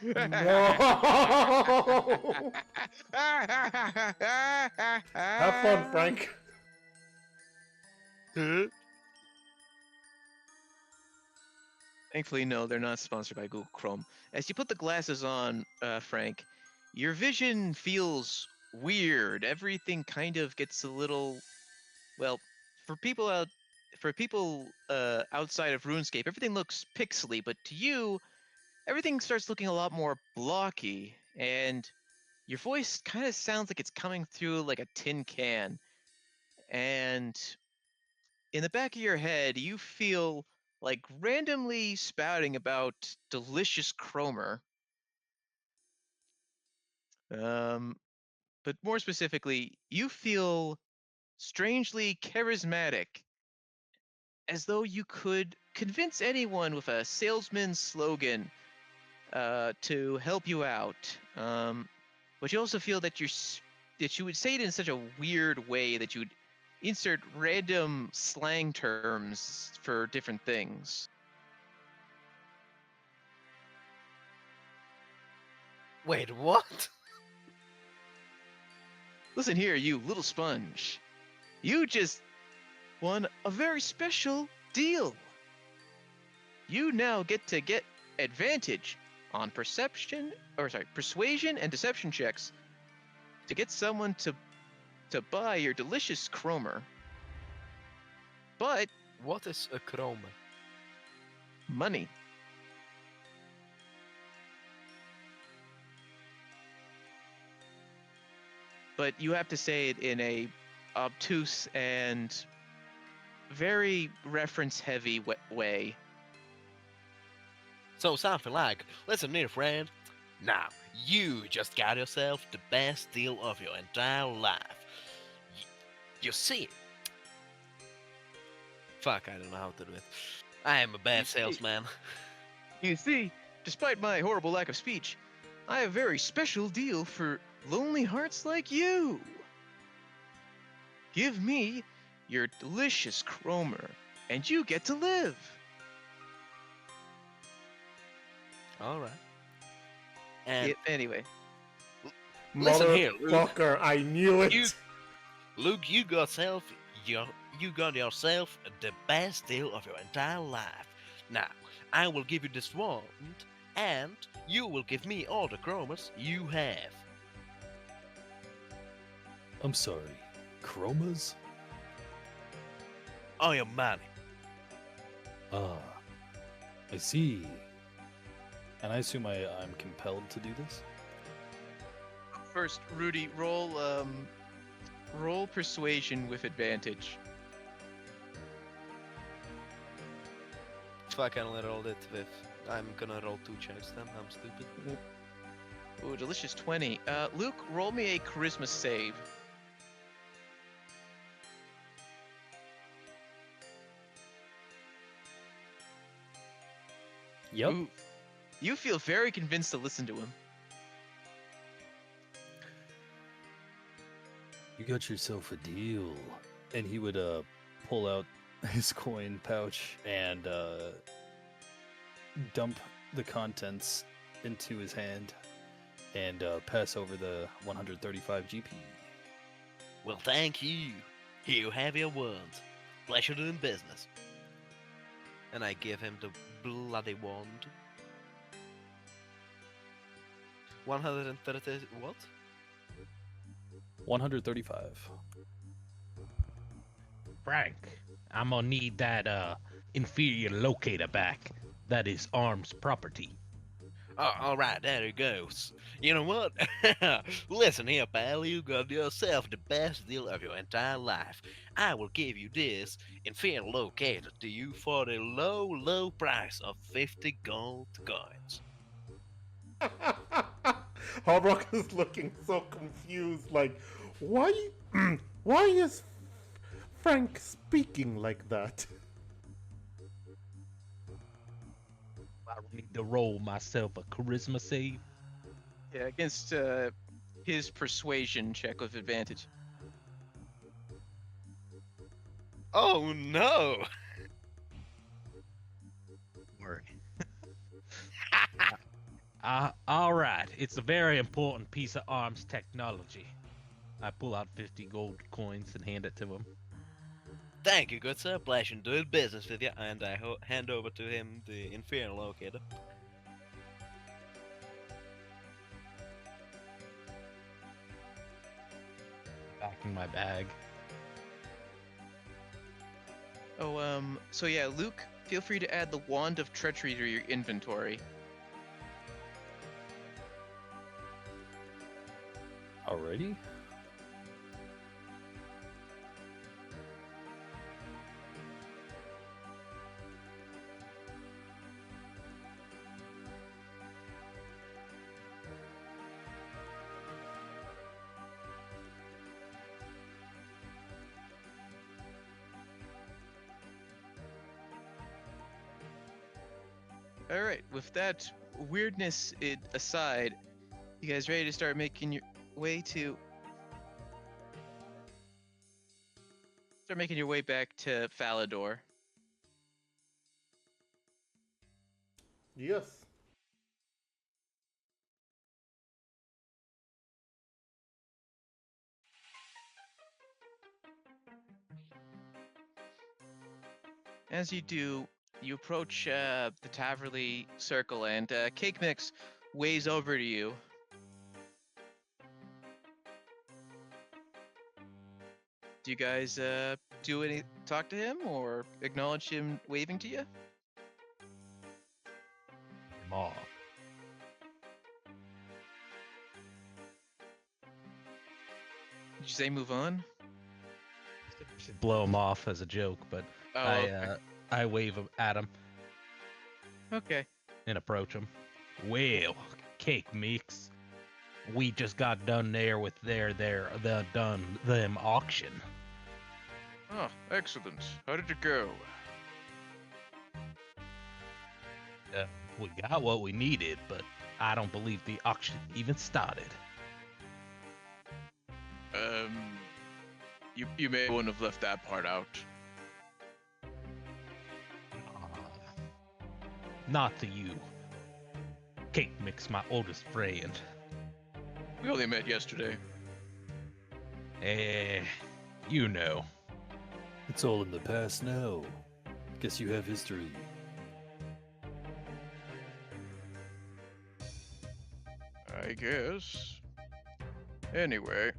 No! Have fun, Frank. Thankfully, no, they're not sponsored by Google Chrome. As you put the glasses on, Frank, your vision feels weird. Everything kind of gets a little, well, for people outside of RuneScape, everything looks pixely, but to you, everything starts looking a lot more blocky, and your voice kind of sounds like it's coming through like a tin can. And in the back of your head, you feel like randomly spouting about delicious Cromer. But more specifically, you feel strangely charismatic, as though you could convince anyone with a salesman's slogan to help you out. But you also feel that you would say it in such a weird way that you would insert random slang terms for different things. Wait, what? Listen here, you little sponge. You just won a very special deal. You now get advantage on persuasion and deception checks to get someone to buy your delicious Cromer. But What is a chroma? money. But you have to say it in a obtuse and very reference-heavy way. So something like, listen here, friend. Now, you just got yourself the best deal of your entire life. You see? Fuck, I don't know how to do it. I am a bad You see. salesman. You see, despite my horrible lack of speech, I have a very special deal for lonely hearts like you. Give me your delicious Cromer, and you get to live. Alright. And Anyway, listen here, Luke. Motherfucker, I knew it. Luke, you got yourself the best deal of your entire life. Now, I will give you this wand, and you will give me all the chromas you have. I'm sorry. Chromas? All your money. Ah. I see. And I assume I'm compelled to do this? first, Rudy, roll persuasion with advantage. Fuck, I only rolled it with. I'm gonna roll 2 checks then. I'm stupid. Ooh, delicious 20. Luke, roll me a charisma save. Yep. Ooh, you feel very convinced to listen to him. You got yourself a deal. And he would pull out his coin pouch and dump the contents into his hand and pass over the 135 GP. Well, thank you. Here you have your wand. Pleasure doing business. And I give him the bloody wand. 130. What? 135. Frank, I'm gonna need that inferior locator back. That is Arm's property. Oh, alright, there it goes. You know what? Listen here, pal, you got yourself the best deal of your entire life. I will give you this inferior locator to you for the low, low price of 50 gold coins. Harbrock is looking so confused, like, why, why is Frank speaking like that? I need to roll myself a charisma save. Yeah, against his persuasion check with advantage. Oh no! Worry. All right. It's a very important piece of Arm's technology. I pull out 50 gold coins and hand it to him. Thank you, good sir. Pleasure doing business with you, and I hand over to him the inferior locator. Back in my bag. Oh, so yeah, Luke, feel free to add the Wand of Treachery to your inventory. Already? Alright, with that weirdness aside, you guys ready to start making your way back to Falador? Yes. as you do, you approach the Taverley circle, and Cake Mix waves over to you. Do you guys talk to him or acknowledge him waving to you? Him off. Did you say move on? Should blow him off as a joke, but Oh, okay. I wave at him Okay. and approach him. Well, Cake Mix, we just got done there with them auction. Oh, excellent. How did it go? We got what we needed, but I don't believe the auction even started. You may want to have left that part out. Not to you. Cake Mix, my oldest friend. We only met yesterday. You know. It's all in the past now. Guess you have history. I guess. Anyway.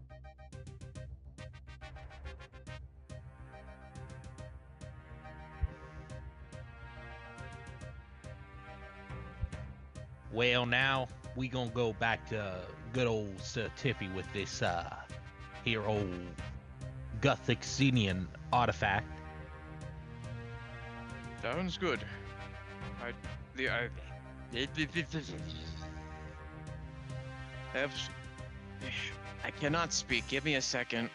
Well, now we gonna go back to good old Sir Tiffy with this here old Gothic artifact. Sounds good. I cannot speak. Give me a second.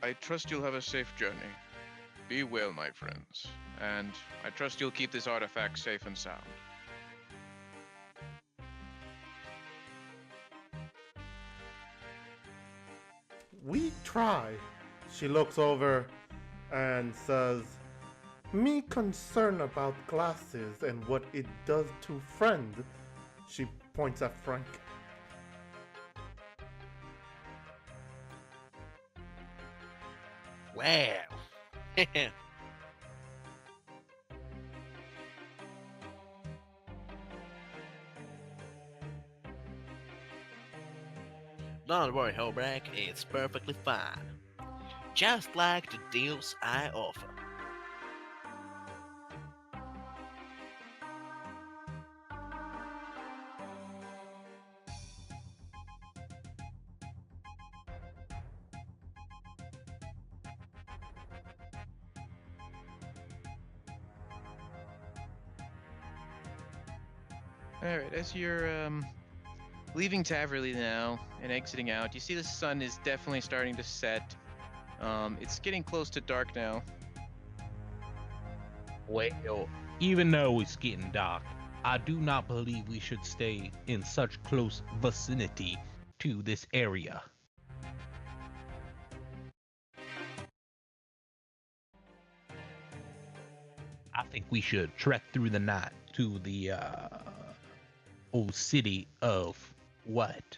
I trust you'll have a safe journey. Be well, my friends. And I trust you'll keep this artifact safe and sound. We try. She looks over and says, me concern about glasses and what it does to friend. She points at Frank. Wow. Don't worry, Homebrew, it's perfectly fine. Just like the deals I offer. Alright, as you're leaving Taverley now and exiting out, you see the sun is definitely starting to set. It's getting close to dark now. Well, even though it's getting dark, I do not believe we should stay in such close vicinity to this area. I think we should trek through the night to the old city of what?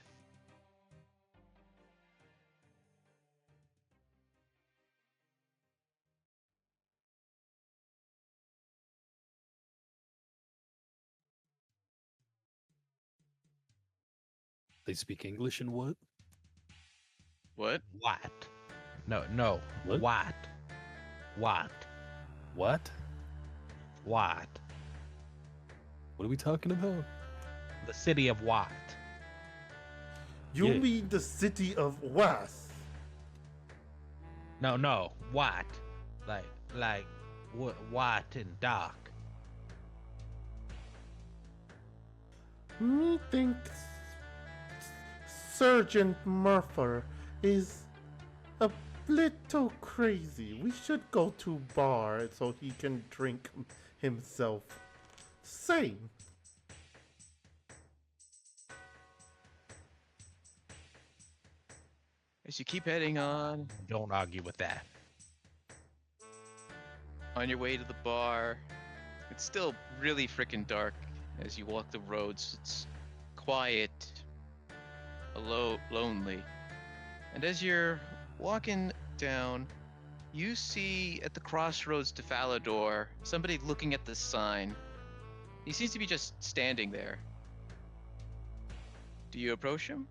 They speak English and what? What? What? No. What? What? What? What? What? What are we talking about? The city of what? You Yeah. mean the city of West? No. What? Like what and dark? Methinks Sergeant Murphy is a little crazy. We should go to bar so he can drink himself sane. As you keep heading on Don't argue with that. your way to the bar, it's still really freaking dark as you walk the roads. It's quiet, lonely. And as you're walking down, you see at the crossroads to Falador somebody looking at the sign. He seems to be just standing there. Do you approach him?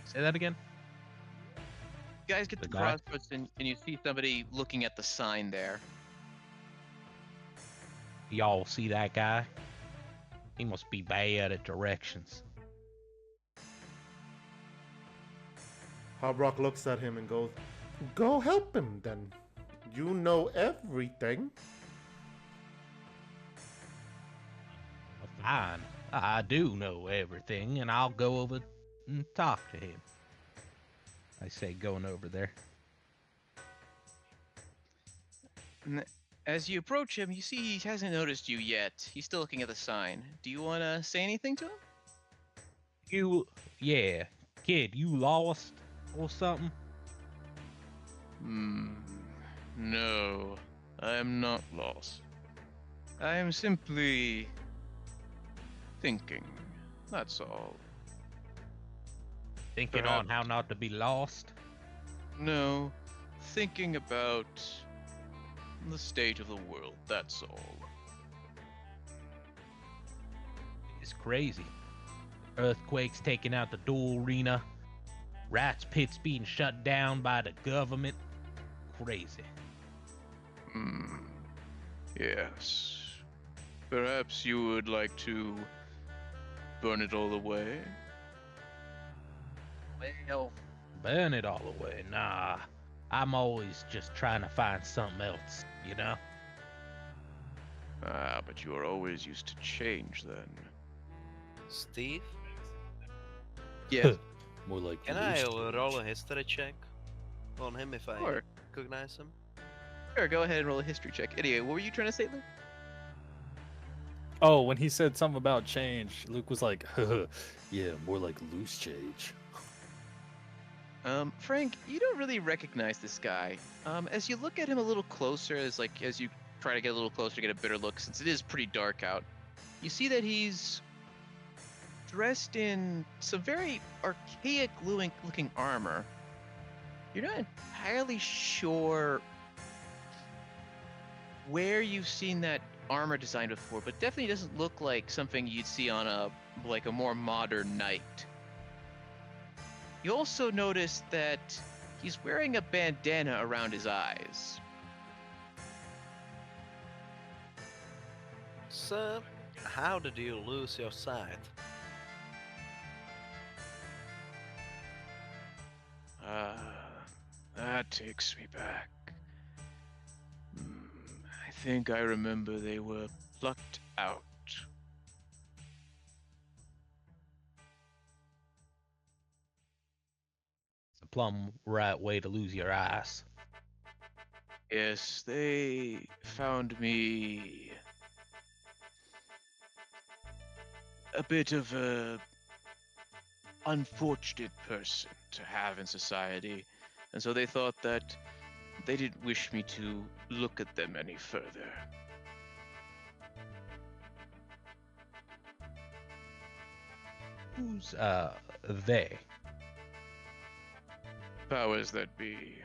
Say that again. You guys get The to the guy? crossroads and you see somebody looking at the sign there. Y'all see that guy? He must be bad at directions. Harbrock looks at him and goes, "Go help him then. You know everything." Fine. I do know everything, and I'll go over and talk to him. I say, going over there. And as you approach him, you see he hasn't noticed you yet. He's still looking at the sign. Do you want to say anything to him? Yeah, kid, you lost or something? No, I am not lost. I am simply thinking. That's all. Thinking Perhaps. on how not to be lost? No, thinking about the state of the world. That's all. It's crazy. Earthquakes taking out the duel arena. Rats pits being shut down by the government. Crazy. Yes. Perhaps you would like to burn it all away? Well, burn it all away. Nah. I'm always just trying to find something else, you know? Ah, but you are always used to change then. Steve, Yes. More like can I loose roll a change. history check on him if I Sure. recognize him? Sure, go ahead and roll a history check. Anyway, what were you trying to say, Luke? Oh, when he said something about change, Luke was like, yeah, more like loose change. Frank, you don't really recognize this guy. As you look at him a little closer, as you try to get a little closer to get a better look, since it is pretty dark out, you see that he's dressed in some very archaic looking armor. You're not entirely sure where you've seen that armor design before, but definitely doesn't look like something you'd see on a more modern knight. You also notice that he's wearing a bandana around his eyes. Sir, how did you lose your sight? That takes me back. I think I remember they were plucked out. It's the plumb right way to lose your eyes. Yes, they found me a bit of a unfortunate person to have in society, and so they thought that they didn't wish me to look at them any further. Who's, they? Powers that be.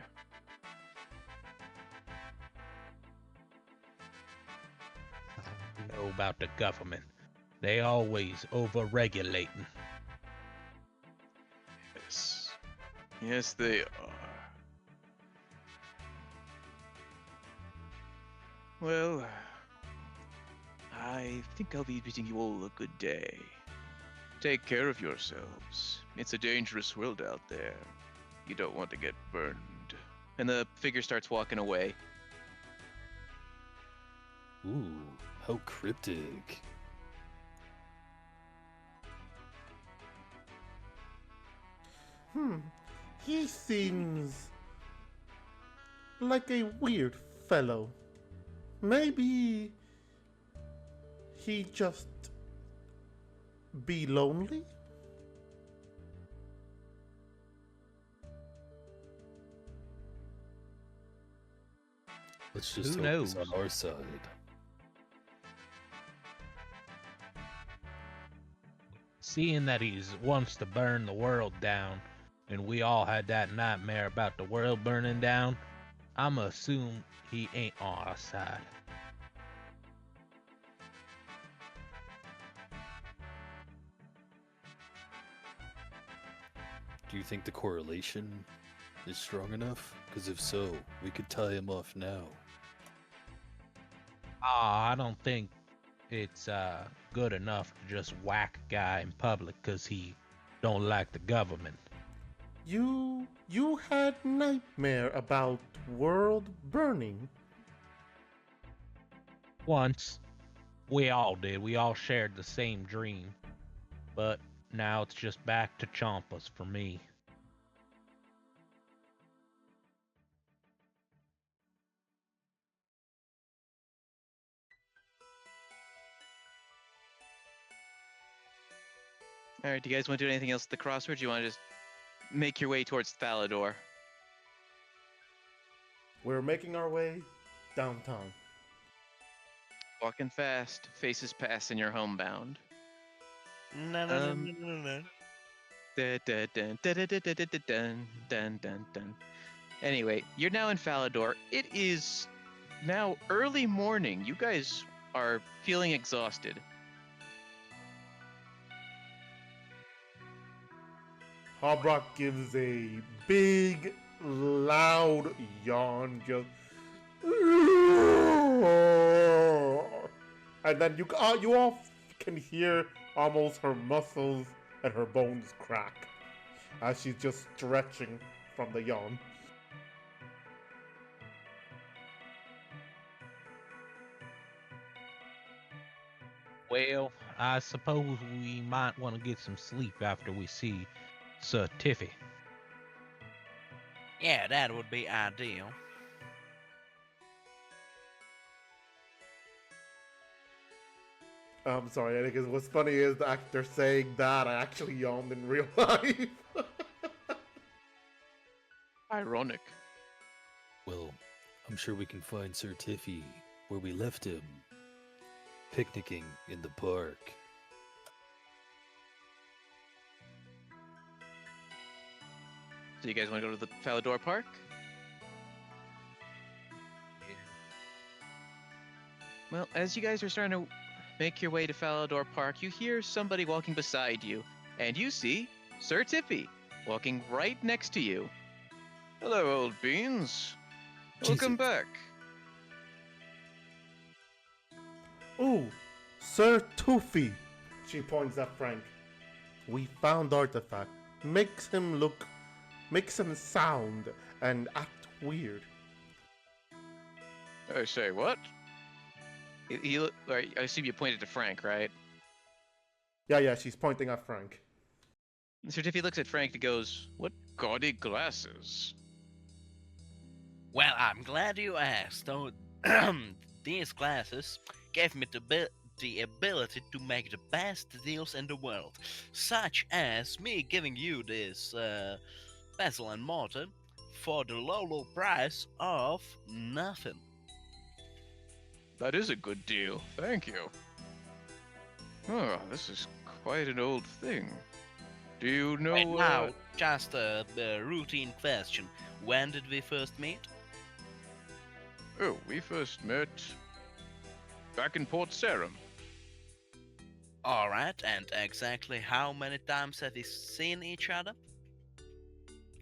Know about the government. They always over-regulating. Yes. Yes, they are. Well, I think I'll be bidding you all a good day. Take care of yourselves. It's a dangerous world out there. You don't want to get burned. And the figure starts walking away. Ooh, how cryptic. He seems like a weird fellow. Maybe he just be lonely? Let's just Who hope he's knows? on our side. seeing that he wants to burn the world down, and we all had that nightmare about the world burning down, I'ma assume he ain't on our side. Do you think the correlation is strong enough? Because if so, we could tie him off now. I don't think it's good enough to just whack a guy in public because he don't like the government. You had nightmare about world burning. Once, we all did. We all shared the same dream. But now it's just back to Chompas for me. All right, do you guys want to do anything else at the crossroads? You want to just make your way towards Thalador? We're making our way downtown. Walking fast, faces pass, and you're homebound. No, no, no, no, no, no. Dun, dun, dun, dun, dun, dun, dun, dun, dun, dun, dun. Anyway, you're now in Falador. It is now early morning. You guys are feeling exhausted. Hobrock gives a big, loud yawn, just. And then you all can hear almost her muscles and her bones crack as she's just stretching from the yawn. Well, I suppose we might want to get some sleep after we see Sir Tiffy. Yeah, that would be ideal. I'm sorry, because what's funny is the actor saying that I actually yawned in real life. Ironic. Well, I'm sure we can find Sir Tiffy where we left him. Picnicking in the park. So you guys want to go to the Falador Park? Well, as you guys are starting to make your way to Falador Park, you hear somebody walking beside you, and you see Sir Tiffy walking right next to you. Hello, old beans. Welcome back. Ooh, Sir Toofy, she points at Frank. We found Artefact. Makes him sound and act weird. I say, what? I assume you pointed to Frank, right? Yeah, she's pointing at Frank. Sir Tiffy looks at Frank and goes, what gaudy glasses? Well, I'm glad you asked. Oh, these glasses gave me the ability to make the best deals in the world, such as me giving you this pestle and mortar for the low price of nothing. That is a good deal, thank you. Oh, this is quite an old thing. Do you know... Right now, just a routine question. When did we first meet? Oh, we first met back in Port Sarum. Alright, and exactly how many times have we seen each other?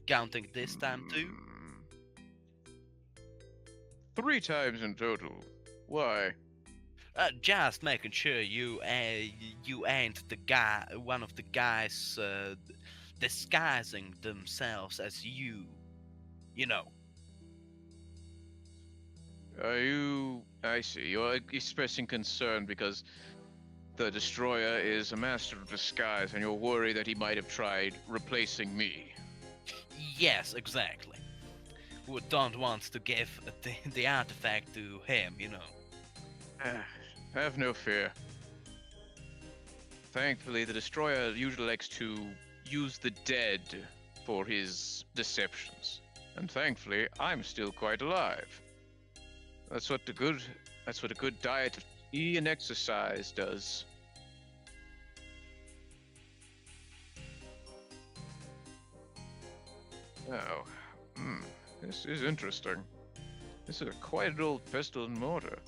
Counting this time too? 3 times in total. Why? Just making sure you ain't the guy, one of the guys disguising themselves as you. You know. I see. You're expressing concern because the Destroyer is a master of disguise and you're worried that he might have tried replacing me. Yes, exactly. We don't want to give the artifact to him, you know. Have no fear. Thankfully, the Destroyer usually likes to use the dead for his deceptions. And thankfully, I'm still quite alive. That's what a good diet of tea and exercise does. Oh, this is interesting. This is quite an old pestle and mortar.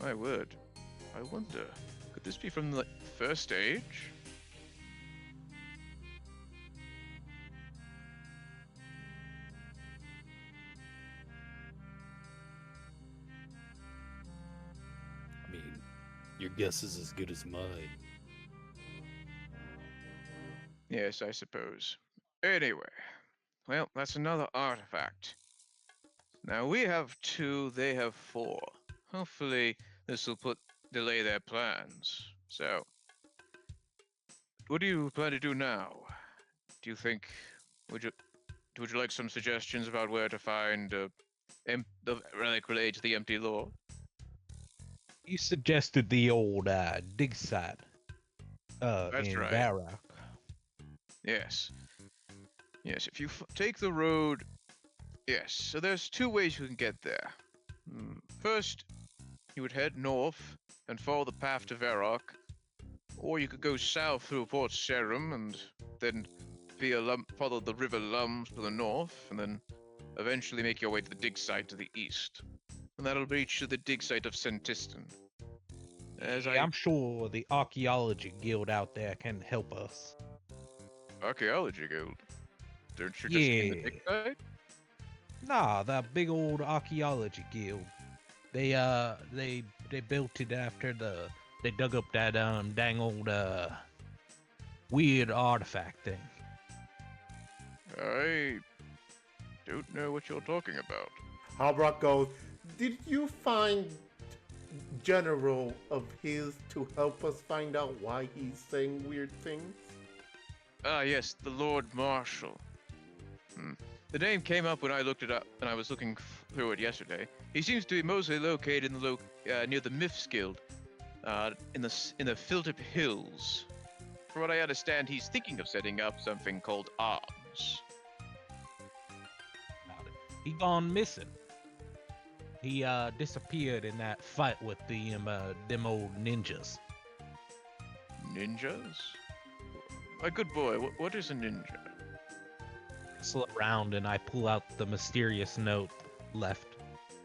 My word. I wonder, could this be from the first age? I mean, your guess is as good as mine. Yes, I suppose. Anyway, well, that's another artifact. Now we have 2, they have 4. Hopefully, this will delay their plans. So, what do you plan to do now? Do you think would you like some suggestions about where to find the relic related to the empty lore? You suggested the old dig site That's in right. Varrock. Yes. Yes, if you take the road. Yes, so there's 2 ways you can get there. First, you would head north and follow the path to Varrock, or you could go south through Port Serum and then follow the River Lum to the north, and then eventually make your way to the dig site to the east. And that'll reach you the dig site of Sentiston. I'm sure the archaeology guild out there can help us. Archaeology guild? Don't you just mean the dig site? Nah, that big old archaeology guild. They built it after they dug up that dang old weird artifact thing. I don't know what you're talking about. Harbrock goes, did you find general of his to help us find out why he's saying weird things? Ah, yes, the Lord Marshal. The name came up when I looked it up, and I was looking through it yesterday. He seems to be mostly located in the near the Myths Guild, in the Philtip Hills. From what I understand, he's thinking of setting up something called Arms. He gone missing. He disappeared in that fight with them old ninjas. Ninjas? My good boy, what is a ninja? Slow around and I pull out the mysterious note left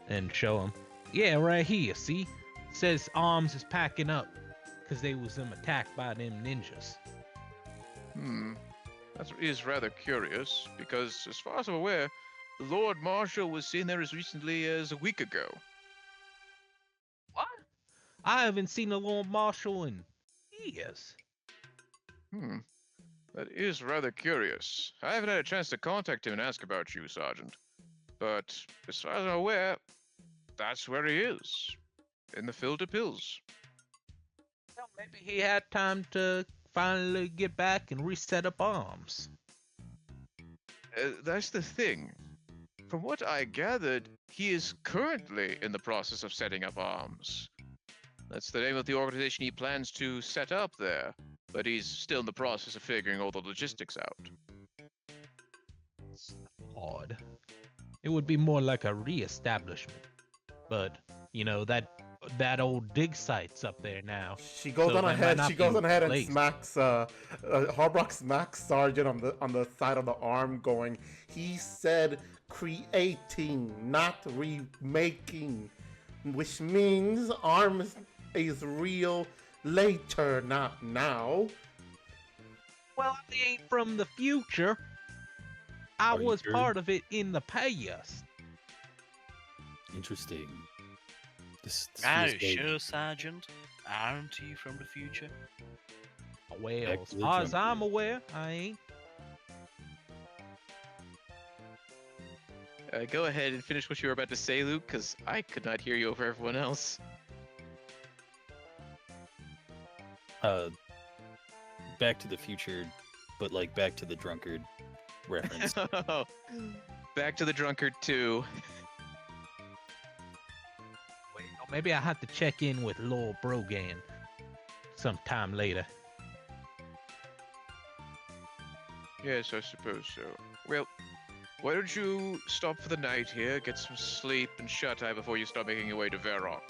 and show him. Yeah, right here, see? Says Arms is packing up because they was attacked by them ninjas. That is rather curious, because as far as I'm aware, the Lord Marshal was seen there as recently as a week ago. What? I haven't seen the Lord Marshal in years. That is rather curious. I haven't had a chance to contact him and ask about you, Sergeant. But as far as I'm aware, that's where he is. In the Philtip Hills. Well, maybe he had time to finally get back and reset up Arms. That's the thing. From what I gathered, he is currently in the process of setting up Arms. That's the name of the organization he plans to set up there, but he's still in the process of figuring all the logistics out. It's odd. It would be more like a re-establishment. But, you know, that old dig site's up there now. She goes So on that ahead. might She not goes be on ahead and placed. smacks Harbrock smacks Sergeant on the side of the arm, going, he said creating, not remaking, which means Arms is real later, not now. Well, I ain't from the future. I Are you was sure? part of it in the past. Interesting. This Are feels you very- sure, Sergeant? Aren't you from the future? Well, Back as to the far as drum I'm aware, I ain't. Go ahead and finish what you were about to say, Luke, because I could not hear you over everyone else. Back to the Future, but like Back to the Drunkard reference. Back to the Drunkard 2. Well, maybe I have to check in with Lord Brogan sometime later. Yes, I suppose so. Well, why don't you stop for the night here, get some sleep and shut-eye before you start making your way to Varrock.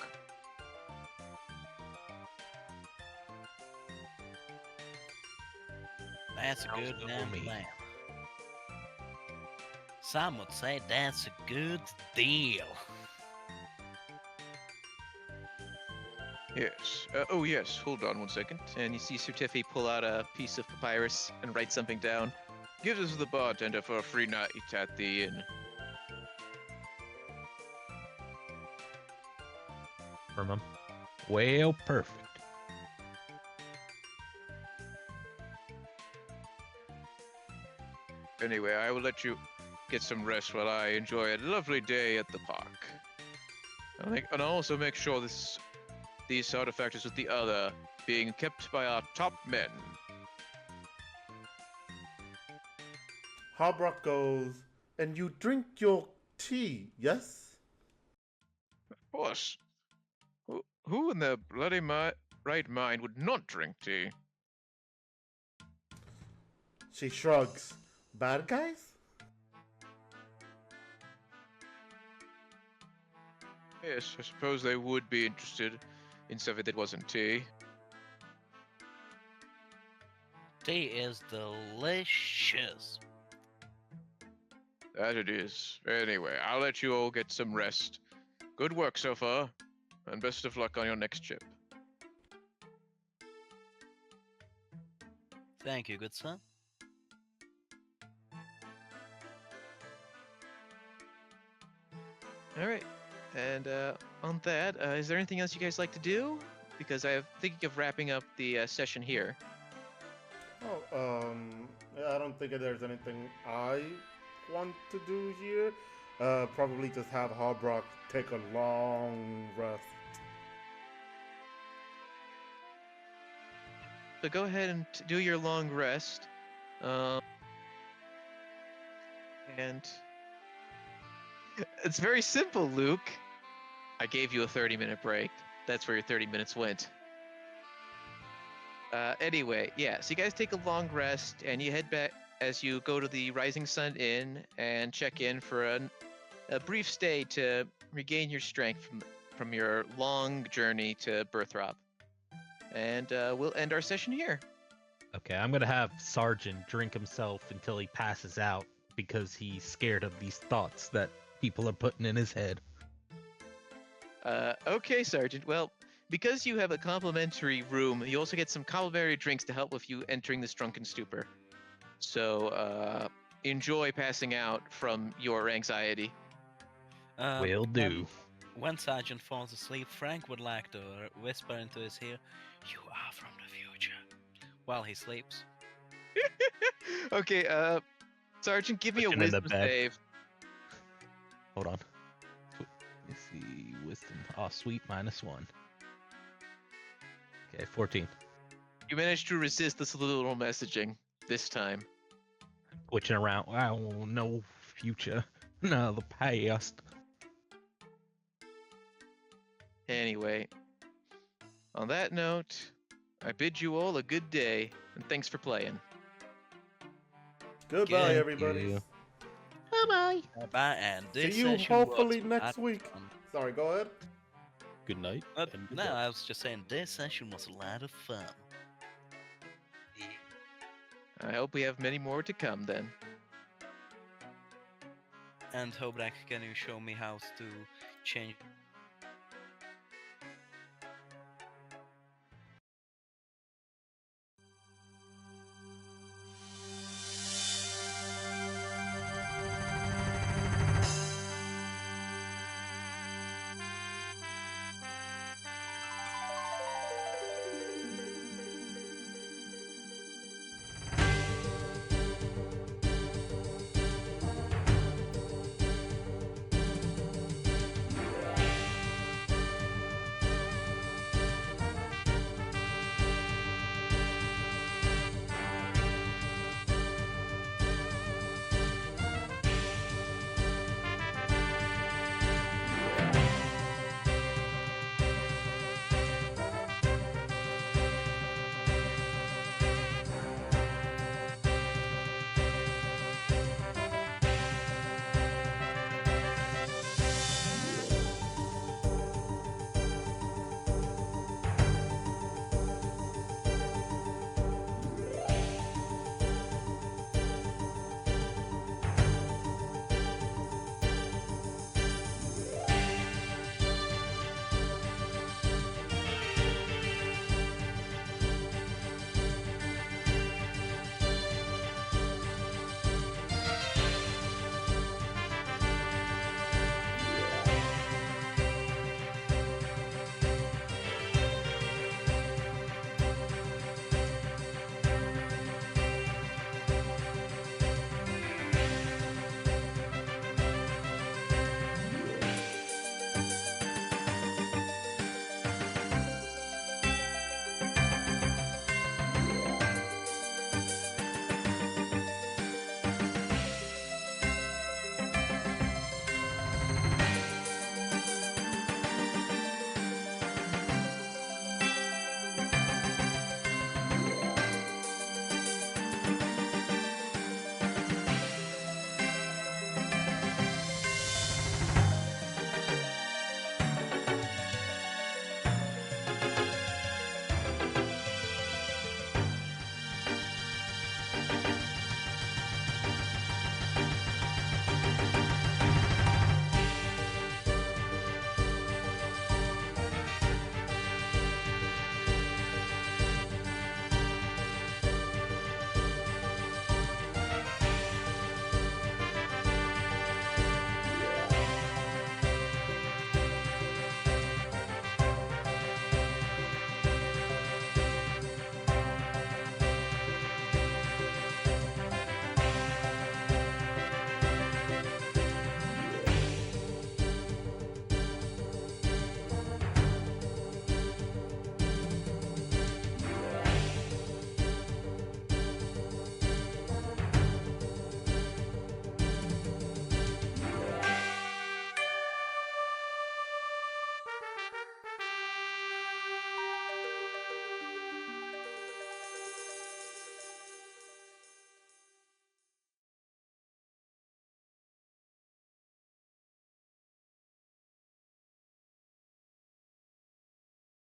That's a Sounds good good damn to me. plan. Some would say that's a good deal. Yes. Oh, yes. Hold on one second. And you see Certifi pull out a piece of papyrus and write something down. Give this to the bartender for a free night at the inn. From him. Well, perfect. Anyway, I will let you get some rest while I enjoy a lovely day at the park. And I'll also make sure these artifacts with the other being kept by our top men. Harbrock goes, and you drink your tea, yes? Of course. Who in their bloody right mind would not drink tea? She shrugs. Bad guys? Yes, I suppose they would be interested in something that wasn't tea. Tea is delicious. That it is. Anyway, I'll let you all get some rest. Good work so far, and best of luck on your next trip. Thank you, good sir. All right, and on that, is there anything else you guys like to do? Because I'm thinking of wrapping up the session here. Oh, I don't think there's anything I want to do here. Probably just have Harbrock take a long rest. So go ahead and do your long rest. And it's very simple, Luke. I gave you a 30-minute break. That's where your 30 minutes went. Anyway, yeah, so you guys take a long rest, and you head back as you go to the Rising Sun Inn and check in for a brief stay to regain your strength from your long journey to Birthrop. And we'll end our session here. Okay, I'm gonna have Sergeant drink himself until he passes out because he's scared of these thoughts that people are putting in his head. Okay, Sergeant. Well, because you have a complimentary room, you also get some complimentary drinks to help with you entering this drunken stupor. So, enjoy passing out from your anxiety. Will do. When Sergeant falls asleep, Frank would like to whisper into his ear, "You are from the future," while he sleeps. Okay, Sergeant, give me a Pushing in the wisdom bed. save. Hold on. Let me see. Wisdom. Oh, sweet, -1. Okay, 14. You managed to resist this little messaging this time. Switching around. Wow, no future. No, the past. Anyway, on that note, I bid you all a good day, and thanks for playing. Goodbye, Thank everybody. you. Bye, and this See you session hopefully was next a- week. Sorry, go ahead. Good night. and good no, luck. I was just saying this session was a lot of fun. I hope we have many more to come then. And Hobrak, can you show me how to change